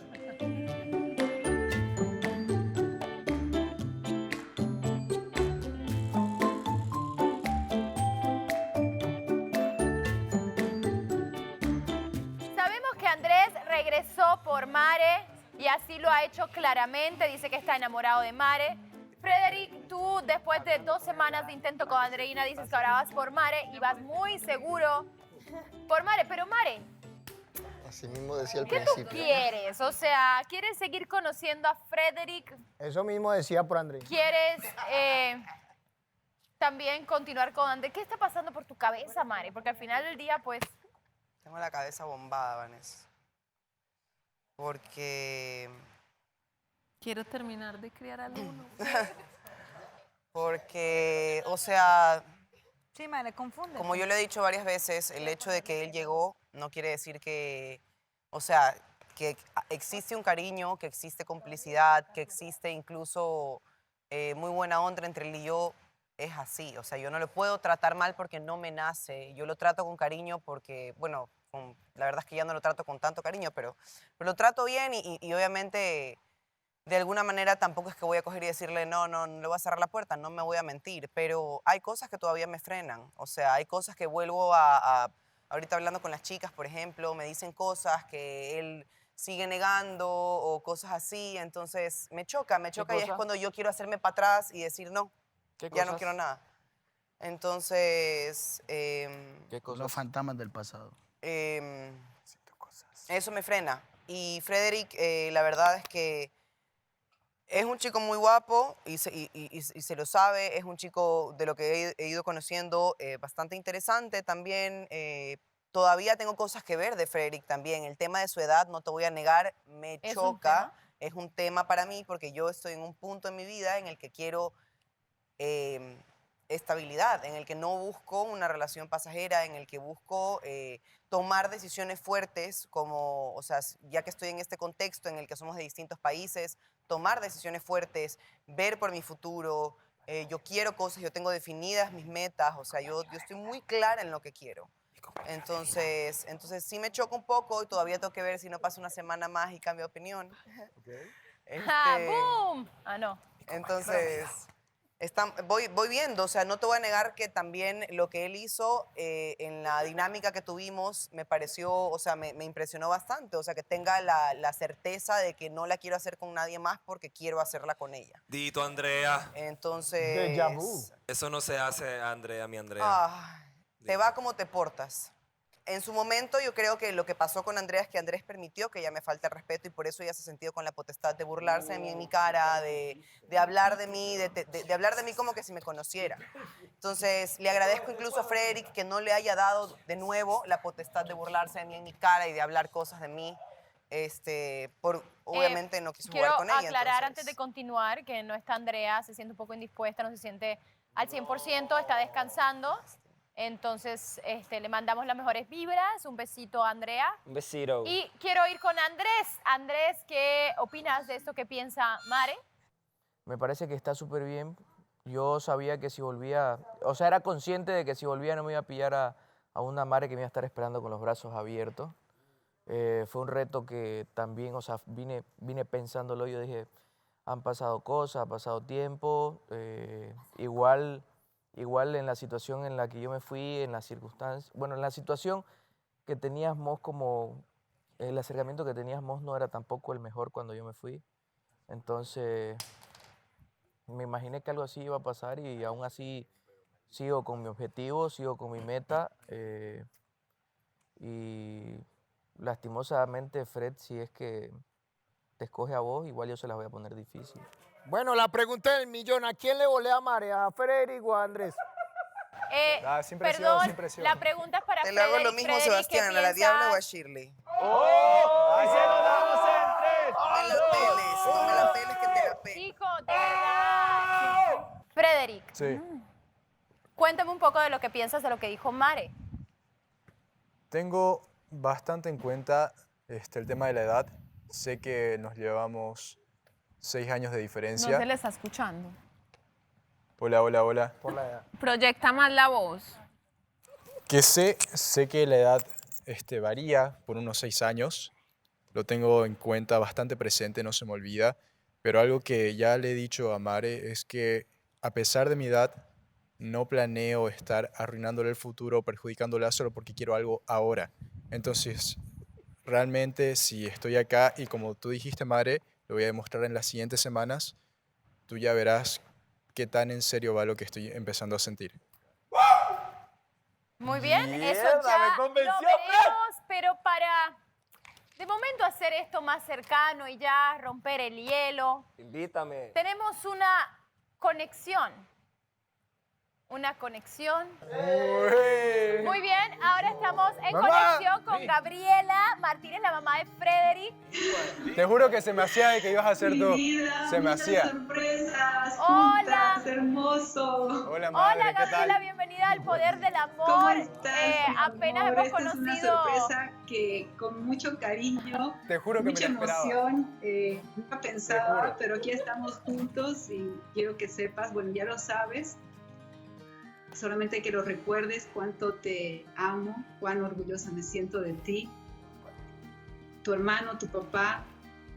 Sabemos que Andrés regresó por Mare y así lo ha hecho claramente. Dice que está enamorado de Mare. Frederick, tú después de 2 semanas de intento con Andreina dices que ahora vas por Mare y vas muy seguro por Mare. Pero Mare, Así mismo decía al ¿qué tú principio. quieres? O sea, ¿quieres seguir conociendo a Frederick? Eso mismo decía por Andrés. ¿Quieres también continuar con Andrés? ¿Qué está pasando por tu cabeza, Mare? Porque al final del día, pues... Tengo la cabeza bombada, Vanessa. Porque... Quiero terminar de criar al uno. Porque, o sea... Sí, me confunde. Como yo le he dicho varias veces, el hecho de que él llegó no quiere decir que, o sea, que existe un cariño, que existe complicidad, que existe incluso muy buena onda entre él y yo. Es así, o sea, yo no lo puedo tratar mal porque no me nace. Yo lo trato con cariño porque, bueno, la verdad es que ya no lo trato con tanto cariño, pero lo trato bien y obviamente... De alguna manera tampoco es que voy a coger y decirle, no le voy a cerrar la puerta, no me voy a mentir, pero hay cosas que todavía me frenan. O sea, hay cosas que vuelvo ahorita hablando con las chicas, por ejemplo, me dicen cosas que él sigue negando o cosas así, entonces me choca y es cosa? cuando yo quiero hacerme para atrás y decir, no, ¿Qué ya no cosas? quiero nada. Entonces, ¿Qué cosas? Los fantasmas del pasado. eso me frena. Y Frederick, la verdad es que es un chico muy guapo y se lo sabe, es un chico de lo que he ido conociendo bastante interesante también. Todavía tengo cosas que ver de Frederick también. El tema de su edad, no te voy a negar, me ¿Es un choca. Es un tema para mí porque yo estoy en un punto en mi vida en el que quiero estabilidad, en el que no busco una relación pasajera, en el que busco tomar decisiones fuertes, como, o sea, ya que estoy en este contexto en el que somos de distintos países, tomar decisiones fuertes, ver por mi futuro. Yo quiero cosas, yo tengo definidas mis metas, o sea, yo estoy muy clara en lo que quiero. Entonces sí me choca un poco y todavía tengo que ver si no pasa una semana más y cambio de opinión. ¡Boom! No. Entonces, voy viendo, o sea, no te voy a negar que también lo que él hizo en la dinámica que tuvimos me pareció, o sea, me impresionó bastante, o sea, que tenga la certeza de que no la quiero hacer con nadie más porque quiero hacerla con ella. Dito, Andrea. Entonces... Déjà vu. Eso no se hace, Andrea, mi Andrea. Te va como te portas. En su momento yo creo que lo que pasó con Andrea es que Andrés permitió que ella me falte el respeto y por eso ella se ha sentido con la potestad de burlarse de mí en mi cara, de hablar de mí, de hablar de mí como que si me conociera. Entonces le agradezco incluso a Frederick que no le haya dado de nuevo la potestad de burlarse de mí en mi cara y de hablar cosas de mí. Obviamente no quiso jugar con ella. Quiero aclarar entonces. antes de continuar que no está Andrea, se siente un poco indispuesta, no se siente al 100%, está descansando. Entonces, le mandamos las mejores vibras. Un besito a Andrea. Un besito. Y quiero ir con Andrés. Andrés, ¿qué opinas de esto que piensa Mare? Me parece que está súper bien. Yo sabía que si volvía, o sea, era consciente de que si volvía no me iba a pillar a una Mare que me iba a estar esperando con los brazos abiertos. Fue un reto que también, o sea, vine pensándolo. Yo dije, han pasado cosas, ha pasado tiempo. Igual en la situación en la que yo me fui, en las circunstancias, bueno, en la situación que tenías Moss como, el acercamiento que tenías Moss no era tampoco el mejor cuando yo me fui. Entonces, me imaginé que algo así iba a pasar y aún así sigo con mi objetivo, sigo con mi meta. Y lastimosamente, Fred, si es que te escoge a vos, igual yo se las voy a poner difícil. Bueno, la pregunta del millón, ¿a quién le volea Mare? ¿A Frederick o a Andrés? Sin presión, Perdón, sin presión. la pregunta es para Te lo hago lo Frederick. mismo, Frederick, ¿qué Sebastián, a la piensas? Diabla o a Shirley. ¡Oh! ¡Y se lo damos en 3! No me la peles, no me la peles que te la peles. Chicos, de verdad. Frederick, Sí. cuéntame un poco de lo que piensas de lo que dijo Mare. Tengo bastante en cuenta el tema de la edad. Sé que nos llevamos 6 años de No diferencia. se le está escuchando. Hola, hola, hola. Por la edad. Proyecta más la voz. Que sé que la edad varía por unos 6 años. Lo tengo en cuenta, bastante presente, no se me olvida. Pero algo que ya le he dicho a Mare es que a pesar de mi edad, no planeo estar arruinándole el futuro, perjudicándola solo porque quiero algo ahora. Entonces, realmente si estoy acá y como tú dijiste, Mare, lo voy a demostrar en las siguientes semanas, tú ya verás qué tan en serio va lo que estoy empezando a sentir. Muy bien, eso Mierda, ya me convenció, lo veremos, pero para de momento hacer esto más cercano y ya romper el hielo, Invítame. tenemos una conexión. Una conexión. Muy bien, ahora estamos en Mamá. conexión con Gabriela Martínez, la mamá de Frederick. Te juro que se me hacía de que ibas a hacer tú. Se me hacía. sorpresas Hola. juntas, hermoso. Hola, madre, Hola ¿qué tal? Gabriela, bienvenida al Poder del Amor. ¿Cómo estás, mi Apenas amor? hemos Esta es una conocido. sorpresa que con mucho cariño, Te juro que mucha me la esperaba. emoción, nunca pensaba, pero aquí estamos juntos y quiero que sepas, bueno, ya lo sabes, solamente que lo recuerdes cuánto te amo, cuán orgullosa me siento de ti. Tu hermano, tu papá,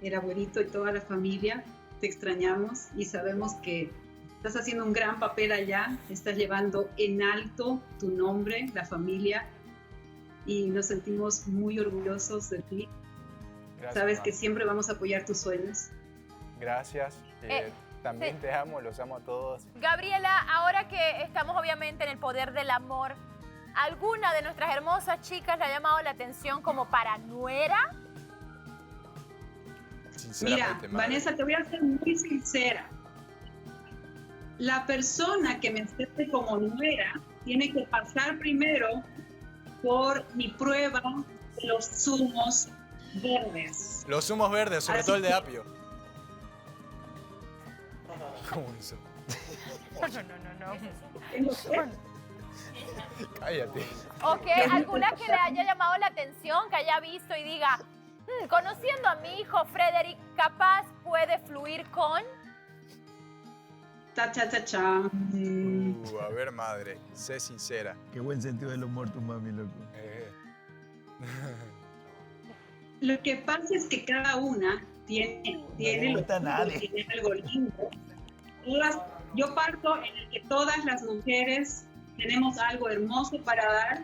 el abuelito y toda la familia, te extrañamos y sabemos que estás haciendo un gran papel allá, estás llevando en alto tu nombre, la familia, y nos sentimos muy orgullosos de ti. Gracias, Sabes mamá. que siempre vamos a apoyar tus sueños. Gracias. También sí. te amo, los amo a todos. Gabriela, ahora que estamos obviamente en el Poder del Amor, ¿alguna de nuestras hermosas chicas le ha llamado la atención como para nuera? Mira, Sinceramente, madre. Vanessa, te voy a ser muy sincera. La persona que me acepte como nuera tiene que pasar primero por mi prueba de los zumos verdes. Los zumos verdes, sobre Así todo el de que- apio. ¿Cómo eso? No. Cállate. Ok, ¿alguna que le haya llamado la atención, que haya visto y diga, conociendo a mi hijo Frederick, capaz puede fluir con? Ta, cha, cha, cha. A ver, madre, sé sincera. Qué buen sentido del humor tu mami, loco. Lo que pasa es que cada una tiene lo gusta suyo, nadie. tiene algo lindo. Yo parto en el que todas las mujeres tenemos algo hermoso para dar,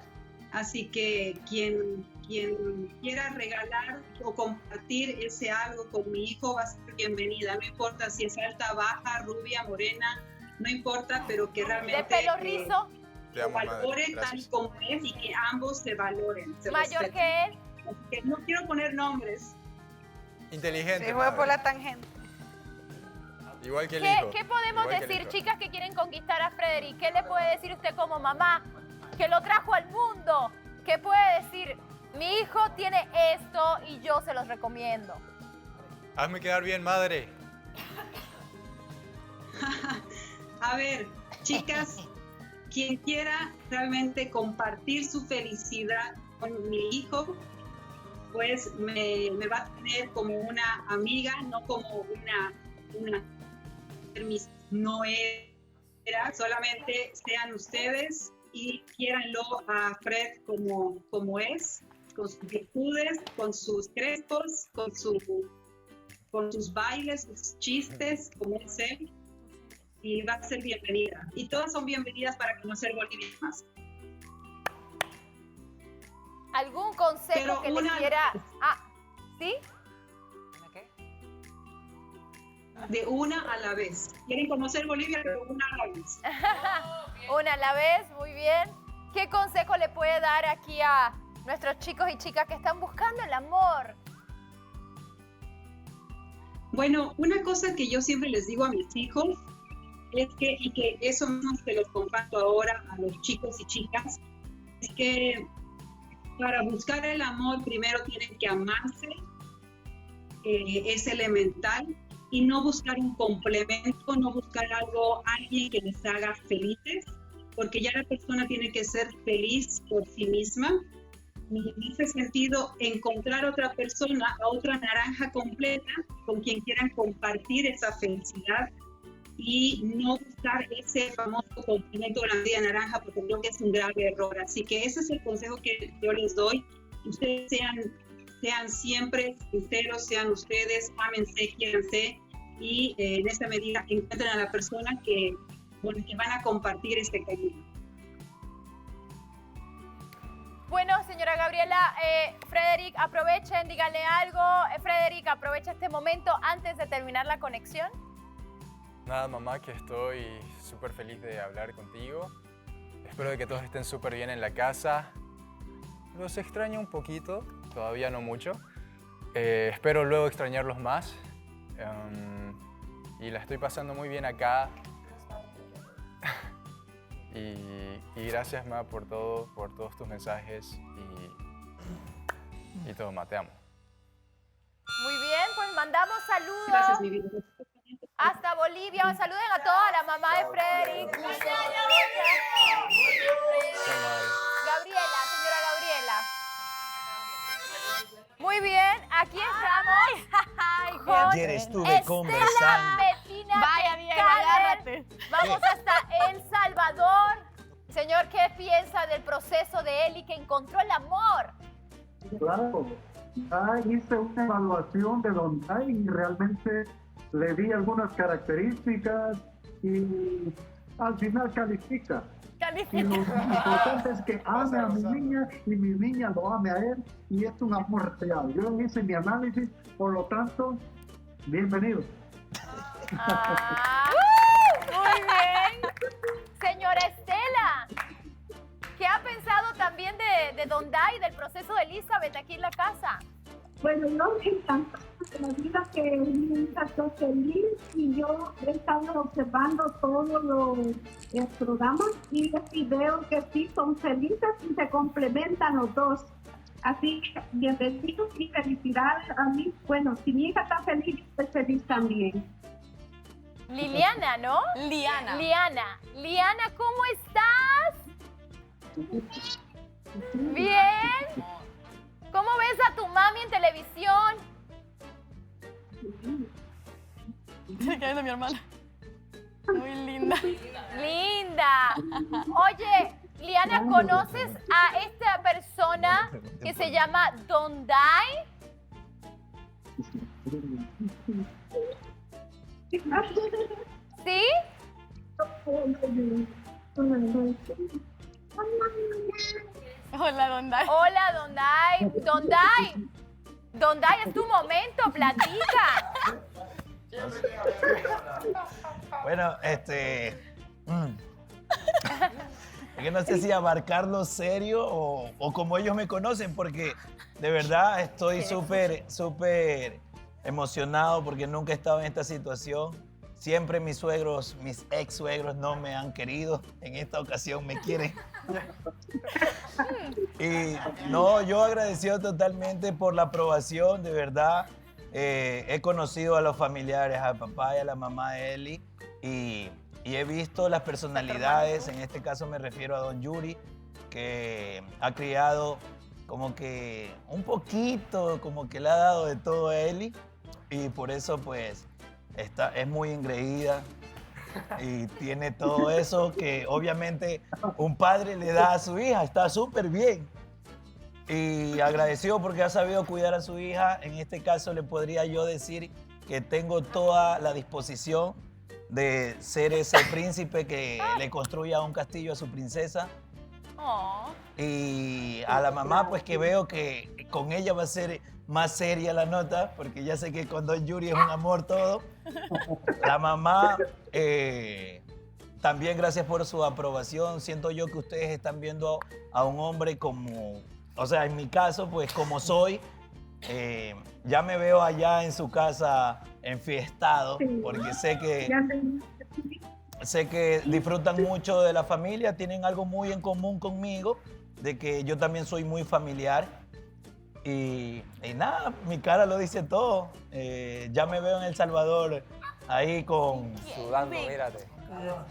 así que quien quiera regalar o compartir ese algo con mi hijo va a ser bienvenida, no importa si es alta, baja, rubia, morena, no importa, pero que realmente ¿De pelo rizo? Te amo, madre. valore tal Gracias. como es y que ambos se valoren. Se ¿Mayor respeten. que él? Así que no quiero poner nombres. Inteligente, Se fue madre. por la tangente. Igual que el ¿Qué, hijo. qué podemos Igual que el decir, hijo. chicas que quieren conquistar a Frederick? ¿Qué le puede decir usted como mamá que lo trajo al mundo? ¿Qué puede decir? Mi hijo tiene esto y yo se los recomiendo. Hazme quedar bien, madre. A ver, chicas, quien quiera realmente compartir su felicidad con mi hijo, pues me va a tener como una amiga, no como una no era, solamente sean ustedes y quiéranlo a Fred como es, con sus virtudes, con sus crespos, con sus bailes, sus chistes, como es él, y va a ser bienvenida. Y todas son bienvenidas para conocer Bolivia más. ¿Algún consejo Pero que les quiera? ¿Sí? De una a la vez. Quieren conocer Bolivia, pero una a la vez. Una a la vez, muy bien. ¿Qué consejo le puede dar aquí a nuestros chicos y chicas que están buscando el amor? Bueno, una cosa que yo siempre les digo a mis hijos es que, y que eso mismo se los comparto ahora a los chicos y chicas, es que para buscar el amor primero tienen que amarse, es elemental, y no buscar un complemento, no buscar alguien que les haga felices, porque ya la persona tiene que ser feliz por sí misma. Y en ese sentido, encontrar otra persona, a otra naranja completa, con quien quieran compartir esa felicidad y no buscar ese famoso complemento de la media naranja, porque creo que es un grave error. Así que ese es el consejo que yo les doy. Ustedes sean siempre sinceros, sean ustedes, ámense, quiéranse y en esa medida encuentren a la persona que van a compartir este camino. Bueno, señora Gabriela, Frederick, aprovechen, díganle algo. Frederick, aprovecha este momento antes de terminar la conexión. Nada, mamá, que estoy súper feliz de hablar contigo. Espero de que todos estén súper bien en la casa. Los extraño un poquito, todavía no mucho. Espero luego extrañarlos más. Y la estoy pasando muy bien acá. Y gracias, Ma, por todos tus mensajes y todo, Ma, te amo. Muy bien, pues mandamos saludos. Gracias, mi vida. Hasta Bolivia. Saluden a toda la mamá de Frederick. Gabriela, señora Gabriela. Muy bien, aquí estamos. Con ¿Quieres tú de conversar? Estela Betina Vaya, Diego, Tecader. agárrate. Vamos hasta El Salvador. Señor, ¿qué piensa del proceso de Eli que encontró el amor? Claro, hice una evaluación de Don Tai y realmente le di algunas características y al final califica. Y lo importante es que ame a mi niña y mi niña lo ame a él y es un amor real. Yo hice mi análisis, por lo tanto, bienvenido. Muy bien. Señora Estela, ¿qué ha pensado también de Don Dai, del proceso de Elizabeth aquí en la casa? Bueno, yo me encanta de la vida que mi hija está feliz y yo he estado observando todos los programas y los videos que sí son felices y se complementan los dos. Así que bienvenidos y felicidades a mí. Bueno, si mi hija está feliz, estoy feliz también. Liliana, ¿no? Liana. Liana, ¿cómo estás? Bien. ¿Cómo ves a tu mami en televisión? Se cae de mi hermana. Muy linda. Linda. Oye, Liana, ¿conoces a esta persona que se llama Don Dai? ¿Sí? Hola, Don Dai. Hola, Don Dai. Don Dai. Don Dai, es tu momento, platica. Bueno, es que no sé si abarcarlo serio o como ellos me conocen, porque de verdad estoy súper emocionado porque nunca he estado en esta situación. Siempre mis ex suegros no me han querido. En esta ocasión me quieren. Y no, yo agradecido totalmente por la aprobación, de verdad. He conocido a los familiares, al papá y a la mamá de Eli, y y he visto las personalidades, en este caso me refiero a don Yuri, que ha criado como que un poquito, como que le ha dado de todo a Eli, y por eso pues es muy engreída y tiene todo eso que obviamente un padre le da a su hija, está súper bien. Y agradecido porque ha sabido cuidar a su hija. En este caso le podría yo decir que tengo toda la disposición de ser ese príncipe que le construya un castillo a su princesa. Y a la mamá pues que veo que con ella va a ser más seria la nota, porque ya sé que con don Yuri es un amor todo. La mamá, también gracias por su aprobación. Siento yo que ustedes están viendo a un hombre como, o sea, en mi caso, pues como soy, ya me veo allá en su casa enfiestado, porque sé que disfrutan mucho de la familia, tienen algo muy en común conmigo, de que yo también soy muy familiar. Y nada, mi cara lo dice todo. Ya me veo en El Salvador ahí Sudando, mírate.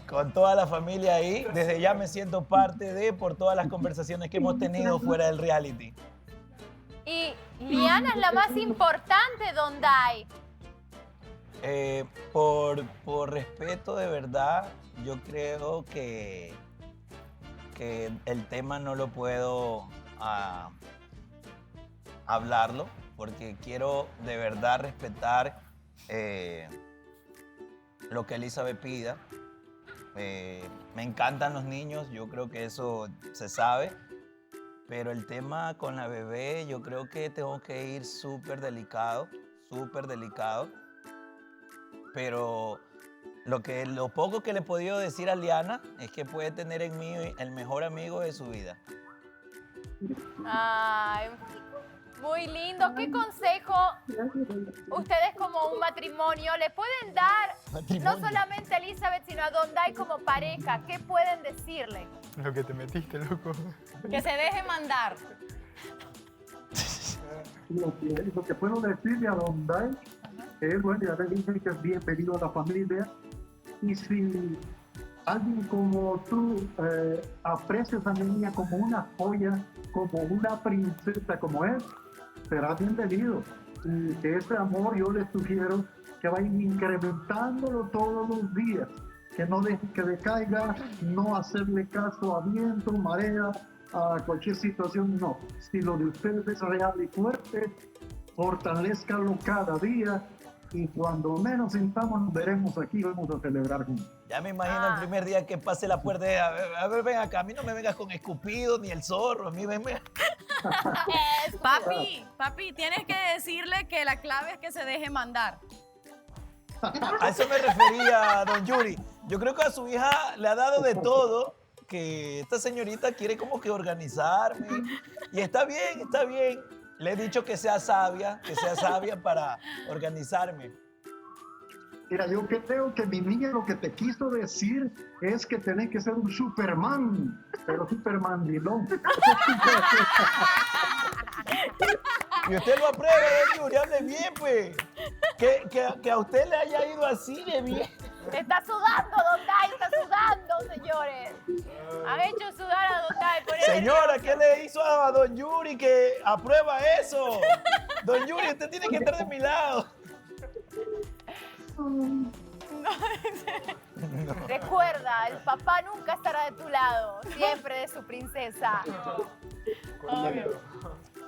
con toda la familia ahí. Desde ya me siento parte de, por todas las conversaciones que hemos tenido fuera del reality. Y Liana es la más importante, Don Dai. Por respeto de verdad, yo creo que el tema no lo puedo hablarlo, porque quiero de verdad respetar lo que Elizabeth pida. Me encantan los niños, yo creo que eso se sabe, pero el tema con la bebé yo creo que tengo que ir súper delicado, pero lo poco que le he podido decir a Liana es que puede tener en mí el mejor amigo de su vida. Ay, muy lindo. ¿Qué consejo ustedes como un matrimonio le pueden dar, no solamente a Elizabeth, sino a Don Dai como pareja? ¿Qué pueden decirle? Lo que te metiste, loco. Que se deje mandar. Lo que puedo decirle a Don Dai es, bueno, ya le dije que es bienvenido a la familia. Y si alguien como tú aprecias a mi niña como una joya, como una princesa como es, será bienvenido. Y que ese amor yo le sugiero que vaya incrementándolo todos los días, que no deje que decaiga, no hacerle caso a viento, marea, a cualquier situación, no. Si lo de ustedes es real y fuerte, fortalezcanlo cada día, y cuando menos sintamos nos veremos aquí, vamos a celebrar juntos. Ya me imagino el primer día que pase la puerta de, a ver, ven acá, a mí no me vengas con escupido ni el zorro, a mí venme. Papi, tienes que decirle que la clave es que se deje mandar. A eso me refería, don Yuri. Yo creo que a su hija le ha dado de todo, que esta señorita quiere como que organizarme. Y está bien, está bien. Le he dicho que sea sabia para organizarme. Mira, yo creo que mi niña lo que te quiso decir es que tenés que ser un Superman, pero Superman dilón. Y usted lo aprueba, don Yuri, hable bien, pues. Que a usted le haya ido así de bien. Está sudando, Don Dai, está sudando, señores. Han hecho sudar a Don Dai. Señora, ¿qué le hizo a don Yuri que aprueba eso? Don Yuri, usted tiene que estar de mi lado. Recuerda, el papá nunca estará de tu lado, siempre de su princesa.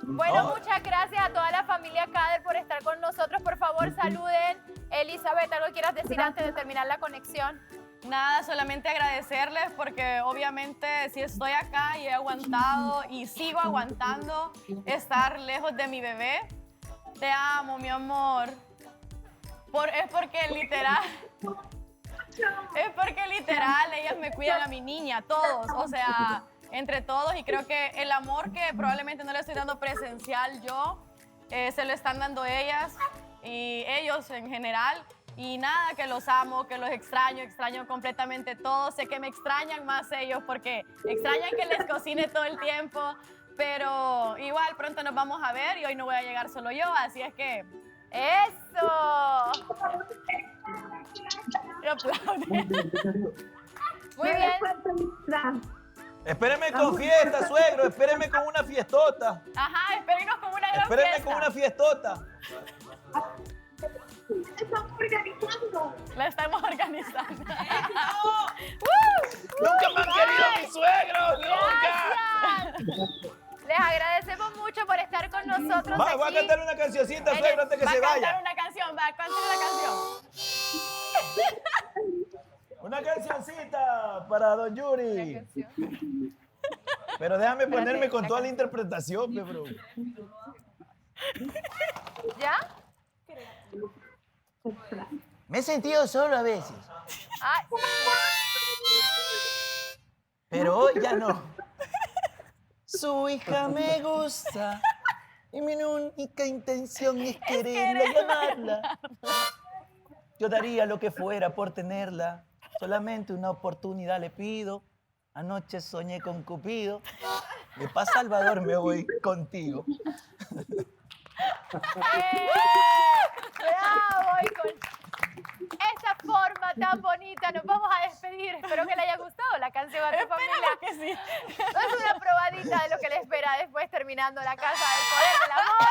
Bueno, muchas gracias a toda la familia Cader por estar con nosotros. Por favor, saluden. Elizabeth, ¿algo quieras decir antes de terminar la conexión? Nada, solamente agradecerles porque obviamente si estoy acá y he aguantado y sigo aguantando estar lejos de mi bebé. Te amo, mi amor. Es porque literal ellas me cuidan a mi niña, todos, o sea, entre todos, y creo que el amor que probablemente no le estoy dando presencial yo, se lo están dando ellas y ellos en general. Y nada, que los amo, que los extraño completamente todo. Sé que me extrañan más ellos porque extrañan que les cocine todo el tiempo, pero igual pronto nos vamos a ver y hoy no voy a llegar solo yo, así es que... ¡Eso! suegro aplaude. Muy bien. Muy bien. Espéreme con fiesta, suegro. Espéreme con una fiestota. Ajá, espérenos con una gran Espéreme fiesta. con una fiestota. Estamos organizando. La estamos organizando. ¡Nunca me han querido mis suegros! ¡Nunca! Les agradecemos mucho por estar con nosotros Va, aquí. voy a cantar una cancioncita, suegro, antes que se Va a vaya. cantar una canción, va, cántale una canción. Una cancioncita para Don Yuri. Pero déjame ponerme con toda la interpretación, bro. ¿Ya? Me he sentido solo a veces, Ay. pero hoy ya no. Su hija me gusta y mi única intención es quererla y amarla. Yo daría lo que fuera por tenerla. Solamente una oportunidad le pido. Anoche soñé con Cupido. De paz Salvador me voy contigo. ¡Bravo! Y con esta forma tan bonita nos vamos a despedir. Espero que le haya gustado la canción a tu familia. que sí. Es una probadita de lo que le espera después terminando la Casa del Poder del Amor.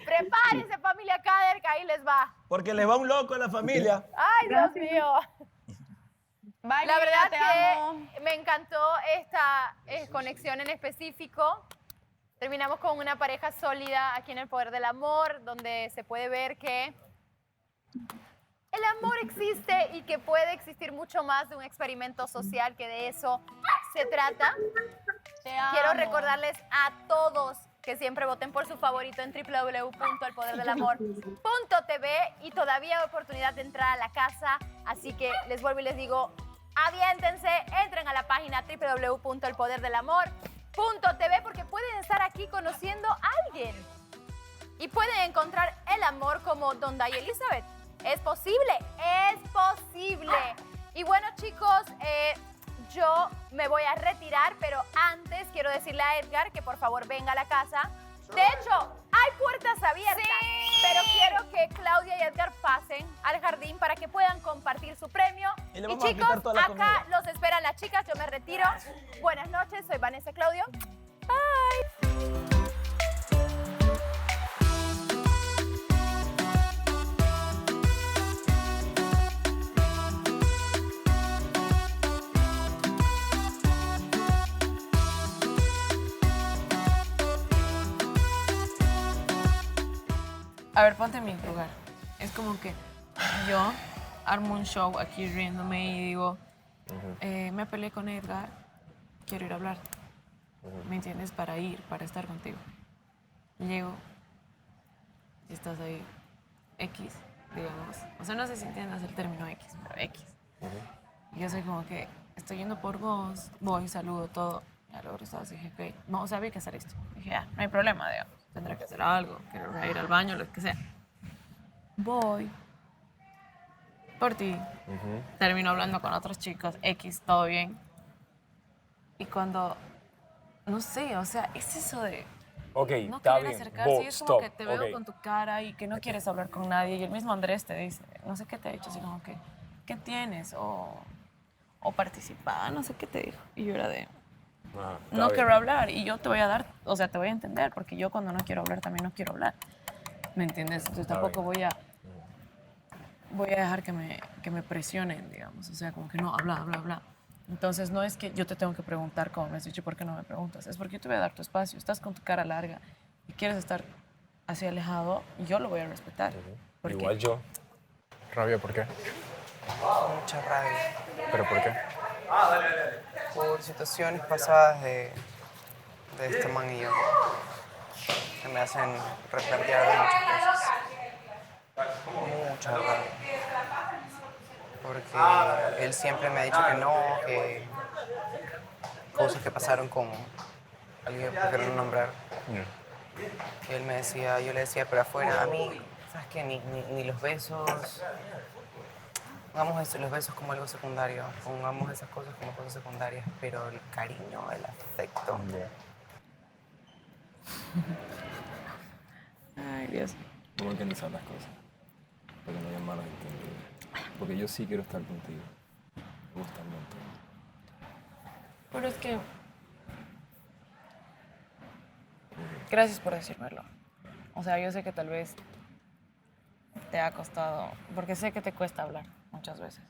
Prepárense, familia Kader, que ahí les va. Porque le va un loco a la familia. ¡Ay, Dios mío! Bye, La Lilia, verdad te que amo. me encantó esta conexión en específico. Terminamos con una pareja sólida aquí en El Poder del Amor, donde se puede ver que el amor existe y que puede existir mucho más de un experimento social, que de eso se trata. Quiero recordarles a todos que siempre voten por su favorito en www.elpoderdelamor.tv y todavía hay oportunidad de entrar a la casa, así que les vuelvo y les digo, aviéntense, entren a la página www.elpoderdelamor.tv porque pueden estar aquí conociendo a alguien y pueden encontrar el amor como Donda y Elizabeth. Es posible, es posible. Y bueno, chicos, yo me voy a retirar, pero antes quiero decirle a Edgar que por favor venga a la casa. De hecho, hay puertas abiertas, pero quiero que Claudia y Edgar pasen al jardín para que puedan compartir su premio. Y le Y vamos a chicos, quitar toda la acá comida. los esperan las chicas, yo me retiro. Buenas noches, soy Vanessa Claudio. Bye. A ver, ponte en mi lugar. Es como que yo armo un show aquí riéndome y digo, me peleé con Edgar, quiero ir a hablar. ¿Me entiendes? Para ir, para estar contigo. Llego, y estás ahí, X, digamos. O sea, no sé si entiendes el término X, pero X. Y yo soy como que estoy yendo por vos, voy, saludo, todo. Y a luego estás, dije, ok, no, o sea, había que hacer esto. Dije, ya, no hay problema, digamos. Tendré que hacer algo, quiero ir al baño, lo que sea. Voy por ti. Termino hablando con otros chicos, X, todo bien. Y cuando, no sé, o sea, es eso de Ok, no está querer bien. acercarse y es como Stop. que te veo Ok. con tu cara y que no quieres hablar con nadie. Y el mismo Andrés te dice, no sé qué te ha dicho, así como que, ¿qué tienes? O participa, no sé qué te dijo. Y yo era de, Ajá, está no bien. quiero hablar y yo te voy a dar, o sea, te voy a entender, porque yo cuando no quiero hablar también no quiero hablar. ¿Me entiendes? Entonces Está tampoco voy a dejar que me presionen, digamos. O sea, como que no, habla. Entonces no es que yo te tengo que preguntar como me has dicho, ¿por qué no me preguntas? Es porque yo te voy a dar tu espacio. Estás con tu cara larga y quieres estar así alejado y yo lo voy a respetar. Porque Igual yo. ¿Rabia por qué? Mucha rabia. ¿Pero por qué? Por situaciones pasadas de este man y yo que me hacen replantear de muchas cosas. Mucha rabia. Porque él siempre me ha dicho que no, que cosas que pasaron con alguien que prefiero no nombrar. Y él me decía, yo le decía, pero afuera, a mí, ¿sabes qué? Ni los besos. Pongamos los besos como algo secundario, pongamos esas cosas como cosas secundarias, pero el cariño, el afecto. Ay, Dios. Vamos a organizar las cosas. Porque no hay malos entendidos. Porque yo sí quiero estar contigo. Me gusta un montón. Pero es que... Gracias por decírmelo. O sea, yo sé que tal vez te ha costado, porque sé que te cuesta hablar muchas veces,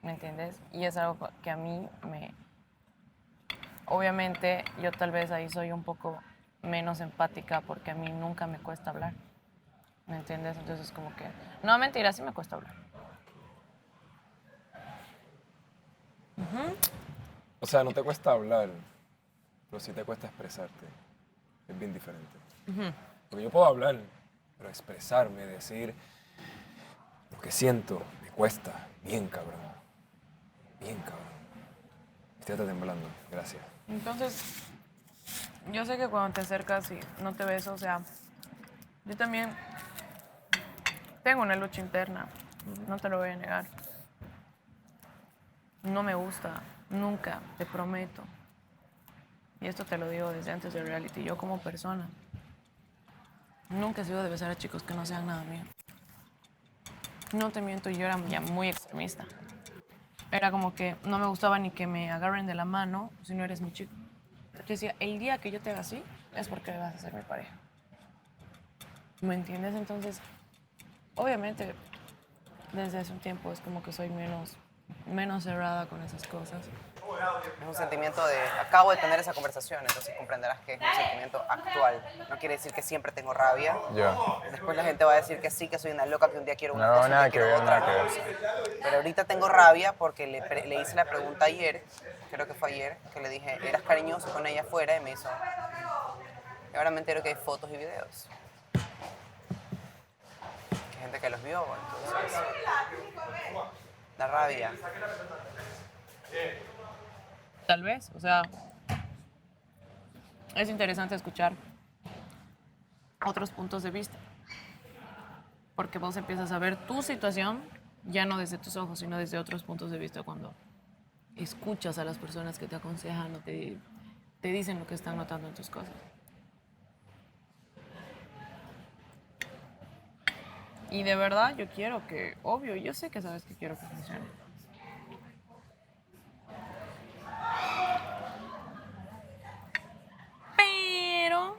¿me entiendes? Y es algo que a mí me... Obviamente, yo tal vez ahí soy un poco menos empática porque a mí nunca me cuesta hablar, ¿me entiendes? Entonces, como que... No, mentira, sí me cuesta hablar. O sea, no te cuesta hablar, pero sí te cuesta expresarte. Es bien diferente. Porque yo puedo hablar, pero expresarme, decir lo que siento, me cuesta. Bien, cabrón. Bien, cabrón. Estoy hasta temblando. Gracias. Entonces, yo sé que cuando te acercas y no te beso, o sea, yo también tengo una lucha interna, no te lo voy a negar. No me gusta, nunca, te prometo. Y esto te lo digo desde antes del reality. Yo como persona, nunca he sido de besar a chicos que no sean nada mío. No te miento, yo era ya muy extremista. Era como que no me gustaba ni que me agarren de la mano si no eres mi chico. Yo decía, el día que yo te haga así, es porque vas a ser mi pareja. ¿Me entiendes? Entonces, obviamente, desde hace un tiempo es como que soy menos cerrada con esas cosas. Es un sentimiento de... Acabo de tener esa conversación, entonces comprenderás que es un sentimiento actual. No quiere decir que siempre tengo rabia. Ya. Después la gente va a decir que sí, que soy una loca, que un día quiero una No, cosa, nada un día que quiero ver, otra nada que cosa. Pero ahorita tengo rabia porque le hice la pregunta ayer, creo que fue ayer, que le dije, ¿eras cariñoso con ella afuera? Y me hizo... Y ahora me entero que hay fotos y videos. Que hay gente que los vio, entonces... Da rabia. Tal vez, o sea, es interesante escuchar otros puntos de vista, porque vos empiezas a ver tu situación ya no desde tus ojos, sino desde otros puntos de vista cuando escuchas a las personas que te aconsejan o te dicen lo que están notando en tus cosas. Y de verdad yo quiero que, obvio, yo sé que sabes que quiero que funcione. Pero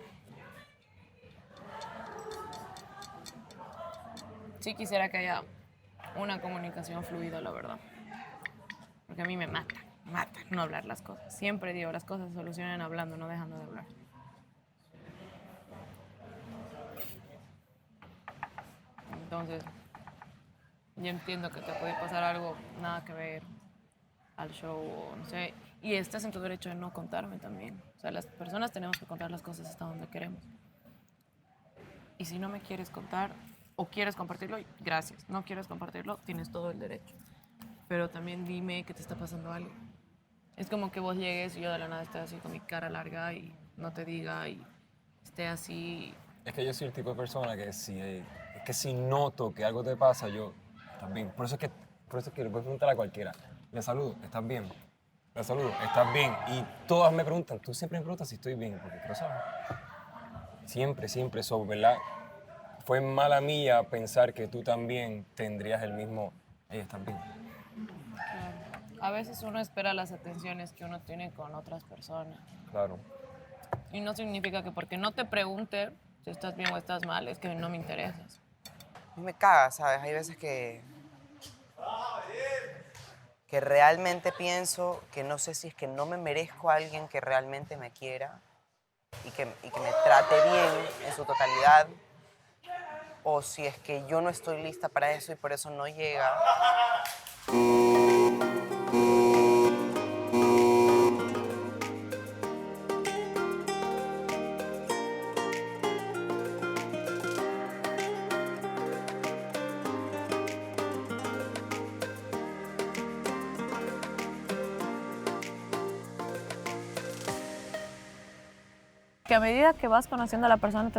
sí quisiera que haya una comunicación fluida, la verdad. Porque a mí me mata no hablar las cosas. Siempre digo, las cosas se solucionan hablando, no dejando de hablar. Entonces, yo entiendo que te puede pasar algo, nada que ver al show o no sé. Y estás en tu derecho de no contarme también. O sea, las personas tenemos que contar las cosas hasta donde queremos. Y si no me quieres contar o quieres compartirlo, gracias. No quieres compartirlo, tienes todo el derecho. Pero también dime que te está pasando algo. Es como que vos llegues y yo de la nada esté así con mi cara larga y no te diga y esté así. Es que yo soy el tipo de persona que si noto que algo te pasa, yo también. Por eso es que le puedes preguntar a cualquiera. Le saludo, ¿estás bien? Le saludo, ¿estás bien? Y todas me preguntan, tú siempre me preguntas si estoy bien, porque quiero saber. Siempre eso, ¿verdad? Fue mala mía pensar que tú también tendrías el mismo, ¿estás bien? A veces uno espera las atenciones que uno tiene con otras personas. Claro. Y no significa que porque no te pregunte si estás bien o estás mal, es que no me interesas. Me caga, ¿sabes? Hay veces que realmente pienso que no sé si es que no me merezco a alguien que realmente me quiera y que me trate bien en su totalidad, o si es que yo no estoy lista para eso y por eso no llega. Que a medida que vas conociendo a la persona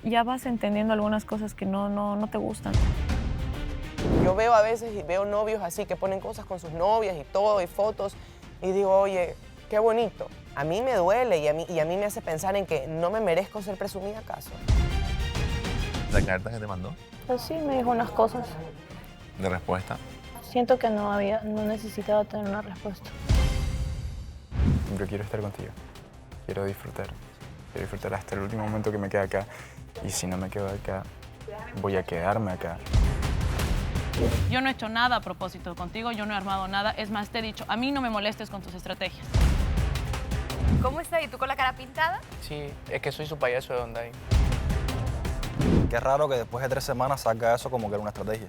ya vas entendiendo algunas cosas que no te gustan. Yo veo a veces y veo novios así que ponen cosas con sus novias y todo, y fotos, y digo, oye, qué bonito. A mí me duele y a mí me hace pensar en que no me merezco ser presumida, ¿acaso? ¿La carta que te mandó? Pues sí, me dijo unas cosas. ¿De respuesta? Siento que no necesitaba tener una respuesta. Siempre quiero estar contigo. Quiero disfrutar hasta el último momento que me quede acá. Y si no me quedo acá, voy a quedarme acá. Yo no he hecho nada a propósito contigo, yo no he armado nada. Es más, te he dicho, a mí no me molestes con tus estrategias. ¿Cómo está? ¿Y tú con la cara pintada? Sí, es que soy su payaso de Donday. Qué raro que después de 3 semanas salga eso como que era una estrategia.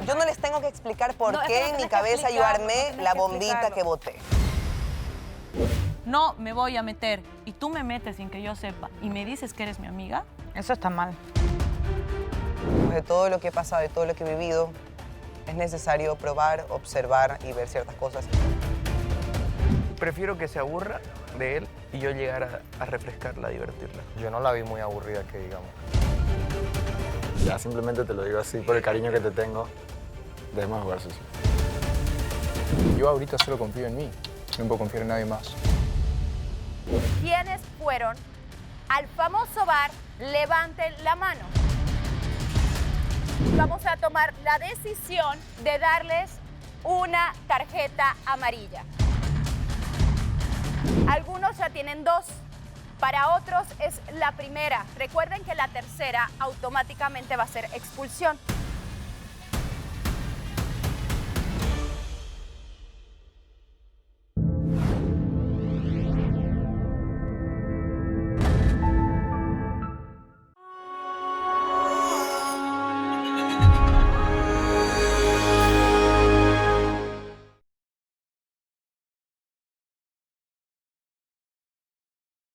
Yo no les tengo que explicar por No, es qué que no en mi tienes que cabeza yo explicar, armé no tienes la que bombita explicarlo. que boté. No me voy a meter y tú me metes sin que yo sepa y me dices que eres mi amiga. Eso está mal. De todo lo que he pasado, de todo lo que he vivido, es necesario probar, observar y ver ciertas cosas. Prefiero que se aburra de él y yo llegar a refrescarla, a divertirla. Yo no la vi muy aburrida, que digamos. Ya simplemente te lo digo así, por el cariño que te tengo. Dejemos de jugar sucio. Yo ahorita solo confío en mí. No puedo confiar en nadie más. ¿Quiénes fueron al famoso bar? Levanten la mano. Vamos a tomar la decisión de darles una tarjeta amarilla. Algunos ya tienen 2, para otros es la primera. Recuerden que la tercera automáticamente va a ser expulsión.